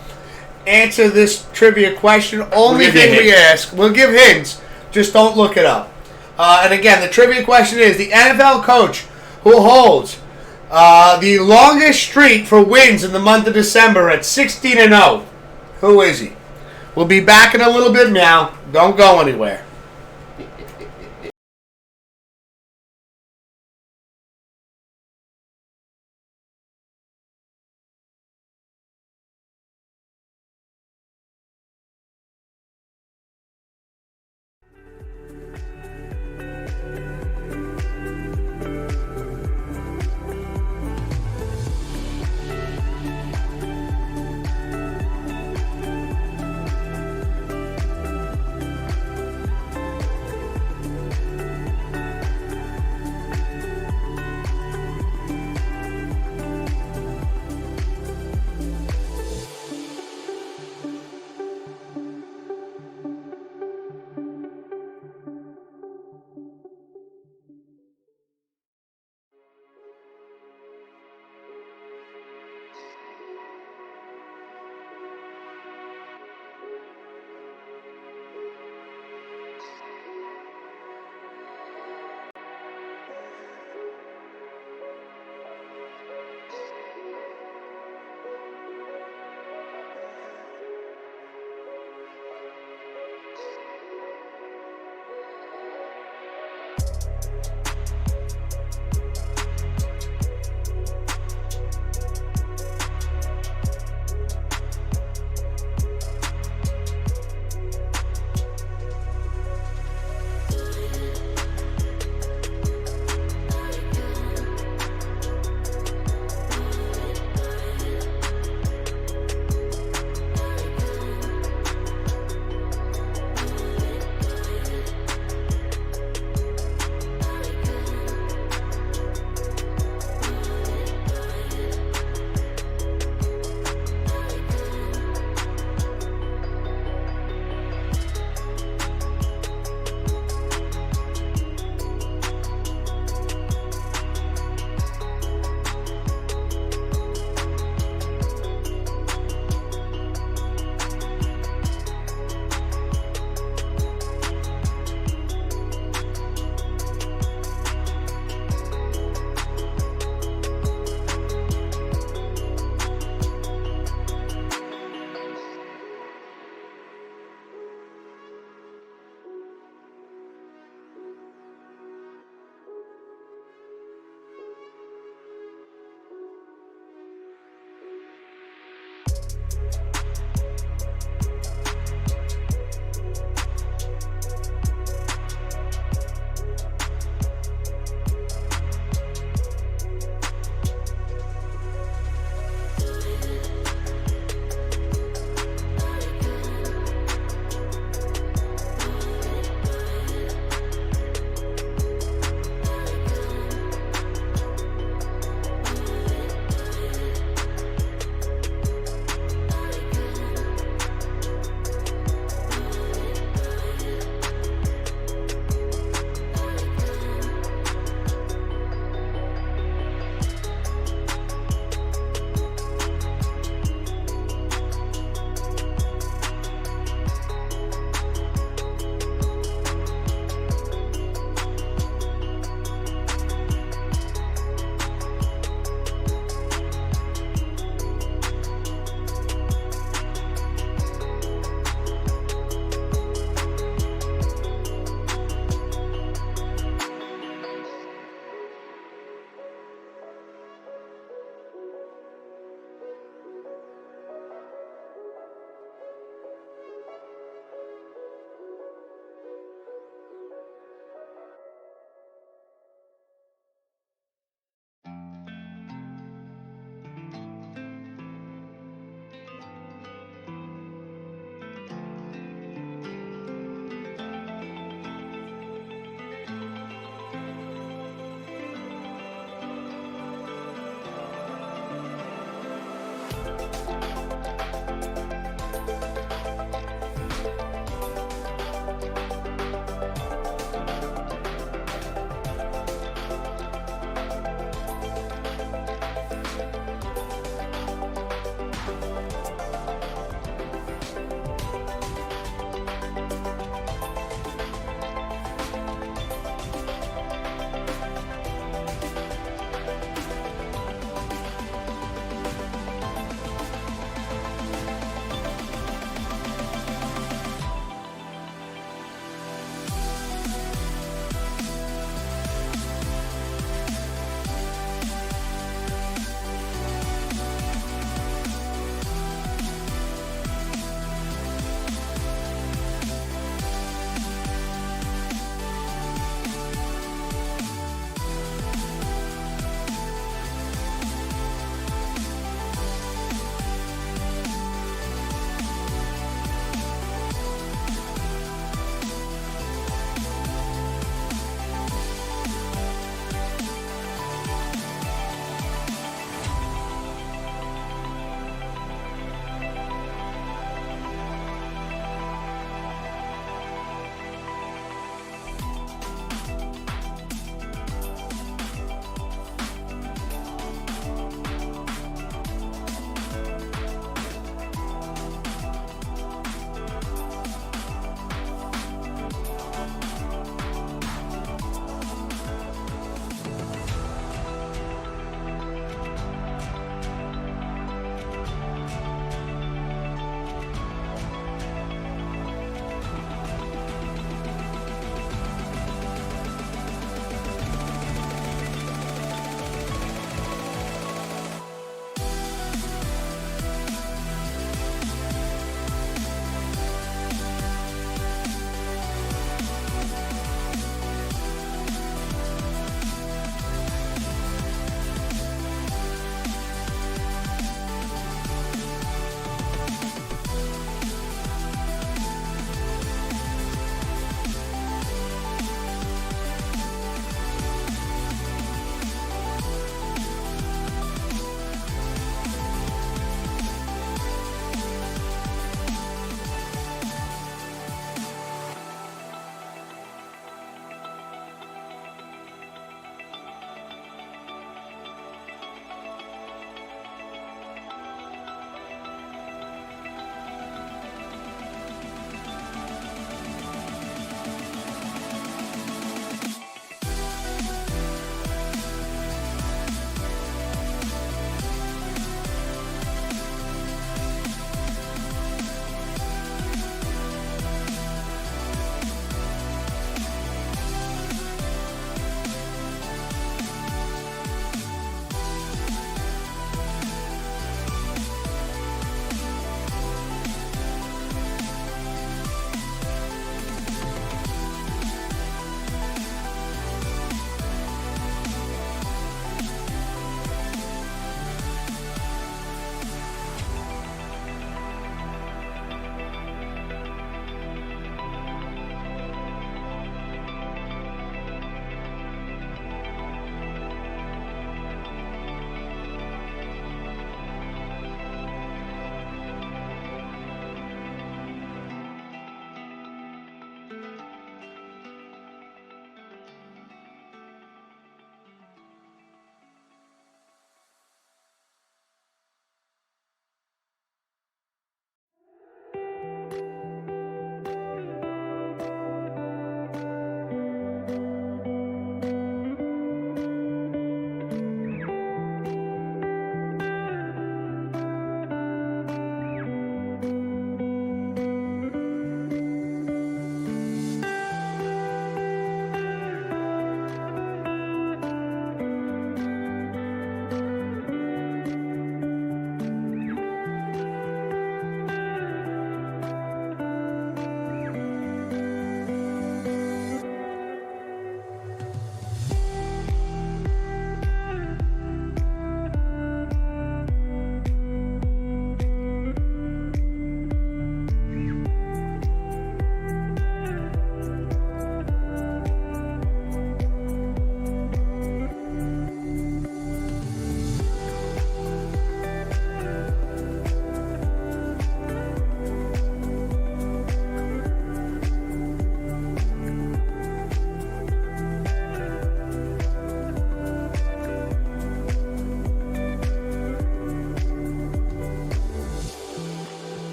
answer this trivia question, only thing we ask, we'll give hints. Just don't look it up. And again, the trivia question is, the NFL coach who holds the longest streak for wins in the month of December at 16-0. Who is he? We'll be back in a little bit now. Don't go anywhere.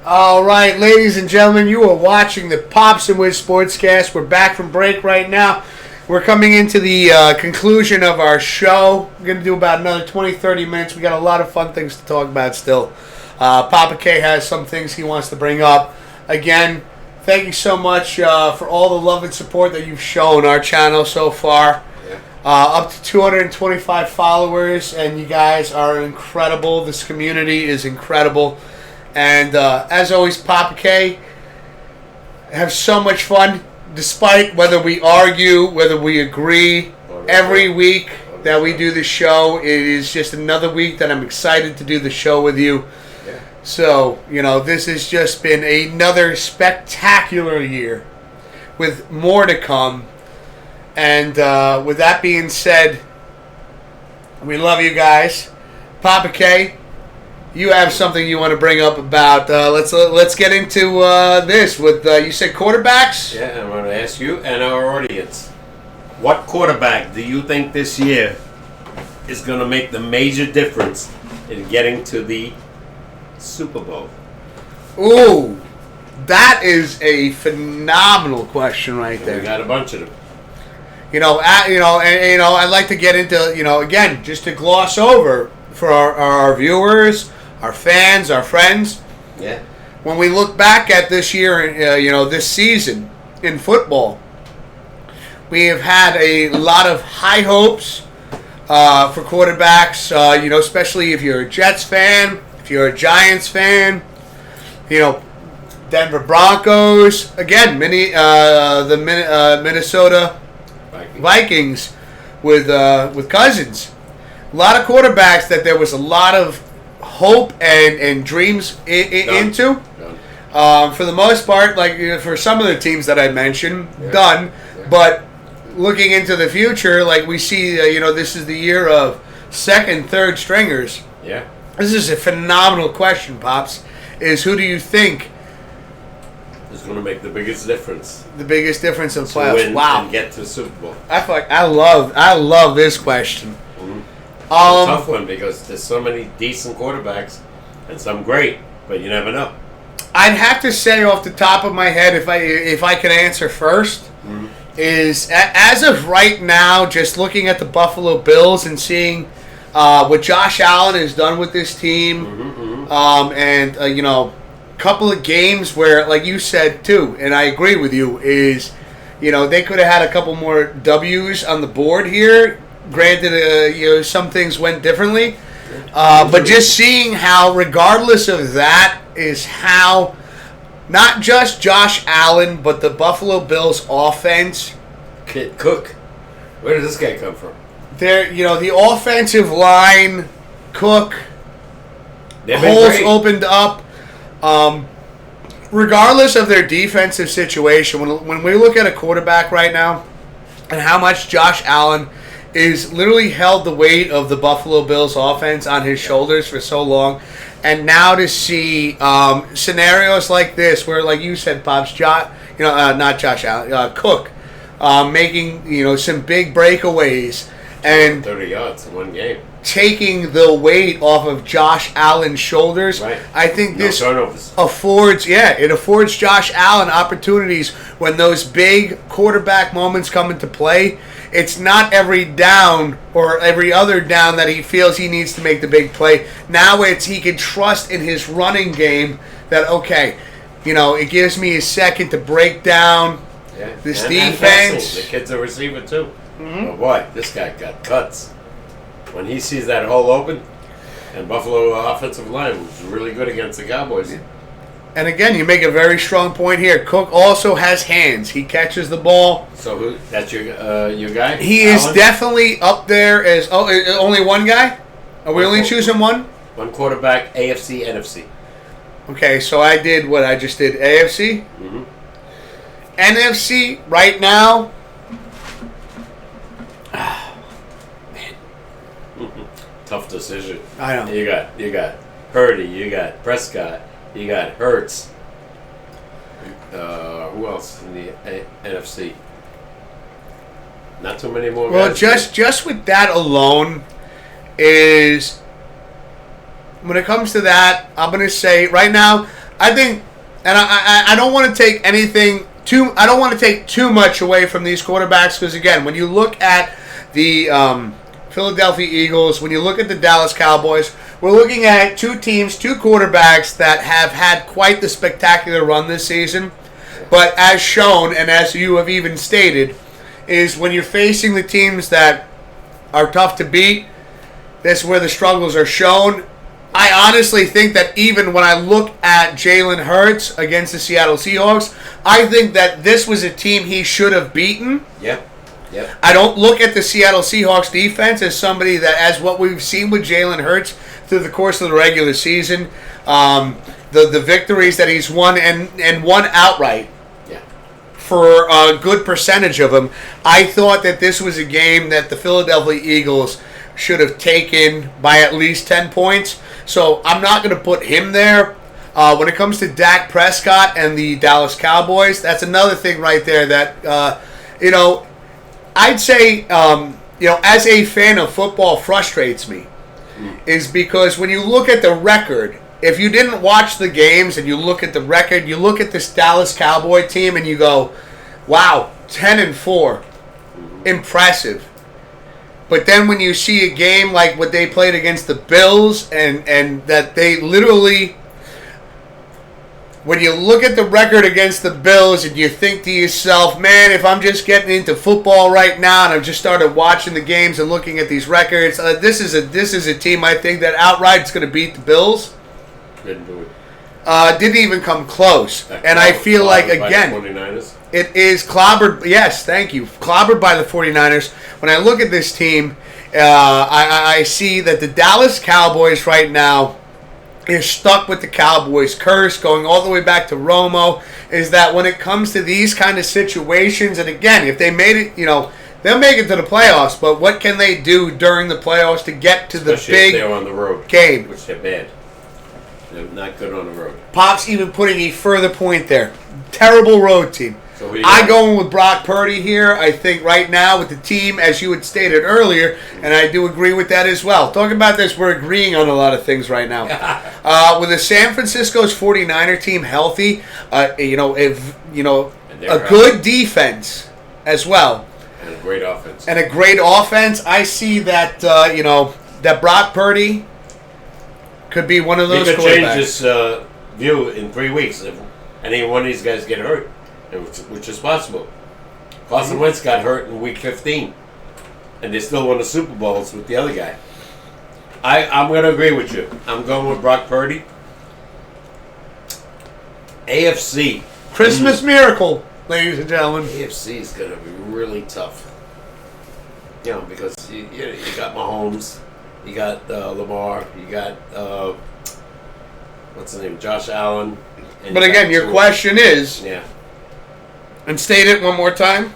All right, ladies and gentlemen, you are watching the Pops and Wiz Sportscast. We're back from break right now. We're coming into the conclusion of our show. We're going to do about another 20, 30 minutes. We got a lot of fun things to talk about still. Papa K has some things he wants to bring up. Again, thank you so much for all the love and support that you've shown our channel so far. Up to 225 followers, and you guys are incredible. This community is incredible. And as always, Papa K, have so much fun, despite whether we argue, whether we agree. Every week that we do the show, it is just another week that I'm excited to do the show with you. Yeah. So, this has just been another spectacular year with more to come. And with that being said, we love you guys. Papa K, you have something you want to bring up about. Let's get into this with you said quarterbacks. Yeah, I'm going to ask you and our audience, what quarterback do you think this year is going to make the major difference in getting to the Super Bowl? Ooh, that is a phenomenal question right there. We got a bunch of them. I'd like to get into again, just to gloss over for our viewers, our fans, our friends. Yeah. When we look back at this year, this season in football, we have had a lot of high hopes for quarterbacks. Especially if you're a Jets fan, if you're a Giants fan, Denver Broncos. Again, the Minnesota Vikings with Cousins. A lot of quarterbacks that there was a lot of hope and dreams into. For the most part, for some of the teams that I mentioned, done. Yeah. But looking into the future, we see, this is the year of second, third stringers. Yeah. This is a phenomenal question, Pops. Who do you think is going to make the biggest difference? The biggest difference in the playoffs. Win wow. And get to the Super Bowl. I love this question. Mm-hmm. It's a tough one because there's so many decent quarterbacks and some great, but you never know. I'd have to say off the top of my head, if I could answer first, is as of right now, just looking at the Buffalo Bills and seeing what Josh Allen has done with this team, and couple of games where, like you said too, and I agree with you, is they could have had a couple more W's on the board here. Granted, some things went differently, but just seeing how, regardless of that, is how not just Josh Allen but the Buffalo Bills offense. Kid Cook, where did this guy come from? The offensive line, Cook, holes opened up. Regardless of their defensive situation, when we look at a quarterback right now and how much Josh Allen is literally held the weight of the Buffalo Bills offense on his shoulders for so long, and now to see scenarios like this where, like you said, Pops, not Josh Allen, Cook, making some big breakaways and 30 yards in one game, taking the weight off of Josh Allen's shoulders. Right. I think this turnovers. affords Josh Allen opportunities when those big quarterback moments come into play. It's not every down or every other down that he feels he needs to make the big play. Now he can trust in his running game that, it gives me a second to break down this defense. The kid's a receiver too. Mm-hmm. Oh boy, this guy got cuts. When he sees that hole open, and Buffalo offensive line was really good against the Cowboys. Yeah. And again, you make a very strong point here. Cook also has hands. He catches the ball. So that's your guy? He Allen? Is definitely up there as only one guy? Are we only choosing one? One quarterback, AFC, NFC. Okay, so I did what I just did. AFC? Mm-hmm. NFC right now. Tough decision. I know. You got Purdy, you got Prescott, you got Hurts. Who else in the NFC? Not too many more. Well, guys just with that alone, is when it comes to that, I'm going to say right now, I think, and I don't want to take anything too. I don't want to take too much away from these quarterbacks because again, when you look at the Philadelphia Eagles, when you look at the Dallas Cowboys, we're looking at two teams, two quarterbacks that have had quite the spectacular run this season. But as shown, and as you have even stated, is when you're facing the teams that are tough to beat, that's where the struggles are shown. I honestly think that even when I look at Jalen Hurts against the Seattle Seahawks, I think that this was a team he should have beaten. Yep. Yep. I don't look at the Seattle Seahawks defense as somebody that, as what we've seen with Jalen Hurts through the course of the regular season, the victories that he's won and won outright. For a good percentage of them, I thought that this was a game that the Philadelphia Eagles should have taken by at least 10 points. So I'm not going to put him there. When it comes to Dak Prescott and the Dallas Cowboys, that's another thing right there that, I'd say, as a fan of football frustrates me. Is because when you look at the record, if you didn't watch the games and you look at the record, you look at this Dallas Cowboy team and you go, wow, 10-4, impressive. But then when you see a game like what they played against the Bills and that they literally, when you look at the record against the Bills and you think to yourself, man, if I'm just getting into football right now and I've just started watching the games and looking at these records, this is a team I think that outright is going to beat the Bills. Didn't do it. Didn't even come close. And I feel like, again, 49ers. It is clobbered. Yes, thank you. Clobbered by the 49ers. When I look at this team, I see that the Dallas Cowboys right now is stuck with the Cowboys curse going all the way back to Romo. Is that when it comes to these kind of situations, and again, if they made it, they'll make it to the playoffs, but what can they do during the playoffs to get to Especially the big if they're on the road game? Which they're bad. They're not good on the road. Pop's even putting a further point there. Terrible road team. So I'm going with Brock Purdy here. I think right now with the team, as you had stated earlier, and I do agree with that as well. Talking about this, we're agreeing on a lot of things right now. With the San Francisco's 49er team healthy, a good defense as well. And a great offense. I see that, that Brock Purdy could be one of those quarterbacks. He could change his view in 3 weeks if any one of these guys get hurt, which is possible. Carson Wentz got hurt in week 15, and they still won the Super Bowls with the other guy. I'm going to agree with you. I'm going with Brock Purdy. AFC. Christmas miracle, ladies and gentlemen. AFC is going to be really tough. Because you got Mahomes, you got Lamar, you got, what's his name, Josh Allen. But again, your question is, yeah. And state it one more time.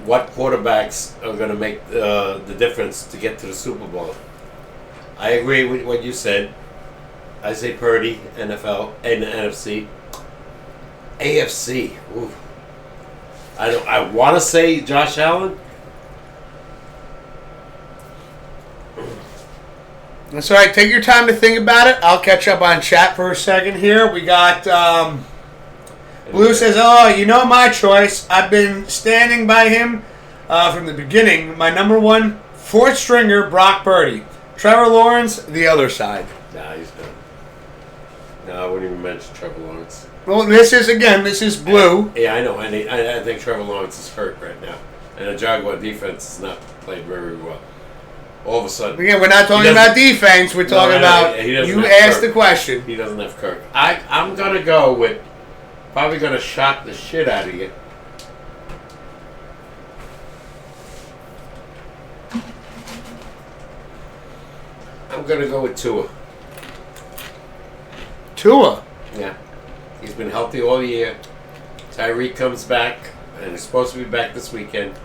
What quarterbacks are going to make the difference to get to the Super Bowl? I agree with what you said. I say Purdy, NFL, and NFC. AFC. Ooh. I want to say Josh Allen. That's all right. Take your time to think about it. I'll catch up on chat for a second here. We got Blue says, my choice. I've been standing by him from the beginning. My number one, fourth stringer, Brock Purdy. Trevor Lawrence, the other side. Nah, he's done. No, I wouldn't even mention Trevor Lawrence. Well, this is Blue. Yeah, I know. And I think Trevor Lawrence is hurt right now. And the Jaguar defense has not played very well. All of a sudden. Again, we're not talking about defense. We're talking about you asked the question. He doesn't have Kirk. I'm going to go with, probably going to shock the shit out of you. I'm going to go with Tua. Tua? Yeah. He's been healthy all year. Tyreek comes back, and he's supposed to be back this weekend.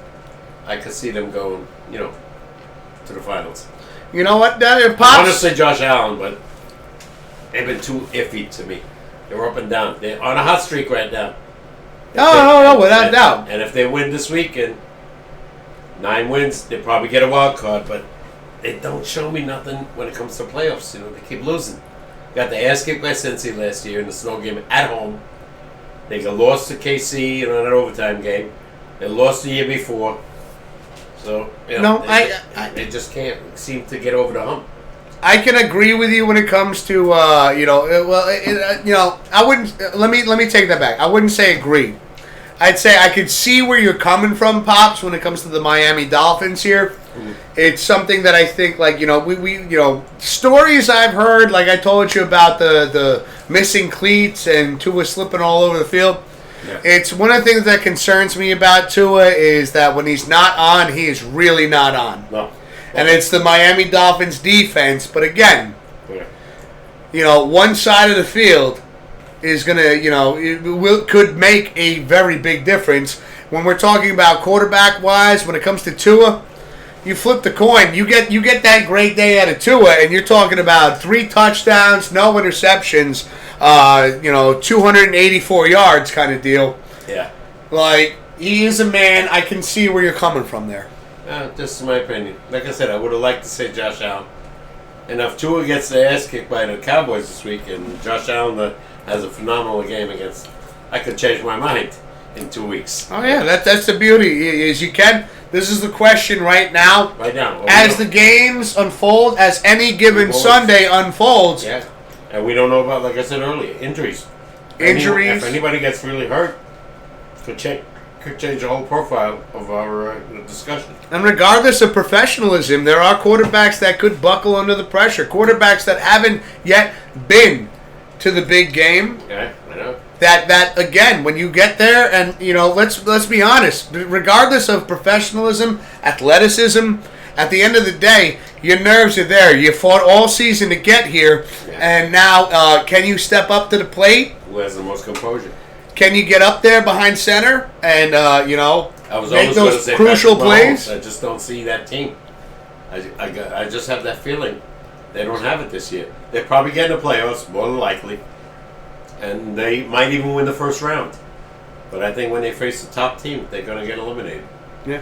I could see them going, to the finals. You know what? I want to say Josh Allen, but they've been too iffy to me. They're up and down. They're on a hot streak right now. No, without doubt. And if they win this weekend, 9 wins, they probably get a wild card, but they don't show me nothing when it comes to playoffs. They keep losing. got the ass kicked by Cincy last year in the snow game at home. They got lost to KC in an overtime game. They lost the year before. So, they just can't seem to get over the hump. I can agree with you when it comes to I wouldn't let me take that back. I wouldn't say agree. I'd say I could see where you're coming from, Pops, when it comes to the Miami Dolphins here. Mm-hmm. It's something that I think, like, we stories I've heard, like I told you about the missing cleats and Tua slipping all over the field. Yeah. It's one of the things that concerns me about Tua is that when he's not on, he is really not on. No. And it's the Miami Dolphins defense. But again, one side of the field is going to, could make a very big difference. When we're talking about quarterback-wise, when it comes to Tua, you flip the coin. You get that great day out of Tua, and you're talking about 3 touchdowns, no interceptions, 284 yards kind of deal. Yeah. Like, he is a man. I can see where you're coming from there. Just my opinion. Like I said, I would have liked to say Josh Allen. And if Tua gets the ass kicked by the Cowboys this week, and Josh Allen has a phenomenal game against, I could change my mind in 2 weeks. Oh yeah, that's the beauty is you can. This is the question right now. Right now, as the games unfold, as any given Sunday unfolds. Yeah, and we don't know about, like I said earlier, injuries. If anybody gets really hurt, could change the whole profile of our discussion. And regardless of professionalism, there are quarterbacks that could buckle under the pressure. Quarterbacks that haven't yet been to the big game. Yeah, I know. That again, when you get there, and let's be honest. Regardless of professionalism, athleticism, at the end of the day, your nerves are there. You fought all season to get here, and now can you step up to the plate? Who has the most composure? Can you get up there behind center and I was make those say crucial plays? I just don't see that team. I just have that feeling they don't have it this year. They're probably getting the playoffs, more than likely, and they might even win the first round. But I think when they face the top team, they're going to get eliminated. Yeah,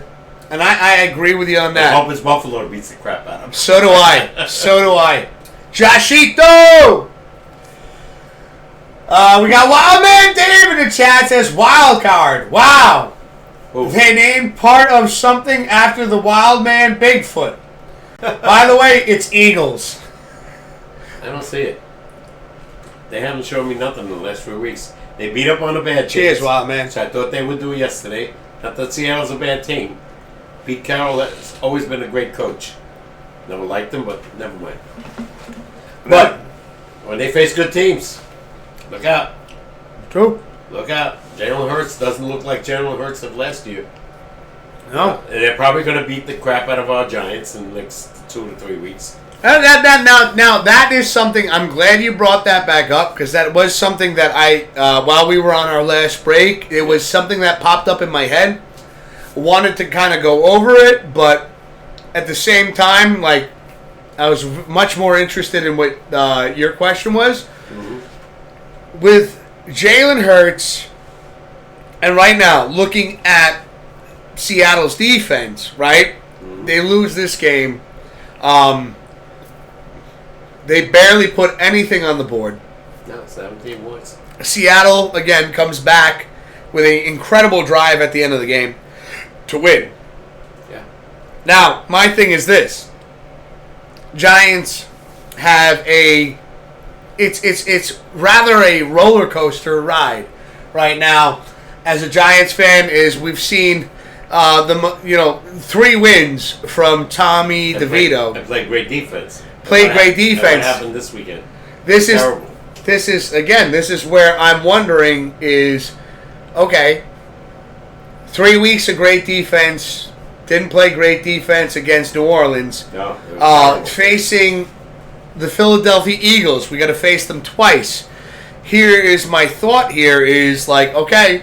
and I agree with you on that. I hope it's Buffalo beats the crap out of them. So do I. So do I. Joshito! We got Wildman Dave in the chat, says wild card. Wow. Ooh. They named part of something after the wild man Bigfoot. By the way, it's Eagles. I don't see it. They haven't shown me nothing in the last 3 weeks. They beat up on the bad teams. Cheers, Wild Man. So I thought they would do it yesterday. Not that Seattle's a bad team. Pete Carroll has always been a great coach. Never liked him, but never mind. But when they face good teams, look out. True. Look out. Jalen Hurts doesn't look like Jalen Hurts of last year. No. And they're probably going to beat the crap out of our Giants in the next 2 to 3 weeks. Now, that is something, I'm glad you brought that back up, because that was something that while we were on our last break, it was something that popped up in my head. Wanted to kind of go over it, but at the same time, like, I was much more interested in what your question was. Mm-hmm. With Jalen Hurts, and right now, looking at Seattle's defense, right? Mm-hmm. They lose this game. They barely put anything on the board. No, 17 points. Seattle, again, comes back with an incredible drive at the end of the game to win. Yeah. Now, my thing is this. Giants have it's rather a roller coaster ride right now. As a Giants fan, is we've seen 3 wins from Tommy DeVito. They played great defense. Great defense. What happened this weekend? This is where I'm wondering is, okay, 3 weeks of great defense, didn't play great defense against New Orleans. No. Facing the Philadelphia Eagles, we got to face them twice. Here is my thought here is like, okay,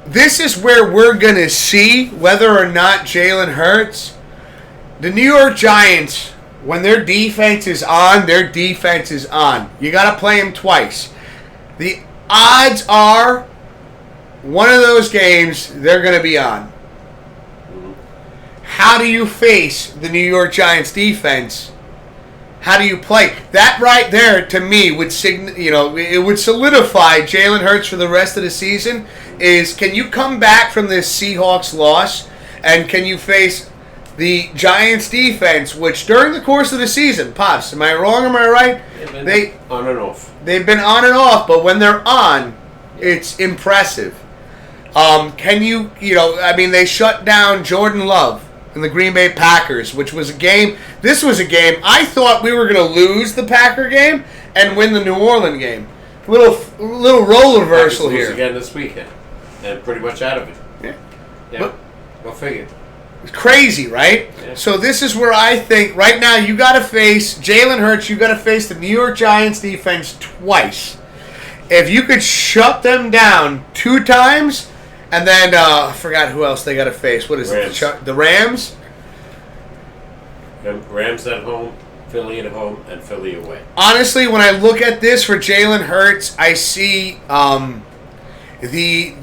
this is where we're going to see whether or not Jalen Hurts. The New York Giants, when their defense is on, their defense is on. You got to play them twice. The odds are one of those games they're going to be on. How do you face the New York Giants defense How do you play? That right there, to me, would it would solidify Jalen Hurts for the rest of the season. Is can you come back from this Seahawks loss, and can you face the Giants defense, which during the course of the season, Pops, am I wrong or am I right? They on and off. They've been on and off, but when they're on, it's impressive. Can you, they shut down Jordan Love and the Green Bay Packers, which was a game. This was a game I thought we were going to lose the Packer game and win the New Orleans game. Little role reversal here. Again this weekend, and pretty much out of it. Yeah. Go figure. It's crazy, right? Yeah. So this is where I think right now you got to face Jalen Hurts. You got to face the New York Giants defense twice. If you could shut them down 2 times, and then I forgot who else they got to face. What is it? The Rams. Rams at home, Philly at home, and Philly away. Honestly, when I look at this for Jalen Hurts, I see the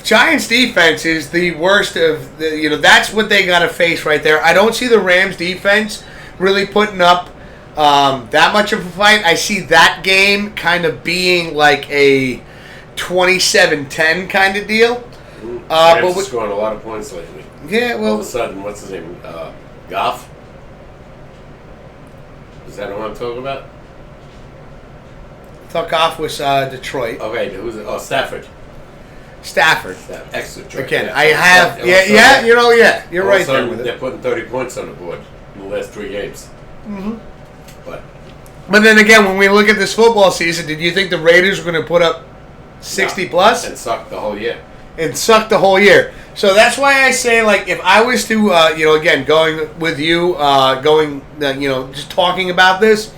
Giants defense is the worst of the, that's what they got to face right there. I don't see the Rams defense really putting up that much of a fight. I see that game kind of being like a 27-10 kind of deal. Rams are scoring a lot of points lately. Yeah, well, all of a sudden, what's his name? Goff? Is that what I'm talking about? I thought Goff was Detroit. Okay, who's it? Oh, Stafford. Ex-Detroit. Again, yeah. I have, you're right there with it. They're putting 30 points on the board in the last 3 games. Mm-hmm. But then again, when we look at this football season, did you think the Raiders were going to put up 60 plus? And suck the whole year. And suck the whole year. So that's why I say, like, if I was to, again, going with you, just talking about this,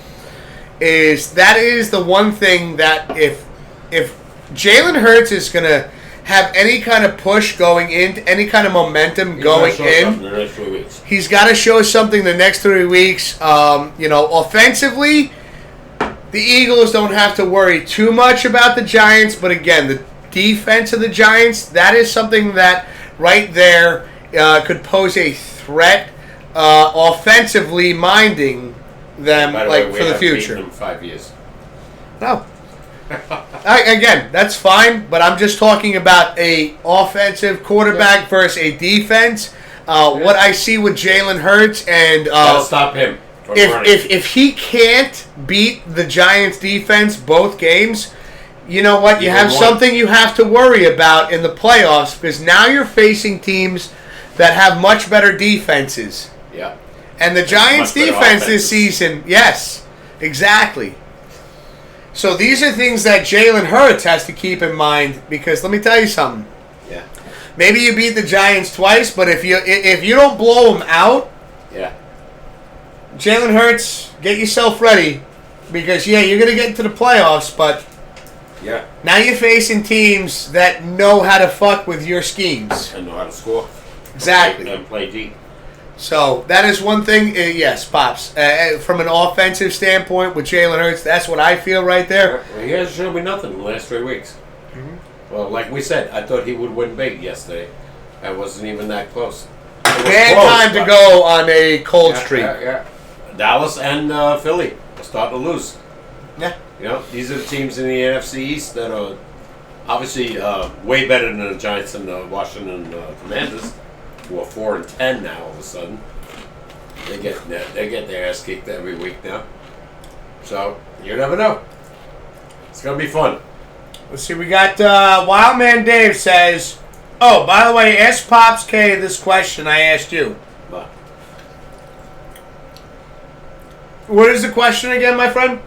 that is the one thing that if Jalen Hurts is going to have any kind of push going in, any kind of momentum going in, the next 3 weeks. He's got to show something the next 3 weeks. Offensively, the Eagles don't have to worry too much about the Giants, but again, the defense of the Giants, that is something that right there could pose a threat offensively, minding them for the future. Them 5 years. No. Again, that's fine, but I'm just talking about a offensive quarterback versus a defense. What I see with Jalen Hurts and gotta stop him. If he can't beat the Giants defense both games, you know what? You have something you have to worry about in the playoffs because now you're facing teams that have much better defenses. Yeah. And the Giants defense this season, yes, exactly. So these are things that Jalen Hurts has to keep in mind because let me tell you something. Yeah. Maybe you beat the Giants twice, but if you don't blow them out, yeah. Jalen Hurts, get yourself ready because you're going to get into the playoffs, but yeah. Now you're facing teams that know how to fuck with your schemes. And know how to score. Exactly. And play deep. So that is one thing, yes, Pops. From an offensive standpoint with Jalen Hurts, that's what I feel right there. Well, he hasn't shown me nothing in the last 3 weeks. Mm-hmm. Well, like we said, I thought he would win big yesterday. I wasn't even that close. Bad time to go on a cold streak. Yeah. Dallas and Philly are starting to lose. Yeah. These are the teams in the NFC East that are obviously way better than the Giants and the Washington Commanders, who are 4-10 now. All of a sudden, they get their ass kicked every week now. So you never know. It's gonna be fun. Let's see. We got Wildman Dave says, "Oh, by the way, ask Pops K this question I asked you." What is the question again, my friend?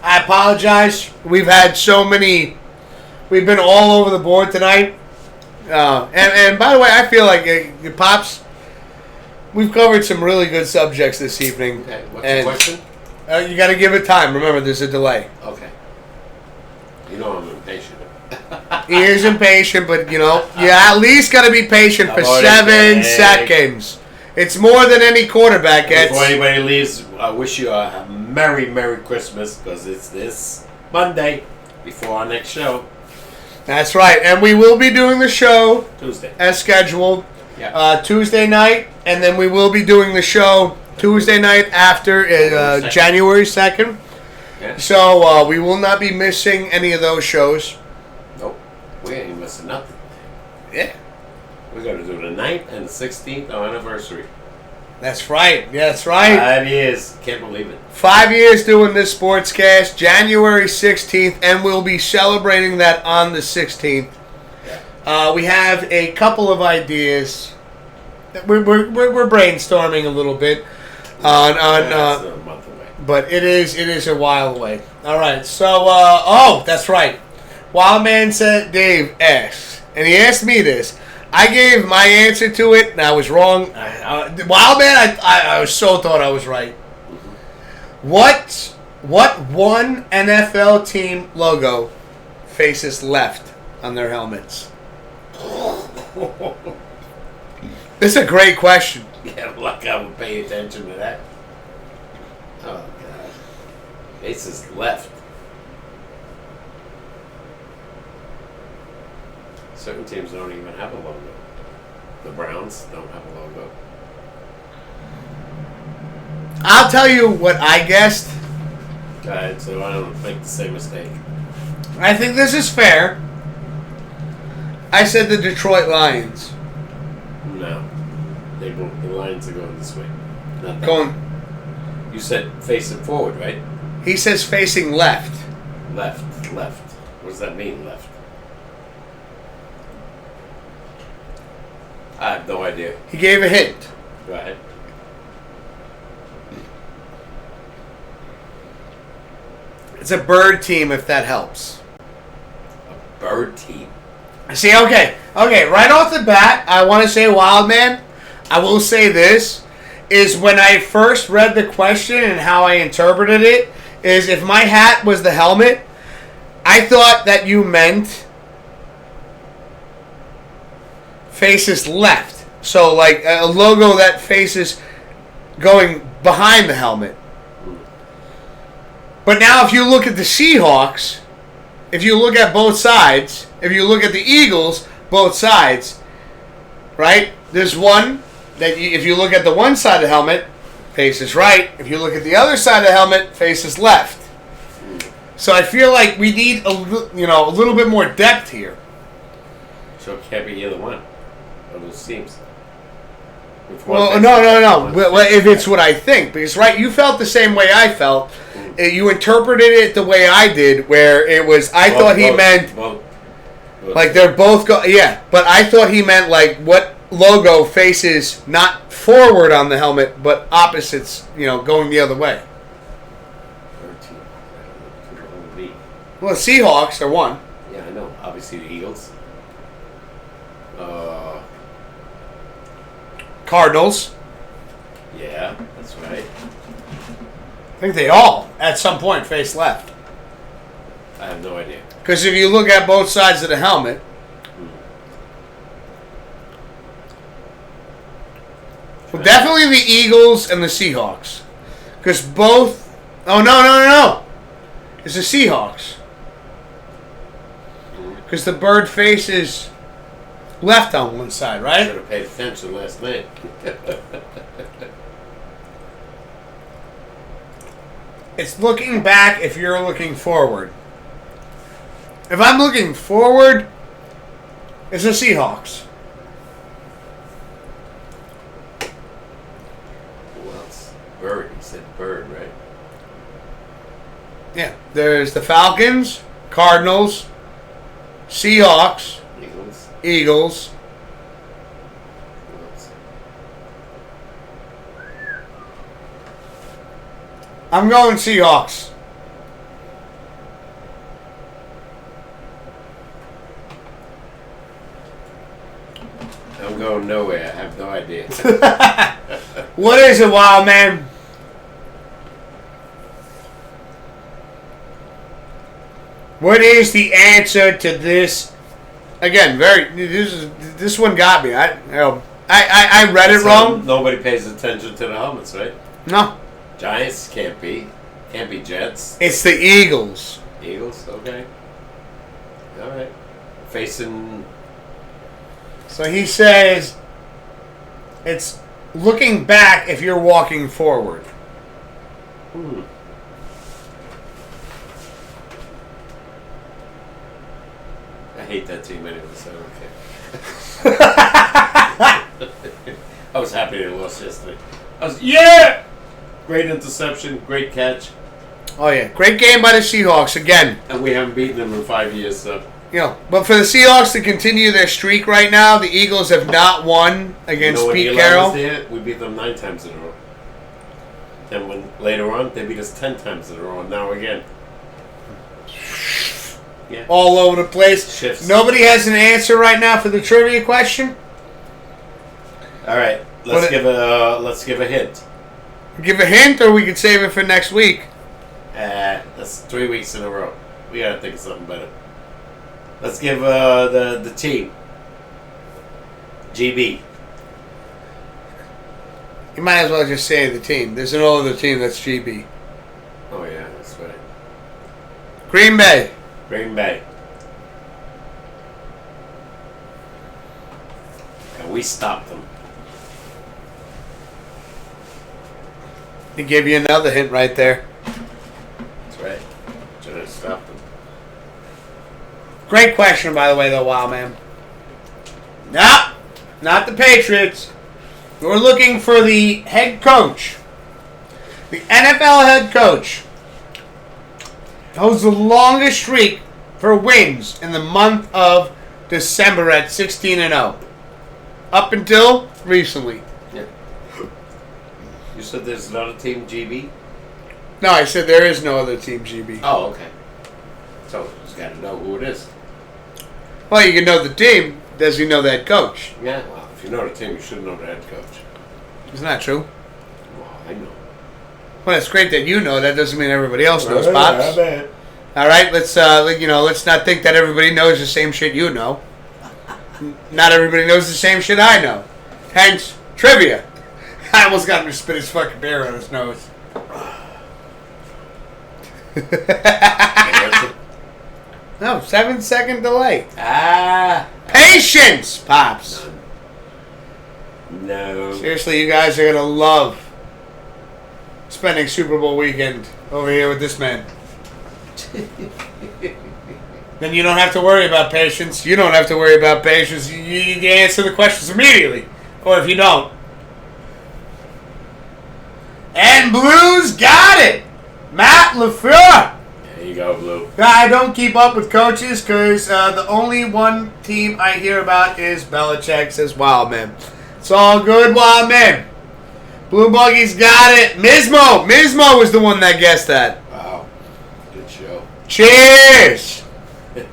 I apologize. We've had so many. We've been all over the board tonight. And by the way, I feel like Pops, we've covered some really good subjects this evening. Okay, what's the question? You got to give it time. Remember, there's a delay. Okay. I'm impatient. He is impatient, but you at least got to be patient for 7 seconds. It's more than any quarterback gets. Before anybody leaves, I wish you a Merry Christmas because it's this Monday before our next show. That's right, and we will be doing the show Tuesday as scheduled. Yeah. Tuesday night, and then we will be doing the show Tuesday night after January 2nd. Yeah. So we will not be missing any of those shows. Nope. We ain't missing nothing. Yeah. We're going to do the 9th and the 16th anniversary. That's right. Yeah, that's right. 5 years. Can't believe it. 5 years doing this sportscast, January 16th, and we'll be celebrating that on the 16th. We have a couple of ideas. We're brainstorming a little bit on That's a month away. but it is a while away. All right, so that's right. Wildman said Dave asked, and he asked me this. I gave my answer to it, and I was wrong. Wildman, I so thought I was right. What one NFL team logo faces left on their helmets? This is a great question. Yeah, like I would pay attention to that. Oh, God. Faces left. Certain teams don't even have a logo. The Browns don't have a logo. I'll tell you what I guessed. Alright, so I don't make the same mistake. I think this is fair. I said the Detroit Lions. No. The Lions are going this way. Not that. Going. You said facing forward, right? He says facing left. Left. What does that mean, left? I have no idea. He gave a hint. Go ahead. It's a bird team, if that helps. A bird team. See, okay. Right off the bat, I want to say Wildman. I will say this, is when I first read the question and how I interpreted it, is if my hat was the helmet, I thought that you meant faces left. So like a logo that faces going behind the helmet. But now if you look at the Seahawks, if you look at both sides, if you look at the Eagles, both sides, right? There's one that if you look at the one side of the helmet, faces right. If you look at the other side of the helmet, faces left. So I feel like we need a little bit more depth here. So it can't be either one of those teams. Well, no. Well, if it's what I think, because right, you felt the same way I felt. You interpreted it the way I did, where it was. I thought he meant like they're both yeah, but I thought he meant like what logo faces not forward on the helmet, but opposites. Going the other way. Well, the Seahawks are one. Yeah, I know. Obviously, the Eagles. Cardinals. Yeah, that's right. I think they all, at some point, face left. I have no idea. Because if you look at both sides of the helmet, well, definitely the Eagles and the Seahawks. Because both... Oh, no. It's the Seahawks. Because the bird faces left on one side, right? Should have paid attention last night. It's looking back if you're looking forward. If I'm looking forward, it's the Seahawks. Who else? Bird. You said bird, right? Yeah. There's the Falcons, Cardinals, Seahawks, Eagles. Who else? I'm going Seahawks. I'm going nowhere. I have no idea. What is it, Wild Man? What is the answer to this? Again, this one got me. I read it wrong. Nobody pays attention to the helmets, right? No. Giants can't be. Can't be Jets. It's the Eagles. Eagles, okay. All right. Facing. So he says it's looking back if you're walking forward. I hate that team anyway, so I don't care. I was happy they lost yesterday. Great interception, great catch. Oh, yeah. Great game by the Seahawks again. And we haven't beaten them in 5 years, so. But for the Seahawks to continue their streak right now, the Eagles have not won against when Pete Eli Carroll. was there, we beat them 9 times in a row. And when later on, they beat us 10 times in a row, and now again. Yeah. All over the place. Shifts. Nobody has an answer right now for the trivia question. All right, let's give a hint. Give a hint, or we could save it for next week. That's 3 weeks in a row. We gotta think of something better. Let's give the team GB. You might as well just say the team. There's no other team that's GB. Oh yeah, that's right. Green Bay. Green Bay. And we stopped them. He gave you another hint right there. That's right. Should have stopped them. Great question, by the way, though, wow, man. Nah, not the Patriots. We're looking for the head coach. The NFL head coach holds the longest streak for wins in the month of December at 16-0. Up until recently. Yeah. You said there's another team, GB? No, I said there is no other team, GB. Oh, okay. So, you just got to know who it is. Well, you can know the team. Does he know the head coach? Yeah, well, if you know the team, you should know the head coach. Isn't that true? Well, I know. Well, it's great that you know. That doesn't mean everybody else knows, Pops. Yeah, All right, let's not think that everybody knows the same shit you know. Not everybody knows the same shit I know. Hence, trivia. I almost got him to spit his fucking beer on his nose. No, 7-second delay. Patience, Pops. No. Seriously, you guys are gonna love spending Super Bowl weekend over here with this man. Then you don't have to worry about patience. You don't have to worry about patience. You answer the questions immediately. Or if you don't. And Blues got it! Matt LaFleur! There you go, Blue. I don't keep up with coaches because the only one team I hear about is Belichick. Says Wild Man. It's all good, Wild Man. Blue Buggies got it. Mismo! Mismo was the one that guessed that. Wow. Good show. Cheers! I'm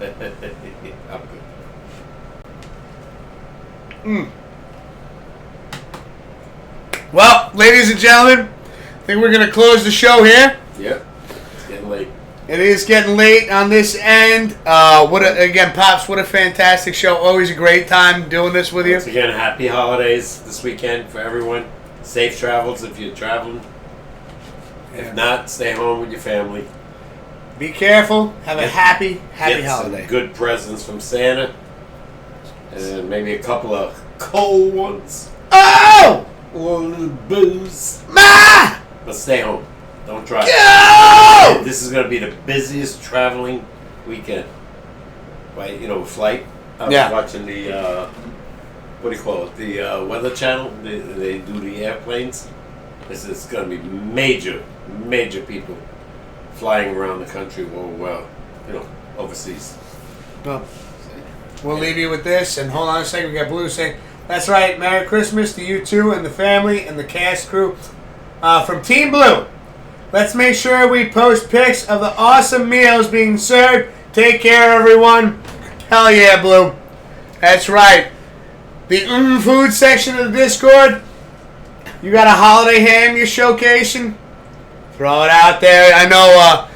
good. Well, ladies and gentlemen, I think we're going to close the show here. Yep. It's getting late. It is getting late on this end. Again, Pops, what a fantastic show. Always a great time doing this with you. Once again, happy holidays this weekend for everyone. Safe travels if you're traveling. If not, stay home with your family. Be careful. Have a happy Get holiday. some good presents from Santa. And maybe a couple of cold ones. Oh! A little booze. Ma! But stay home. Don't drive. Go! This is going to be the busiest traveling weekend. Right? Flight. I was watching the, what do you call it? The Weather Channel. They do the airplanes. This is going to be major people flying around the country or, overseas. Well, we'll leave you with this. And hold on a second. We got Blue saying, that's right. Merry Christmas to you two and the family and the cast crew. From Team Blue. Let's make sure we post pics of the awesome meals being served. Take care, everyone. Hell yeah, Blue. That's right. The food section of the Discord. You got a holiday ham you're showcasing? Throw it out there. I know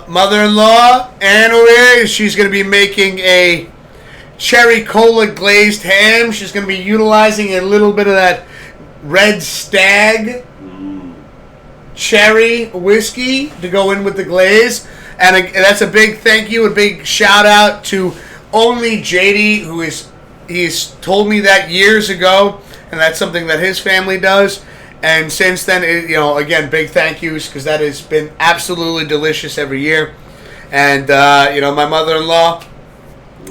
mother-in-law, Ann O'Leary, she's going to be making a cherry cola glazed ham. She's going to be utilizing a little bit of that Red Stag cherry whiskey to go in with the glaze. And that's a big thank you, a big shout out to Only JD, he's told me that years ago, and that's something that his family does. And since then, again, big thank yous because that has been absolutely delicious every year. And my mother-in-law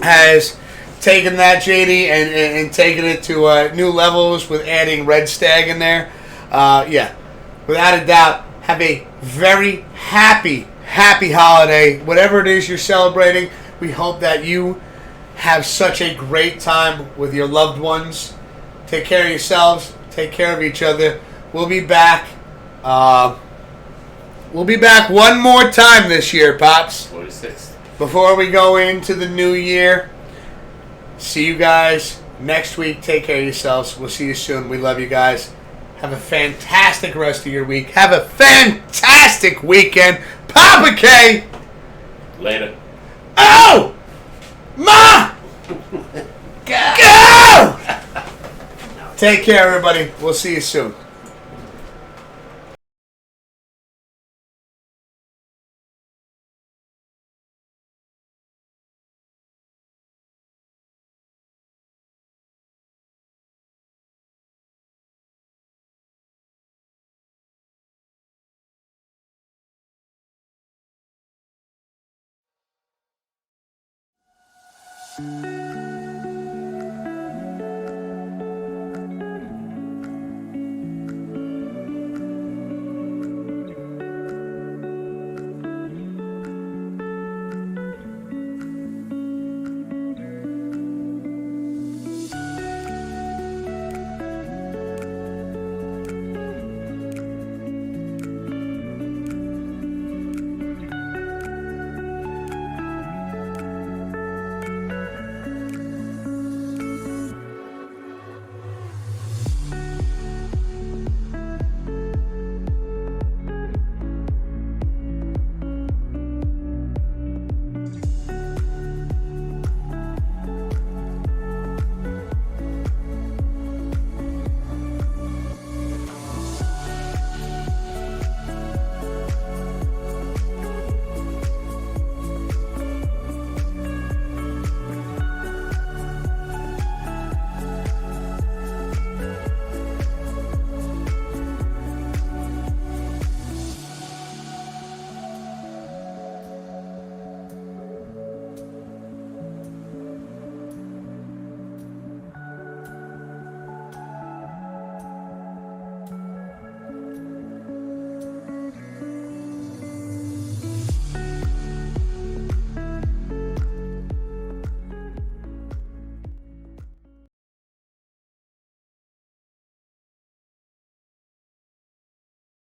has taken that, JD, and taken it to new levels with adding Red Stag in there. Without a doubt, have a very happy holiday. Whatever it is you're celebrating, we hope that you have such a great time with your loved ones. Take care of yourselves. Take care of each other. We'll be back. We'll be back one more time this year, Pops. 46th. Before we go into the new year, see you guys next week. Take care of yourselves. We'll see you soon. We love you guys. Have a fantastic rest of your week. Have a fantastic weekend. Papa K! Later. Oh! Ma! Go! Take care, everybody. We'll see you soon.